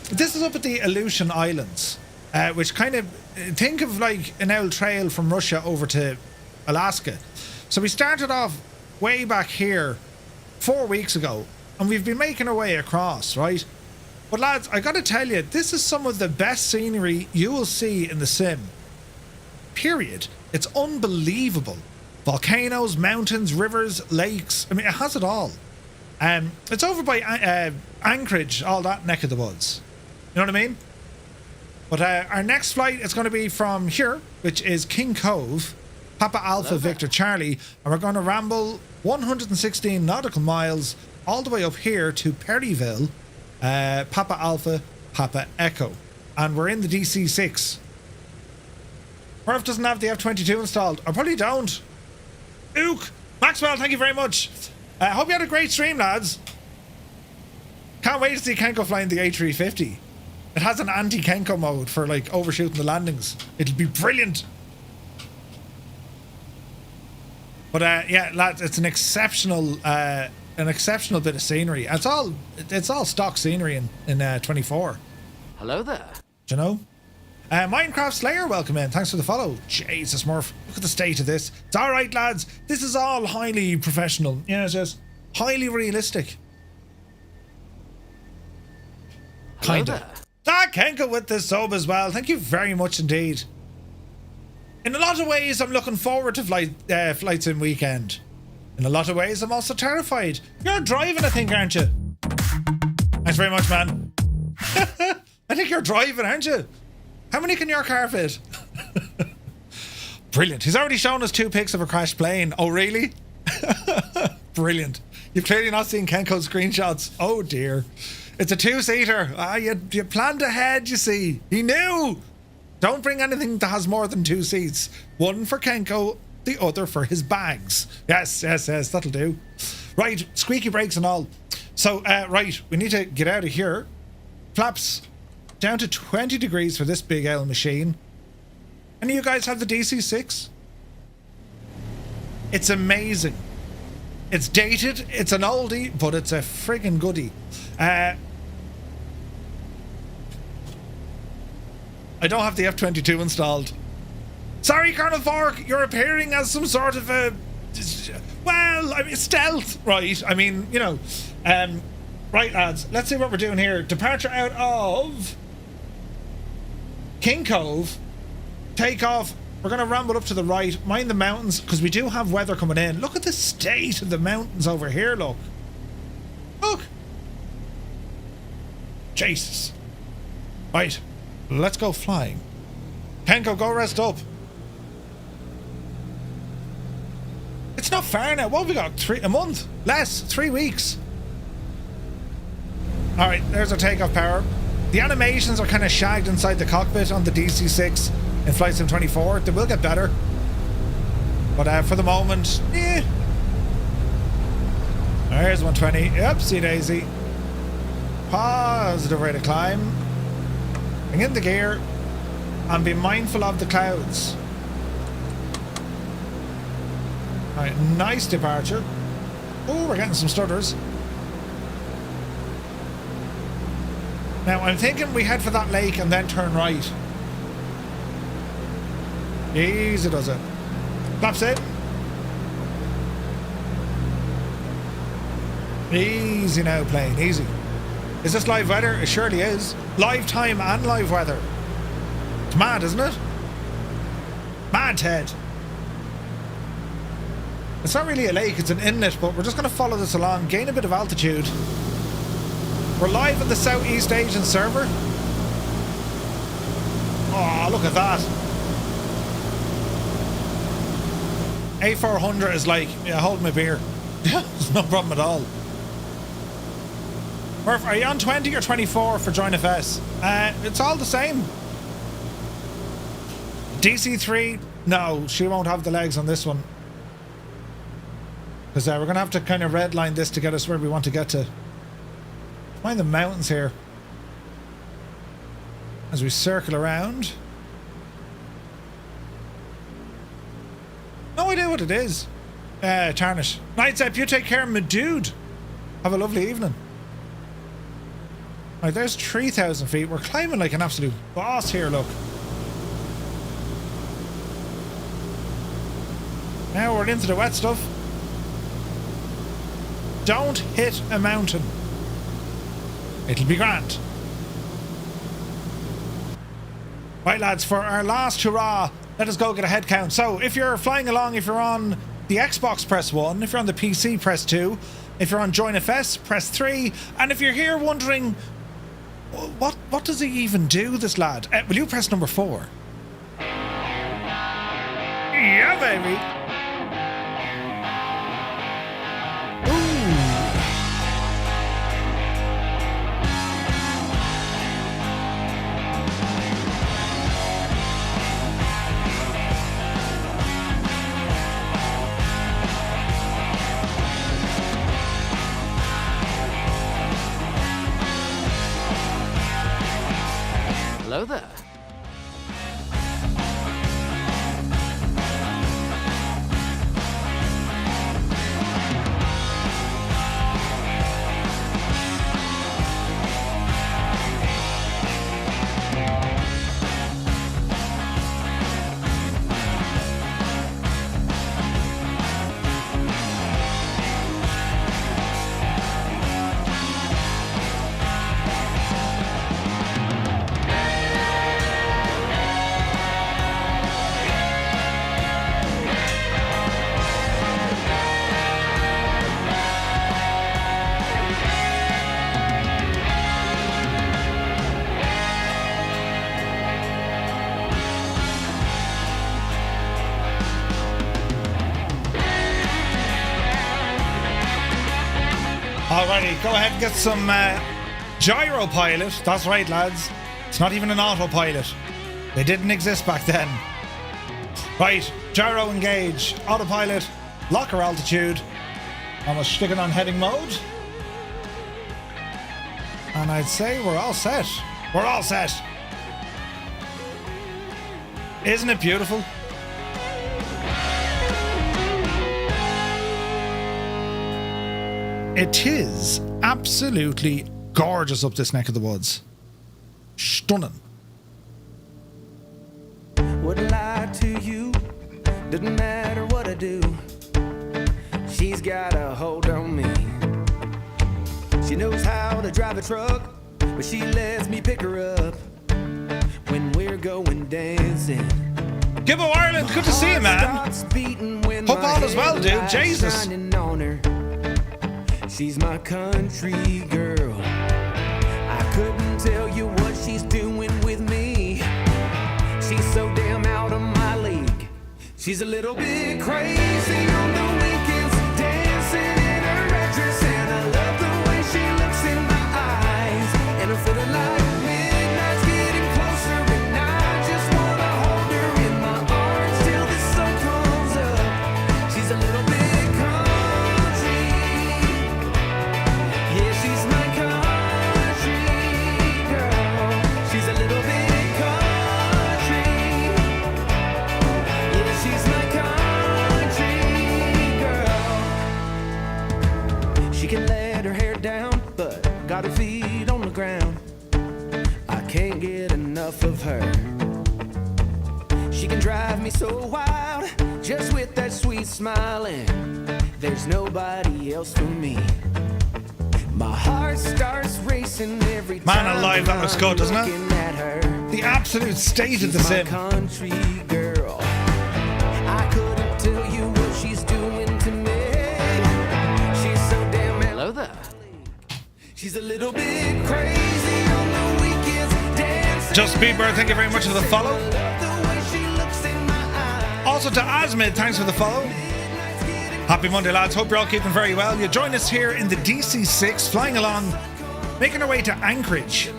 This is up at the Aleutian Islands, which kind of, think of like an old trail from Russia over to Alaska. So we started off way back here 4 weeks ago, and we've been making our way across, right? But lads, I gotta tell you, this is some of the best scenery you will see in the sim. Period. It's unbelievable. volcanoes, mountains, rivers, lakes. I mean, it has it all. It's over by Anchorage, all that neck of the woods. You know what I mean? But our next flight is going to be from here, which is King Cove, Papa Alpha Victor Charlie, and we're going to ramble 116 nautical miles all the way up here to Perryville, Papa Alpha, Papa Echo. And we're in the DC-6. Murph doesn't have the F-22 installed. I probably don't. Ook! Maxwell, thank you very much. Hope you had a great stream, lads. Can't wait to see Kenko flying the A350. It has an anti-Kenko mode for like overshooting the landings. It'll be brilliant. But yeah, lads, it's an exceptional bit of scenery. It's all stock scenery in 24. Hello there. Do you know? Minecraft Slayer, welcome in. Thanks for the follow. Jesus, Murph. Look at the state of this. It's all right, lads. This is all highly professional. Yeah, it's just highly realistic. Kinda. Ah, Kenko with the sub as well. Thank you very much indeed. In a lot of ways, I'm looking forward to flights in weekend. In a lot of ways, I'm also terrified. You're driving, I think, aren't you? Thanks very much, man. I think you're driving, aren't you? How many can your car fit? Brilliant. He's already shown us 2 pics of a crashed plane. Oh, really? Brilliant. You've clearly not seen Kenko's screenshots. Oh, dear. It's a 2-seater. Ah, you planned ahead, you see. He knew. Don't bring anything that has more than 2 seats. One for Kenko, the other for his bags. Yes, that'll do. Right, squeaky brakes and all. So, right, we need to get out of here. Flaps down to 20 degrees for this big L machine. Any of you guys have the DC-6? It's amazing. It's dated, it's an oldie, but it's a friggin' goodie. I don't have the F-22 installed. Sorry, Colonel Fork, you're appearing as some sort of a... Well, I mean, stealth, right? I mean, you know. Right, lads, let's see what we're doing here. Departure out of King Cove. Takeoff. We're going to ramble up to the right. Mind the mountains, because we do have weather coming in. Look at the state of the mountains over here, look. Look. Jesus. Right. Let's go flying. Kenko, go rest up. It's not far now. What have we got? A month? Less. 3 weeks. Alright, there's our takeoff power. The animations are kind of shagged inside the cockpit on the DC-6 in Flight Sim 24. They will get better. But for the moment, yeah. There's 120. Yep, see daisy. Positive rate of climb. Bring in the gear. And be mindful of the clouds. Alright, nice departure. Oh, we're getting some stutters. Now, I'm thinking we head for that lake and then turn right. Easy does it. Flaps it. Easy now, plane. Easy. Is this live weather? It surely is. Live time and live weather. It's mad, isn't it? Mad, Ted. It's not really a lake, it's an inlet, but we're just going to follow this along, gain a bit of altitude. We're live at the Southeast Asian server. Oh, look at that. A400 is like, yeah, hold my beer. There's no problem at all. Murph, are you on 20 or 24 for Join FS? It's all the same. DC3, no, she won't have the legs on this one. Because we're going to have to kind of redline this to get us where we want to get to. Mind the mountains here. As we circle around. No idea what it is. Tarnish. Nights up, you take care, my dude. Have a lovely evening. Right, there's 3,000 feet. We're climbing like an absolute boss here, look. Now we're into the wet stuff. Don't hit a mountain. It'll be grand. Right, lads, for our last hurrah, let us go get a head count. So, if you're flying along, if you're on the Xbox, press 1. If you're on the PC, press 2. If you're on Join FS, press 3. And if you're here wondering, what does he even do, this lad? Will you press number 4? Yeah, baby. Hello there. Alrighty, go ahead and get some gyro pilot. That's right, lads. It's not even an autopilot. They didn't exist back then. Right, gyro engage, autopilot, locker altitude. Almost sticking on heading mode. And I'd say we're all set. We're all set. Isn't it beautiful? It is absolutely gorgeous up this neck of the woods. Stunning. Wouldn't lie to you, doesn't matter what I do. She's got a hold on me. She knows how to drive a truck, but she lets me pick her up when we're going dancing. Gibbo Ireland, good to see you, man. Hope all is well, dude. Jesus. She's my country girl. I couldn't tell you what she's doing with me. She's so damn out of my league. She's a little bit crazy on the weekends, dancing in her red dress, and I love the way she looks in my eyes. And I'm feeling like midnight's getting closer, and I just wanna hold her in my arms till the sun comes up. She's a little bit got her feet on the ground. I can't get enough of her. She can drive me so wild, just with that sweet smile, and there's nobody else for me. My heart starts racing every time. Man alive, that looks good, doesn't it? The absolute state of the sim. Country girl. I couldn't tell you what she's doing to me. She's so damn. Hello there. She's a little bit crazy on the weekends, dancing. Just Bieber, thank you very much for the follow. Also to Asmid, thanks for the follow. Happy Monday, lads. Hope you're all keeping very well. You join us here in the DC-6, flying along, making our way to Anchorage.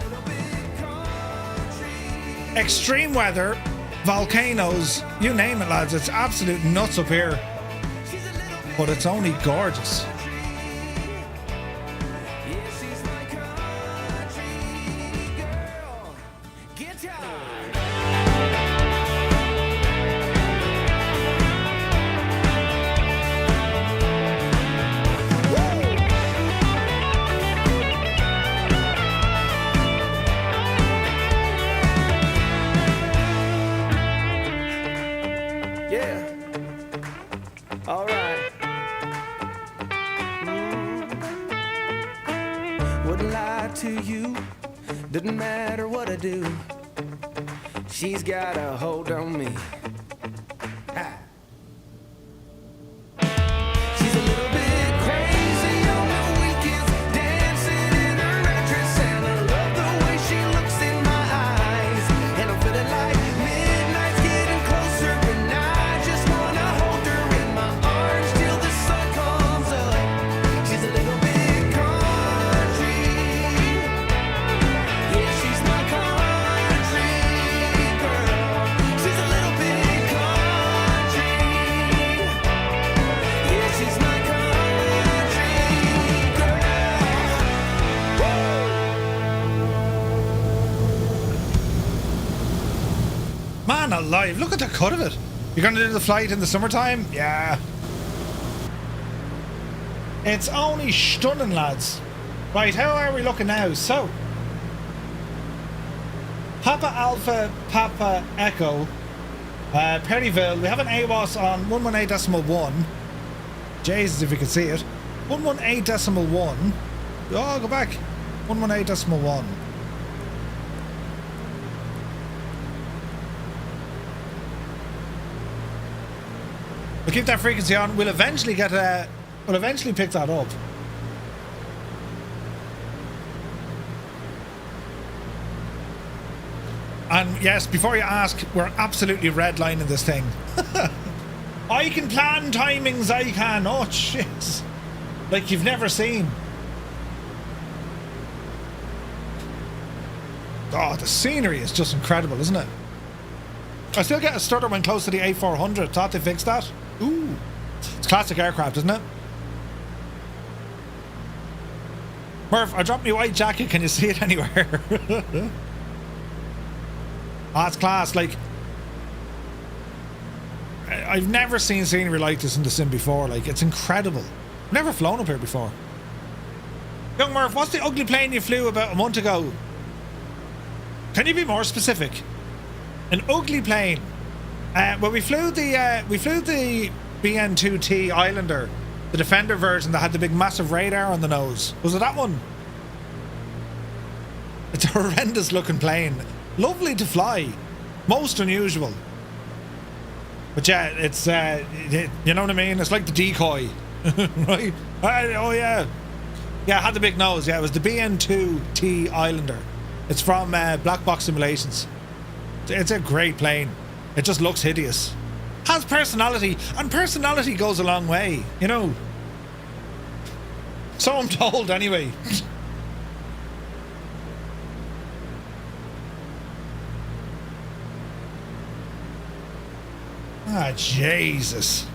Extreme weather, volcanoes, you name it, lads. It's absolute nuts up here. But it's only gorgeous. Doesn't matter what I do, she's got a hold on me. alive. Look at the cut of it. You're going to do the flight in the summertime? Yeah. It's only stunning, lads. Right, how are we looking now? So, Papa Alpha, Papa Echo, Perryville. We have an AWOS on 118.1. Jesus, if you can see it. 118.1. Oh, go back. 118.1. We'll keep that frequency on. We'll eventually get we'll eventually pick that up. And yes, before you ask, we're absolutely redlining this thing. I can plan timings, I can. Oh, shit. Like you've never seen. Oh, the scenery is just incredible, isn't it? I still get a stutter when close to the A400. Thought they fixed that? Ooh. It's classic aircraft, isn't it? Murph, I dropped my white jacket. Can you see it anywhere? Ah, it's class. Like, I've never seen scenery like this in the sim before. Like, it's incredible. Never flown up here before. Young Murph, what's the ugly plane you flew about a month ago? Can you be more specific? An ugly plane. Well, we flew the BN2T Islander, the Defender version that had the big massive radar on the nose. Was it that one? It's a horrendous looking plane. Lovely to fly. Most unusual. But yeah, it's you know what I mean? It's like the decoy. Right? Oh yeah. Yeah, it had the big nose. Yeah, it was the BN2T Islander. It's from Black Box Simulations. It's a great plane. It just looks hideous. Has personality, and personality goes a long way, you know. So I'm told, anyway. Ah, Jesus.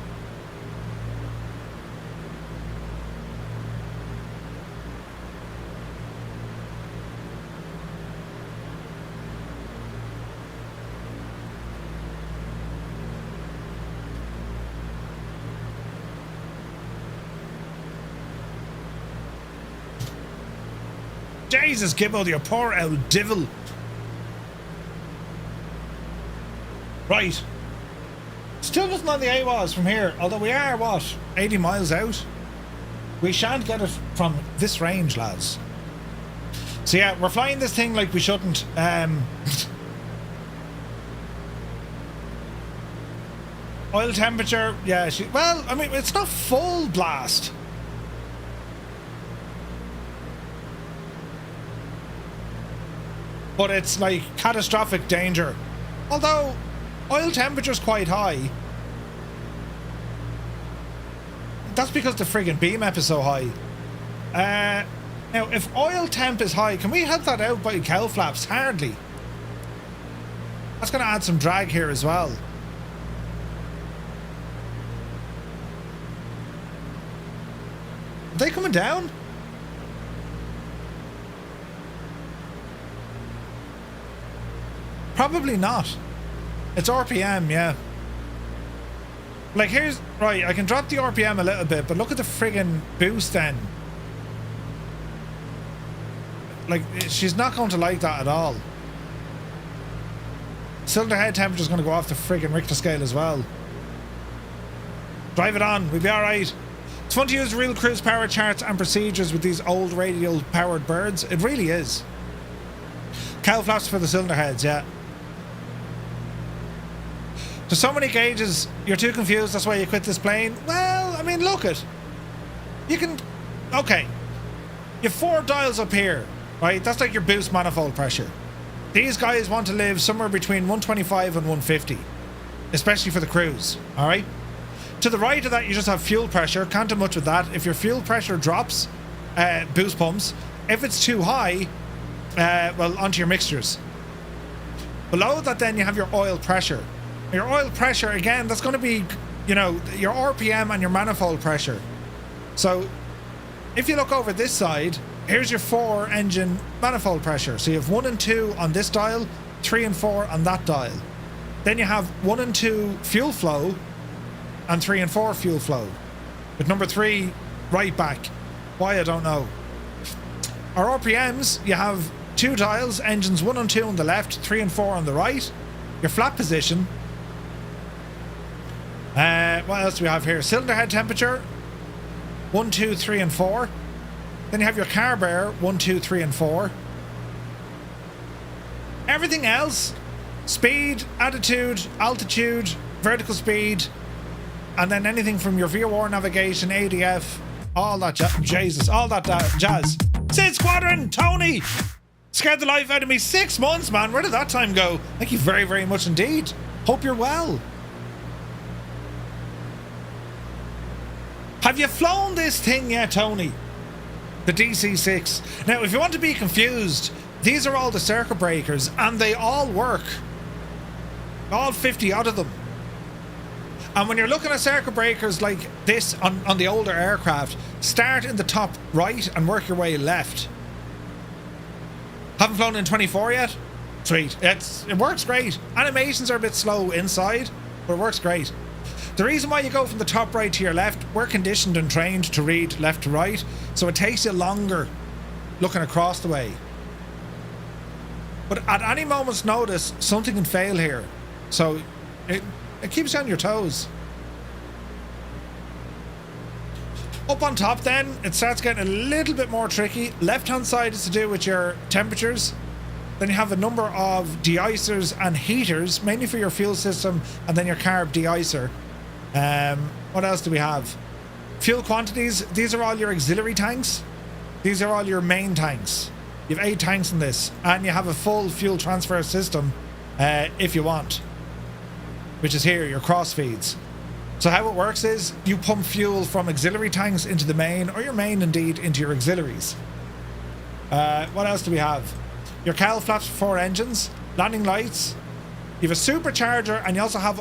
Jesus, Gibbo, you poor old devil. Right. Still nothing on the AWOS from here, although we are, what, 80 miles out? We shan't get it from this range, lads. So yeah, we're flying this thing like we shouldn't. Oil temperature, yeah, well, I mean, it's not full blast. But it's like catastrophic danger. Although oil temperature's quite high. That's because the friggin' BMAP is so high. Now, if oil temp is high, can we help that out by cowl flaps? Hardly. That's going to add some drag here as well. Are they coming down? Probably not. It's RPM, yeah. Like, here's... Right, I can drop the RPM a little bit, but look at the friggin' boost then. Like, she's not going to like that at all. Cylinder head temperature's going to go off the friggin' Richter scale as well. Drive it on, we'll be alright. It's fun to use real cruise power charts and procedures with these old radial powered birds. It really is. Cowl flaps for the cylinder heads, yeah. There's so many gauges, you're too confused, that's why you quit this plane. Well, I mean, look it. You can... Okay. You have 4 dials up here, right? That's like your boost manifold pressure. These guys want to live somewhere between 125 and 150. Especially for the cruise, alright? To the right of that, you just have fuel pressure. Can't do much with that. If your fuel pressure drops, boost pumps. If it's too high, well, onto your mixtures. Below that, then, you have your oil pressure. Your oil pressure, again, that's going to be, you know, your RPM and your manifold pressure. So, if you look over this side, here's your 4 engine manifold pressure. So you have 1 and 2 on this dial, 3 and 4 on that dial. Then you have 1 and 2 fuel flow and 3 and 4 fuel flow. With number 3 right back. Why, I don't know. Our RPMs, you have 2 dials, engines 1 and 2 on the left, 3 and 4 on the right. Your flat position. What else do we have here? Cylinder head temperature, 1, 2, 3 and 4. Then you have your carb air, 1, 2, 3 and 4. Everything else, speed, attitude, altitude, vertical speed, and then anything from your VOR navigation, ADF, all that Jesus, all that jazz. Sid Squadron, Tony! Scared the life out of me. 6 months, man. Where did that time go? Thank you very, very much indeed. Hope you're well. Have you flown this thing yet, Tony? The DC-6. Now, if you want to be confused, these are all the circuit breakers, and they all work. All 50 odd of them. And when you're looking at circuit breakers like this on the older aircraft, start in the top right and work your way left. Haven't flown in 24 yet? Sweet. It works great. Animations are a bit slow inside, but it works great. The reason why you go from the top right to your left, we're conditioned and trained to read left to right, so it takes you longer looking across the way. But at any moment's notice, something can fail here. So it keeps you on your toes. Up on top then, it starts getting a little bit more tricky. Left-hand side is to do with your temperatures. Then you have a number of de-icers and heaters, mainly for your fuel system, and then your carb de-icer. What else do we have? Fuel quantities. These are all your auxiliary tanks. These are all your main tanks. You have 8 tanks in this, and you have a full fuel transfer system if you want, which is here, your cross feeds. So how it works is you pump fuel from auxiliary tanks into the main, or your main indeed into your auxiliaries. What else do we have? Your cowl flaps for 4 engines, landing lights. You have a supercharger, and you also have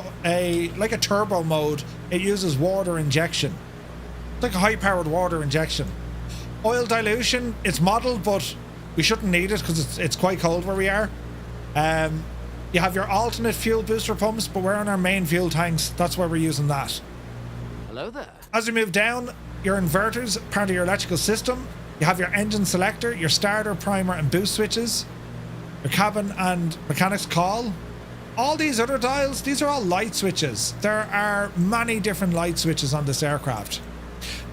like a turbo mode. It uses water injection. It's like a high-powered water injection. Oil dilution, it's modelled, but we shouldn't need it because it's quite cold where we are. You have your alternate fuel booster pumps, but we're on our main fuel tanks. That's why we're using that. Hello there. As we move down, your inverters, part of your electrical system. You have your engine selector, your starter, primer, and boost switches. Your cabin and mechanics call. All these other dials, these are all light switches. There are many different light switches on this aircraft.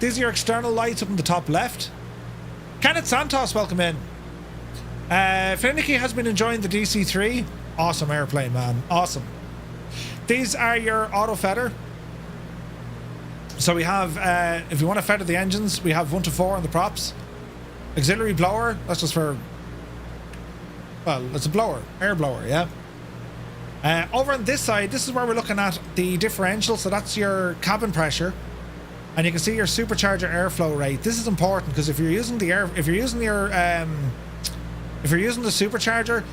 These are your external lights up in the top left. Kenneth Santos, welcome in. Finicky has been enjoying the DC-3. Awesome airplane, man. Awesome. These are your auto feather. So we have, if you want to feather the engines, we have 1 to 4 on the props. Auxiliary blower, that's just for, well, it's a blower, air blower, yeah. Over on this side, this is where we're looking at the differential. So that's your cabin pressure, and you can see your supercharger airflow rate. This is important because if you're using the supercharger,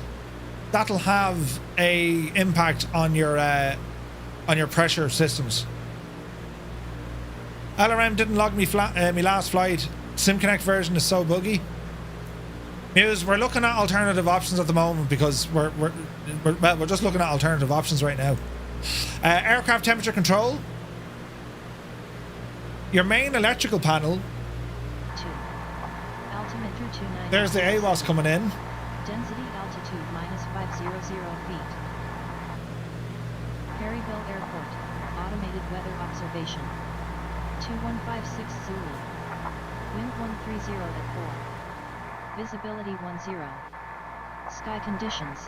that'll have a impact on your pressure systems. LRM didn't log me last flight. SimConnect version is so buggy. Muse, we're looking at alternative options at the moment because we're just looking at alternative options right now. Aircraft temperature control. Your main electrical panel. 2. Altimeter 290. There's the AWAS coming in. Density altitude -500 feet. Perryville Airport. Automated weather observation. 2156 Zulu. Wind 130 at 4. Visibility 10. Sky conditions.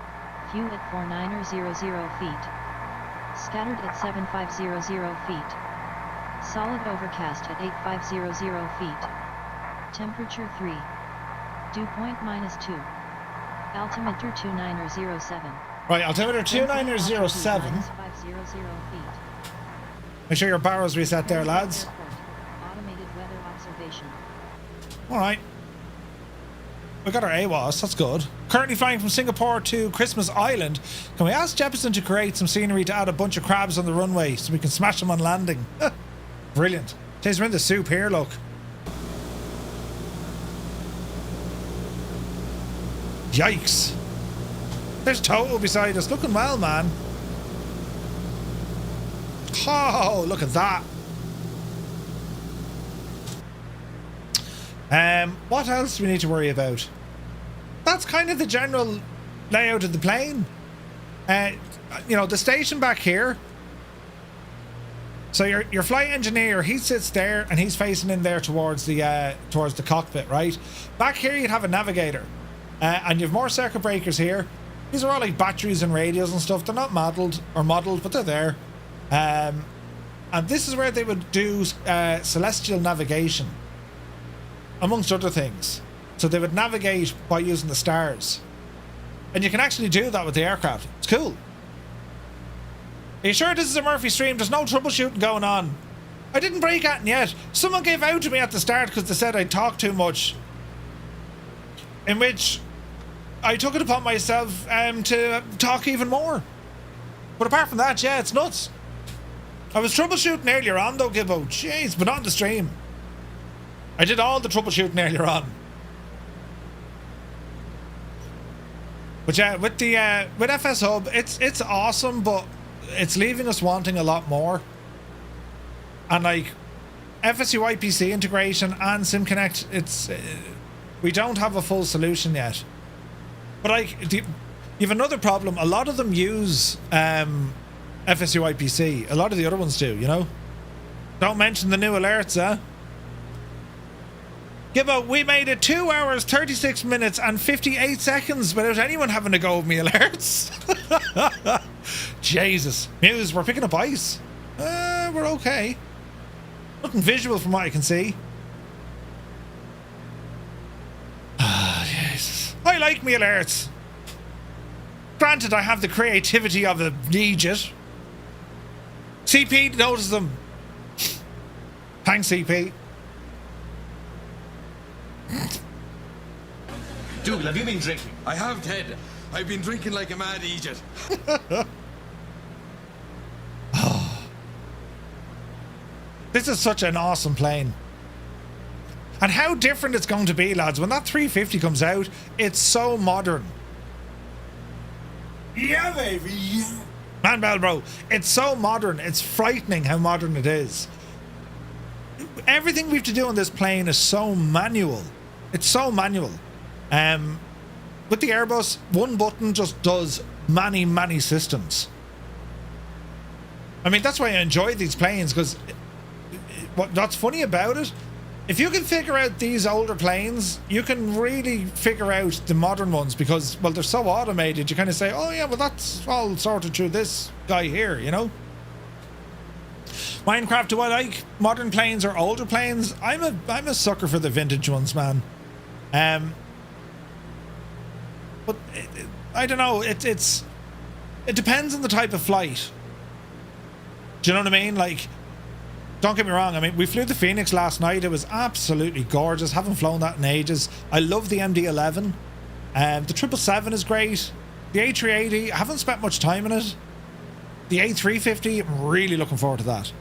Few at 4900 feet. Scattered at 7500 feet. Solid overcast at 8500 feet. Temperature 3. Dew point -2. Altimeter 2907. Right, altimeter 2907. -500 feet. Make sure your barrel's reset there, lads. Airport. Automated weather observation. Alright. We got our AWAS, that's good. Currently flying from Singapore to Christmas Island. Can we ask Jeppesen to create some scenery to add a bunch of crabs on the runway so we can smash them on landing? Brilliant. Tastes we're in the soup here, look. Yikes. There's Toto beside us, looking well, man. Oh, look at that. What else do we need to worry about? That's kind of the general layout of the plane. You know, the station back here. So your flight engineer, he sits there and he's facing in there towards the cockpit, right? Back here you'd have a navigator, and you have more circuit breakers here. These are all like batteries and radios and stuff. They're not modeled, but they're there. And this is where they would do celestial navigation, amongst other things. So they would navigate by using the stars, and you can actually do that with the aircraft. It's cool. Are you sure this is a Murphy stream? There's no troubleshooting going on. I didn't break at yet. Someone gave out to me at the start because they said I talk too much, in which I took it upon myself to talk even more. But apart from that, yeah, it's nuts. I was troubleshooting earlier on though, Gibbo. Jeez, but not on the stream. I did all the troubleshooting earlier on. But yeah, with FS Hub, it's awesome, but it's leaving us wanting a lot more. And like FSU IPC integration and SimConnect, it's we don't have a full solution yet. But like you have another problem. A lot of them use FSU IPC. A lot of the other ones do, you know. Don't mention the new alerts, huh? Gibbo, we made it 2 hours, 36 minutes and 58 seconds without anyone having to go with me alerts. Jesus. Muse, we're picking up ice. We're okay. Nothing visual from what I can see. Ah, Jesus. I like me alerts. Granted, I have the creativity of a idiot. CP notices them. Thanks, CP. Dougal, have you been drinking? I have, Ted. I've been drinking like a mad idiot. This is such an awesome plane. And how different it's going to be, lads. When that 350 comes out, it's so modern. Yeah, baby. Yeah. Man, Bell, bro. It's so modern. It's frightening how modern it is. Everything we have to do on this plane is so manual. It's so manual. With the Airbus, one button just does many systems. I mean, that's why I enjoy these planes, because what's funny about it, if you can figure out these older planes, you can really figure out the modern ones, because, well, they're so automated. You kind of say, oh yeah, well, that's all sorted through this guy here, you know. Minecraft, do I like modern planes or older planes? I'm a sucker for the vintage ones, man. But I don't know. It depends on the type of flight. Do you know what I mean? Like, don't get me wrong. I mean, we flew the Phoenix last night. It was absolutely gorgeous. Haven't flown that in ages. I love the MD-11. The 777 is great. The A380, I haven't spent much time in it. The A350, I'm really looking forward to that.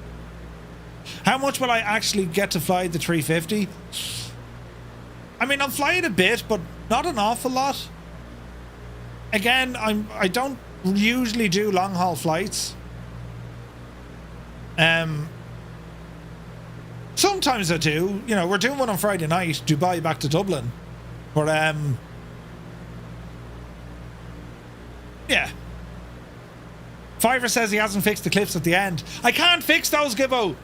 How much will I actually get to fly the 350? I mean, I'm flying a bit, but not an awful lot. Again, I don't usually do long haul flights. Sometimes I do. You know, we're doing one on Friday night, Dubai back to Dublin. But yeah. Fiverr says he hasn't fixed the clips at the end. I can't fix those, Gibbo.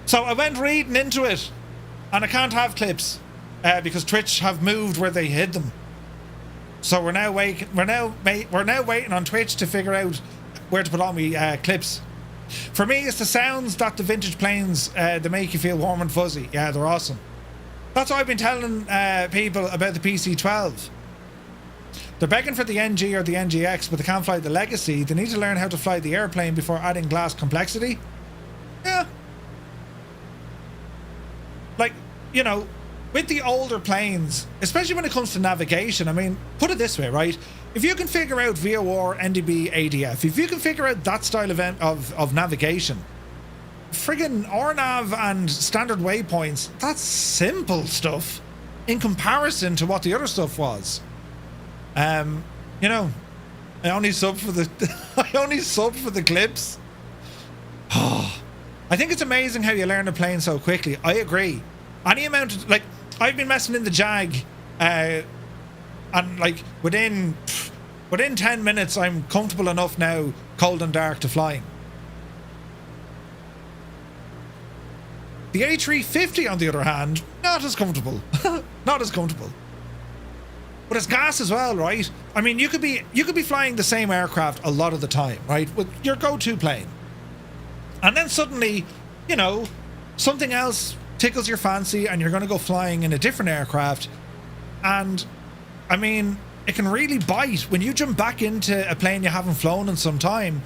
So I went reading into it, and I can't have clips because Twitch have moved where they hid them. So we're now waiting on Twitch to figure out where to put all my clips. For me, it's the sounds that the vintage planes they make you feel warm and fuzzy. Yeah, they're awesome. That's what I've been telling people about the PC-12. They're begging for the NG or the NGX, but they can't fly the Legacy. They need to learn how to fly the airplane before adding glass complexity. Yeah. Like, you know, with the older planes, especially when it comes to navigation, I mean, put it this way, right? If you can figure out VOR, NDB, ADF, if you can figure out that style of navigation, friggin' RNAV and standard waypoints, that's simple stuff in comparison to what the other stuff was. You know, I only sub for the clips. I think it's amazing how you learn a plane so quickly. I agree. Any amount of, like, I've been messing in the Jag, and like within 10 minutes I'm comfortable enough now, cold and dark, to flying. The A350 on the other hand, not as comfortable. Not as comfortable. But it's gas as well, right? I mean, you could be flying the same aircraft a lot of the time, right? With your go-to plane. And then suddenly, you know, something else tickles your fancy and you're going to go flying in a different aircraft. And I mean, it can really bite when you jump back into a plane you haven't flown in some time.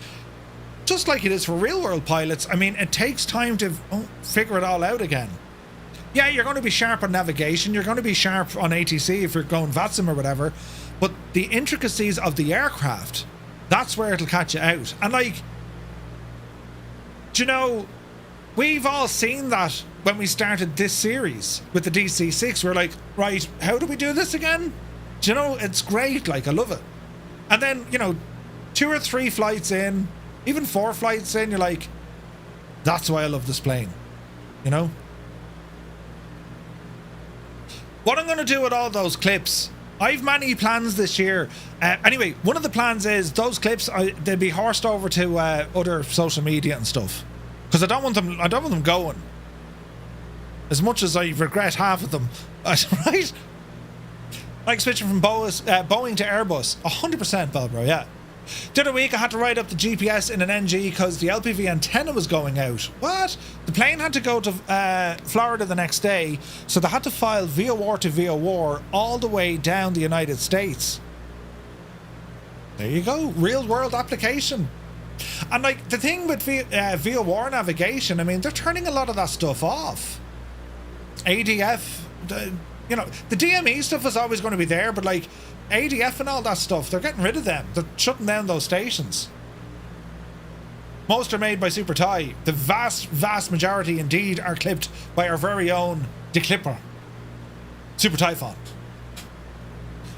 Just like it is for real world pilots. I mean, it takes time to figure it all out again. Yeah, you're going to be sharp on navigation. You're going to be sharp on ATC if you're going VATSIM or whatever. But the intricacies of the aircraft, that's where it'll catch you out. And like, do you know, we've all seen that when we started this series with the DC-6. We're like, right, how do we do this again? Do you know, it's great. Like, I love it. And then, you know, 2 or 3 flights in, even 4 flights in, you're like, that's why I love this plane. You know? What I'm going to do with all those clips, I've many plans this year. Anyway, one of the plans is those clips, they'll be horsed over to other social media and stuff, because I don't want them going. As much as I regret half of them, right? Like switching from Boeing to Airbus, 100%, Belbro, yeah. The other week I had to write up the GPS in an NG because the LPV antenna was going out. What? The plane had to go to Florida the next day, so they had to file VOR to VOR all the way down the United States. There you go, real world application. And like the thing with VOR navigation, I mean, they're turning a lot of that stuff off. ADF, you know, the DME stuff is always going to be there, but like ADF and all that stuff, they're getting rid of them. They're shutting down those stations. Most are made by Super Thai. The vast majority indeed are clipped by our very own declipper, Super Typhon.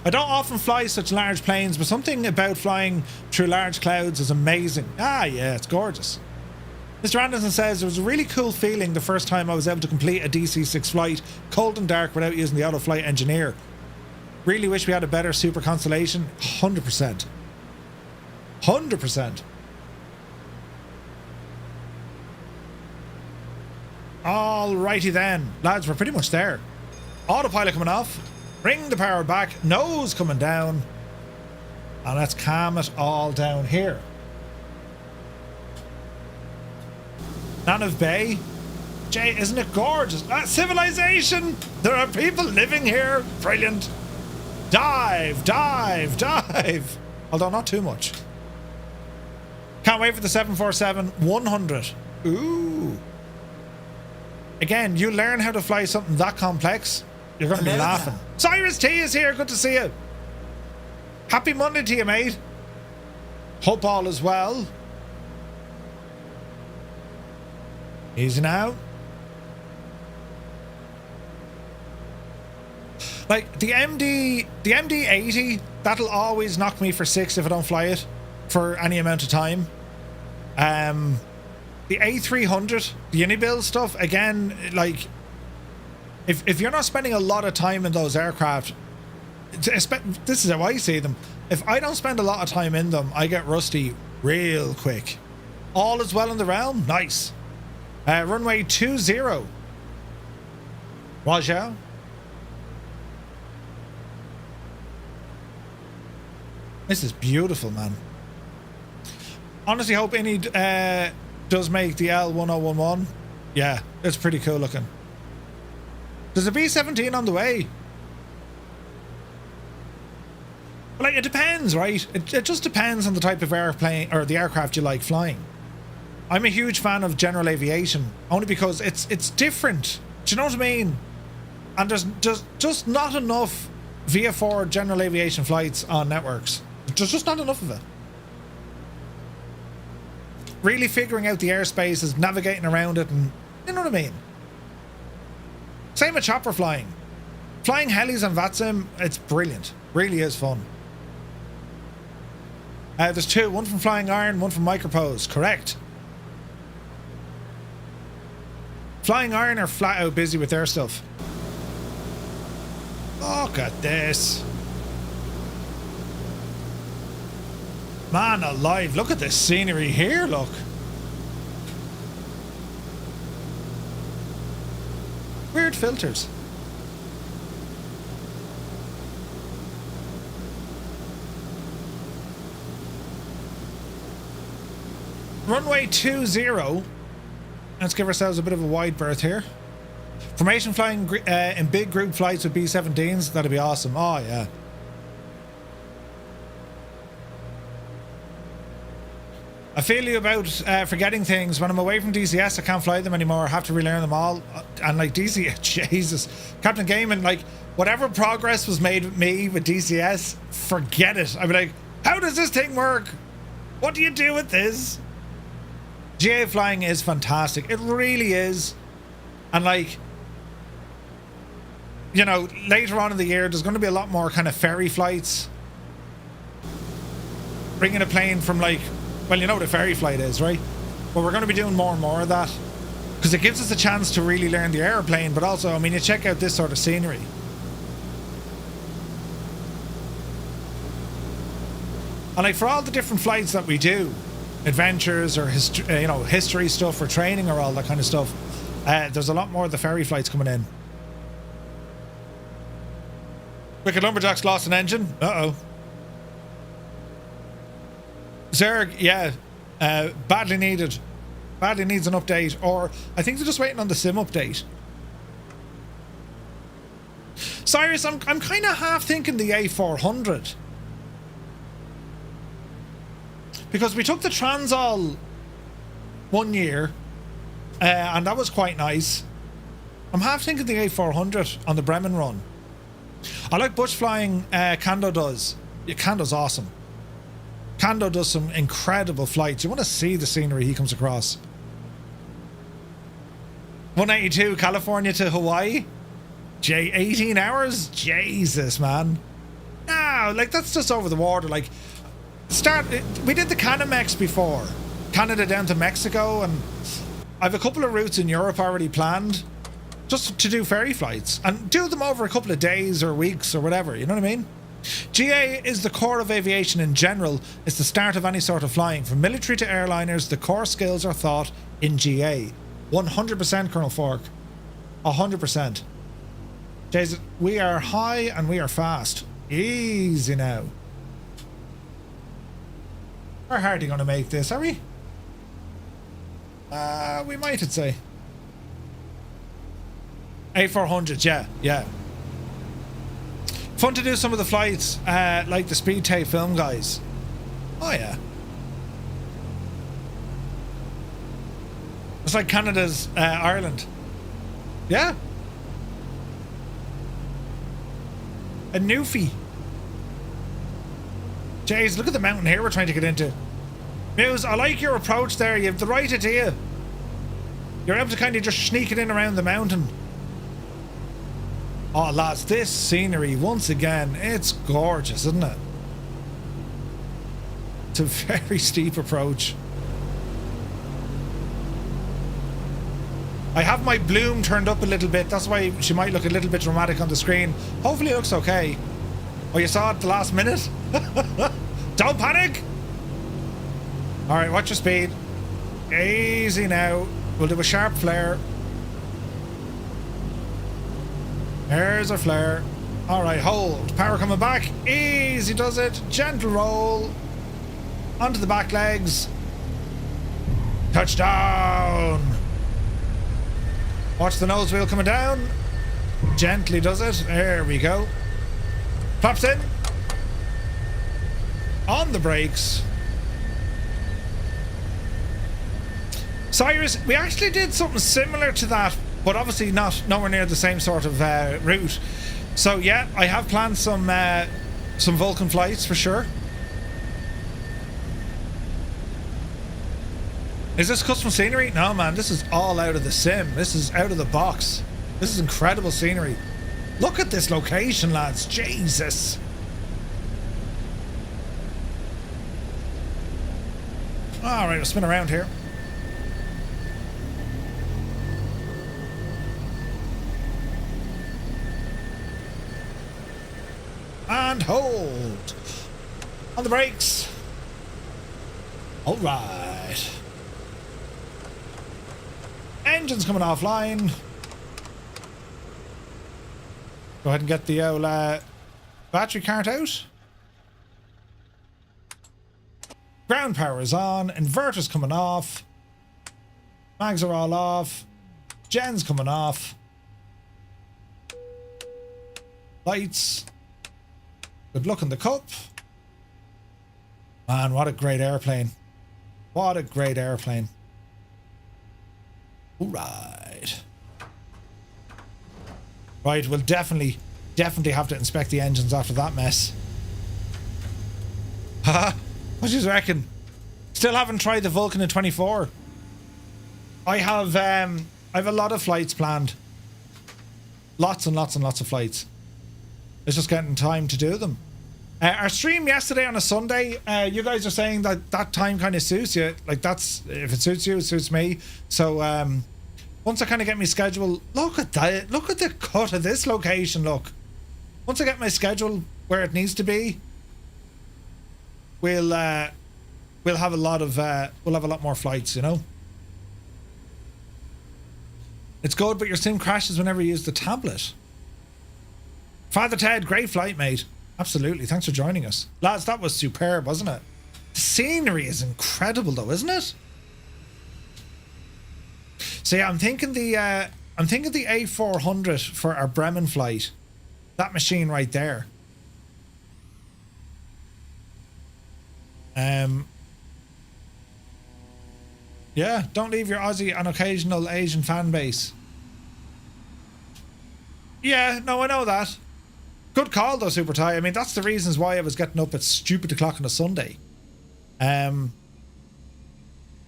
I don't often fly such large planes, but something about flying through large clouds is amazing. Ah, yeah, it's gorgeous. Mr. Anderson says it was a really cool feeling the first time I was able to complete a DC-6 flight, cold and dark, without using the auto flight engineer. Really wish we had a better Super Constellation. 100%. 100%. Alrighty then. Lads, we're pretty much there. Autopilot coming off. Bring the power back. Nose coming down. And let's calm it all down here. Nanav Bay. Jay, isn't it gorgeous? Civilization! There are people living here. Brilliant. Dive, dive, dive. Although not too much. Can't wait for the 747-100. Ooh. Again, you learn how to fly something that complex, you're going to be laughing. Cyrus T is here. Good to see you. Happy Monday to you, mate. Hope all is well. Easy now. Like the MD-80, that'll always knock me for 6 if I don't fly it for any amount of time. The A300, the Unibuild stuff, again, like if you're not spending a lot of time in those aircraft, this is how I see them. If I don't spend a lot of time in them, I get rusty real quick. All is well in the realm. Nice. Runway 20. Roger. This is beautiful, man. Honestly hope any does make the L1011. Yeah, it's pretty cool looking. There's a B-17 on the way. But like, it depends, right? It just depends on the type of airplane or the aircraft you like flying. I'm a huge fan of general aviation, only because it's different. Do you know what I mean? And there's just not enough VFR general aviation flights on networks. There's just not enough of it. Really figuring out the airspaces, navigating around it, and you know what I mean? Same with chopper flying. Flying helis on VATSIM, it's brilliant. Really is fun. There's 2, one from Flying Iron, one from Micropose. Correct. Flying Iron are flat out busy with their stuff. Look at this. Man alive, look at this scenery here, look. Weird filters. Runway 20. Let's give ourselves a bit of a wide berth here. Formation flying in big group flights with B-17s. That'd be awesome. Oh, yeah. I feel you about forgetting things. When I'm away from DCS, I can't fly them anymore. I have to relearn them all. And like DC, Jesus. Captain Gaiman, like, whatever progress was made with me with DCS, forget it. I'd be like, how does this thing work? What do you do with this? GA flying is fantastic. It really is. And like, you know, later on in the year, there's going to be a lot more kind of ferry flights. Bringing a plane from like, well, you know what a ferry flight is, right? But we're going to be doing more and more of that. Because it gives us a chance to really learn the airplane. But also, I mean, you check out this sort of scenery. And like for all the different flights that we do, adventures or history stuff or training or all that kind of stuff, there's a lot more of the ferry flights coming in. Wicked Lumberjacks lost an engine. Uh-oh. Zerg, yeah, badly needed. Badly needs an update, or I think they're just waiting on the sim update. Cyrus, I'm kind of half thinking the A400. Because we took the Transall 1 year, and that was quite nice. I'm half thinking the A400 on the Bremen run. I like bush flying. Kando does. Yeah, Kando's awesome. Kando does some incredible flights. You want to see the scenery he comes across. 182 California to Hawaii. 18 hours? Jesus, man. No, like that's just over the water. Like, we did the Canamex before. Canada down to Mexico, and I have a couple of routes in Europe already planned. Just to do ferry flights and do them over a couple of days or weeks or whatever, you know what I mean? GA is the core of aviation in general. It's the start of any sort of flying. From military to airliners, the core skills are taught in GA. 100%, Colonel Fork. 100%. Jason, we are high and we are fast. Easy now. We're hardly going to make this, are we? We might, I'd say. A400, yeah. Fun to do some of the flights, like the Speed Tape film guys. Oh yeah. It's like Canada's Ireland. Yeah. A Newfie. Jeez, look at the mountain here we're trying to get into. Muse, I like your approach there. You have the right idea. You're able to kind of just sneak it in around the mountain. Oh, lads, this scenery, once again, it's gorgeous, isn't it? It's a very steep approach. I have my bloom turned up a little bit. That's why she might look a little bit dramatic on the screen. Hopefully it looks okay. Oh, you saw it at the last minute? Don't panic! Alright, watch your speed. Easy now. We'll do a sharp flare. There's a flare. Alright, hold. Power coming back. Easy does it. Gentle roll. Onto the back legs. Touchdown. Watch the nose wheel coming down. Gently does it. There we go. Flaps in. On the brakes. Cyrus, we actually did something similar to that, but obviously nowhere near the same sort of route. So yeah, I have planned some Vulcan flights for sure. Is this custom scenery? No, man, this is all out of the sim. This is out of the box. This is incredible scenery. Look at this location, lads. Jesus. All right, I'll spin around here. and hold. On the brakes. All right. Engine's coming offline. Go ahead and get the old battery cart out. Ground power is on. Inverter's coming off. Mags are all off. Gen's coming off. Lights. Good luck in the cup. Man, what a great airplane. What a great airplane. All right. Right, we'll definitely have to inspect the engines after that mess. Haha. What do you reckon? Still haven't tried the Vulcan in 24. I have a lot of flights planned. Lots and lots and lots of flights. It's just getting time to do them. Our stream yesterday on a Sunday, you guys are saying that that time kind of suits you. Like, that's, if it suits you, it suits me. So once I kind of get my schedule, look at that, look at the cut of this location. Look, once I get my schedule where it needs to be, we'll have a lot of we'll have a lot more flights, you know. It's good, but your sim crashes whenever you use the tablet. Father Ted, great flight, mate. Absolutely. Thanks for joining us. Lads, that was superb, wasn't it? The scenery is incredible though, isn't it? So yeah, I'm thinking the A400 for our Bremen flight. That machine right there. Yeah, don't leave your Aussie and occasional Asian fan base. Yeah, no, I know that. Good call though, Super Ty. I mean, that's the reasons why I was getting up at stupid o'clock on a Sunday. But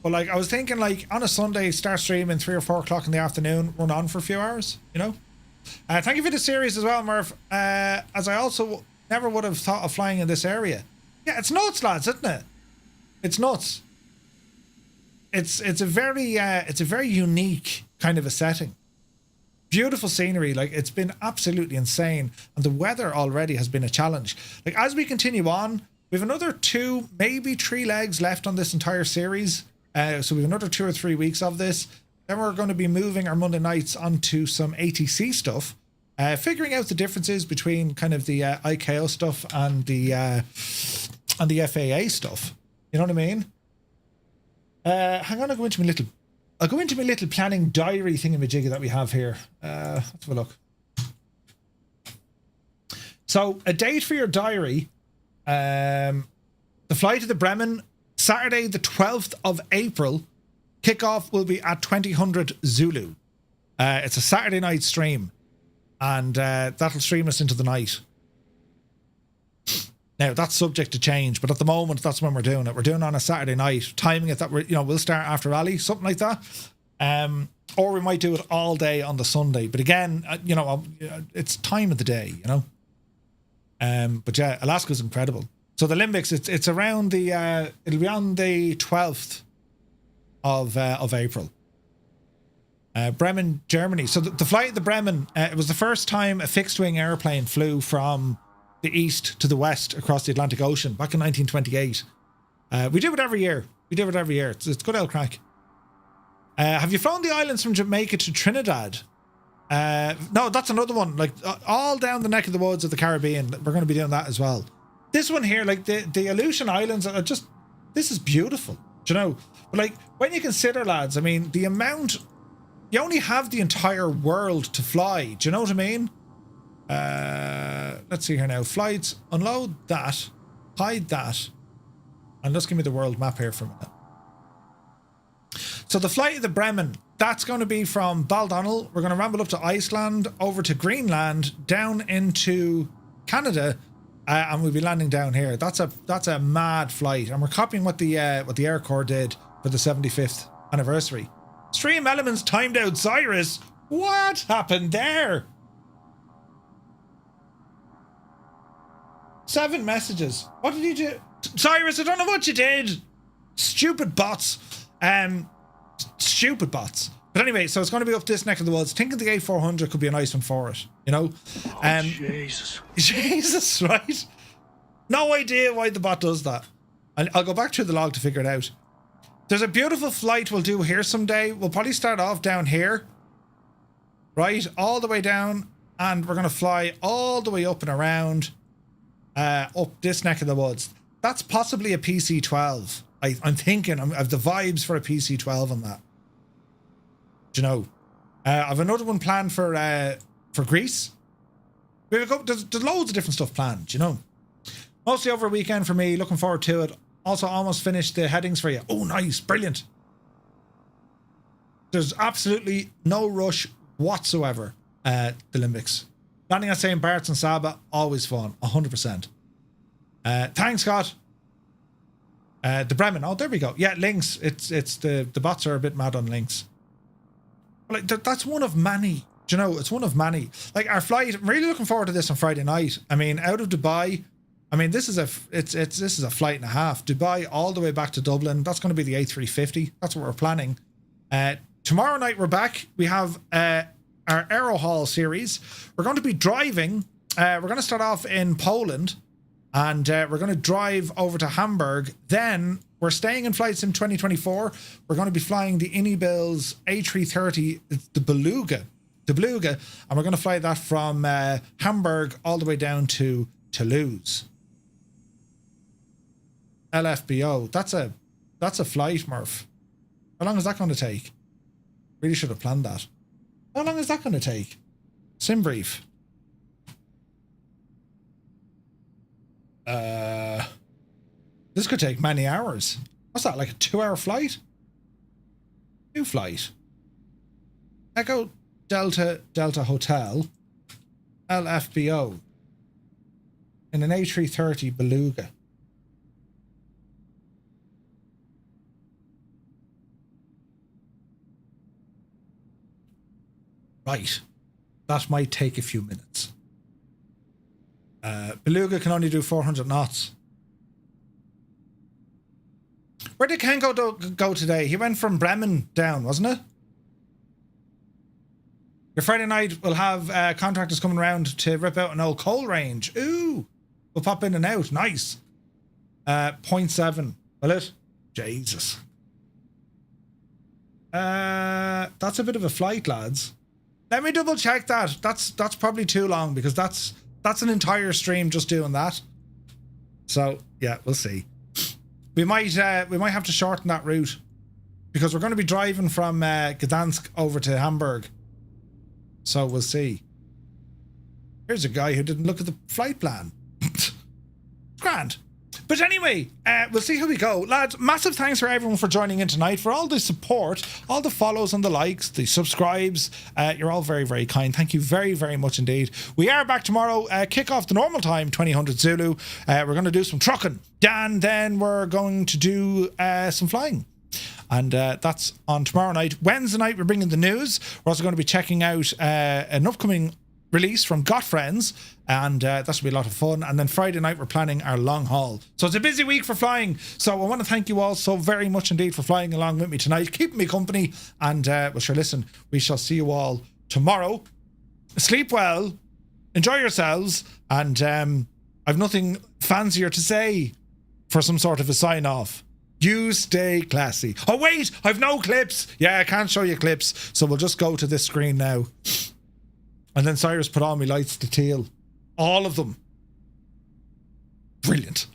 like, I was thinking, like, on a Sunday, start streaming 3 or 4 o'clock in the afternoon, run on for a few hours, you know. Thank you for the series as well, Murph. As I also never would have thought of flying in this area. Yeah, it's nuts, lads, isn't it? It's nuts. It's a very unique kind of a setting. Beautiful scenery, like, it's been absolutely insane, and the weather already has been a challenge. Like, as we continue on, we have another 2, maybe 3 legs left on this entire series. So we have another 2 or 3 weeks of this. Then we're going to be moving our Monday nights onto some ATC stuff, figuring out the differences between kind of the ICAO stuff and the FAA stuff. You know what I mean? Hang on, I'll go into my little planning diary thingamajiggy that we have here. Let's have a look. So, a date for your diary. The flight to the Bremen, Saturday the 12th of April. Kickoff will be at 2000 Zulu. It's a Saturday night stream. And that'll stream us into the night. Now, that's subject to change, but at the moment, that's when we're doing it. We're doing it on a Saturday night, timing it that we'll start after rally, something like that. Or we might do it all day on the Sunday. But again, it's time of the day, you know. But yeah, Alaska's incredible. So the Limbics, it's around the it'll be on the 12th of April. Bremen, Germany. So the flight of the Bremen, it was the first time a fixed wing airplane flew from the east to the west across the Atlantic Ocean back in 1928. We do it every year. It's good old crack. Have you flown the islands from Jamaica to Trinidad? No, that's another one. Like, all down the neck of the woods of the Caribbean. We're going to be doing that as well. This one here, like the Aleutian Islands are just, this is beautiful. Do you know? But like, when you consider, lads, I mean, the amount, you only have the entire world to fly. Do you know what I mean? Let's see here now. Flights, unload that, hide that, and just give me the world map here for a minute. So the flight of the Bremen, that's going to be from Baldonnel. We're going to ramble up to Iceland, over to Greenland, down into Canada, and we'll be landing down here. That's a mad flight, and we're copying what the Air Corps did for the 75th anniversary. Stream Elements timed out Cyrus. What happened there? 7 messages. What did you do? Cyrus, I don't know what you did. Stupid bots. Stupid bots. But anyway, so it's going to be up this neck of the woods. Thinking the A400 could be a nice one for it, you know? Jesus. Jesus, right? No idea why the bot does that. I'll go back through the log to figure it out. There's a beautiful flight we'll do here someday. We'll probably start off down here. Right? All the way down. And we're going to fly all the way up and around. Up this neck of the woods. That's possibly a PC-12. I'm thinking. I have the vibes for a PC-12 on that. Do you know? I have another one planned for Greece. There's loads of different stuff planned, you know. Mostly over a weekend for me. Looking forward to it. Also almost finished the headings for you. Oh, nice. Brilliant. There's absolutely no rush whatsoever at the Olympics. Landing at St. Bart's and Saba, always fun. 100%. Thanks, Scott. The Bremen. Oh, there we go. Yeah, links. It's the bots are a bit mad on links. Like that's one of many. Do you know? It's one of many. Like our flight. I'm really looking forward to this on Friday night. I mean, out of Dubai. I mean, this is a flight and a half. Dubai all the way back to Dublin. That's going to be the A350. That's what we're planning. Tomorrow night we're back. We have our Aero Hall series. We're going to be driving. We're going to start off in Poland. And we're going to drive over to Hamburg. Then we're staying in flights in 2024. We're going to be flying the Inibils A330, the Beluga. And we're going to fly that from Hamburg all the way down to Toulouse. LFBO. That's a flight, Murph. How long is that going to take? Really should have planned that. How long is that going to take? Sim brief. This could take many hours. What's that, like a 2-hour flight? New flight. Echo Delta Hotel. LFBO. In an A330 Beluga. Right. That might take a few minutes. Beluga can only do 400 knots. Where did Ken go today? He went from Bremen down, wasn't it? Your Friday night we'll have contractors coming around to rip out an old coal range. Ooh. We'll pop in and out. Nice. 0.7. Will it? Jesus. That's a bit of a flight, lads. Let me double check that. That's probably too long because that's an entire stream just doing that. So yeah, we'll see. We might have to shorten that route because we're going to be driving from Gdansk over to Hamburg. So we'll see. Here's a guy who didn't look at the flight plan. Grand. But anyway, we'll see how we go. Lads, massive thanks for everyone for joining in tonight, for all the support, all the follows and the likes, the subscribes. You're all very, very kind. Thank you very, very much indeed. We are back tomorrow. Kick off the normal time, 2000 Zulu. We're going to do some trucking. Then we're going to do some flying. And that's on tomorrow night. Wednesday night, we're bringing the news. We're also going to be checking out an upcoming release from Got Friends, and that should be a lot of fun. And then Friday night we're planning our long haul, so it's a busy week for flying. So I want to thank you all so very much indeed for flying along with me tonight, keeping me company, and well sure, listen, we shall see you all tomorrow. Sleep well, enjoy yourselves, and I've nothing fancier to say for some sort of a sign off. You stay classy. Oh wait, I've no clips. Yeah, I can't show you clips, so we'll just go to this screen now. And then Cyrus put all my lights to teal. All of them. Brilliant.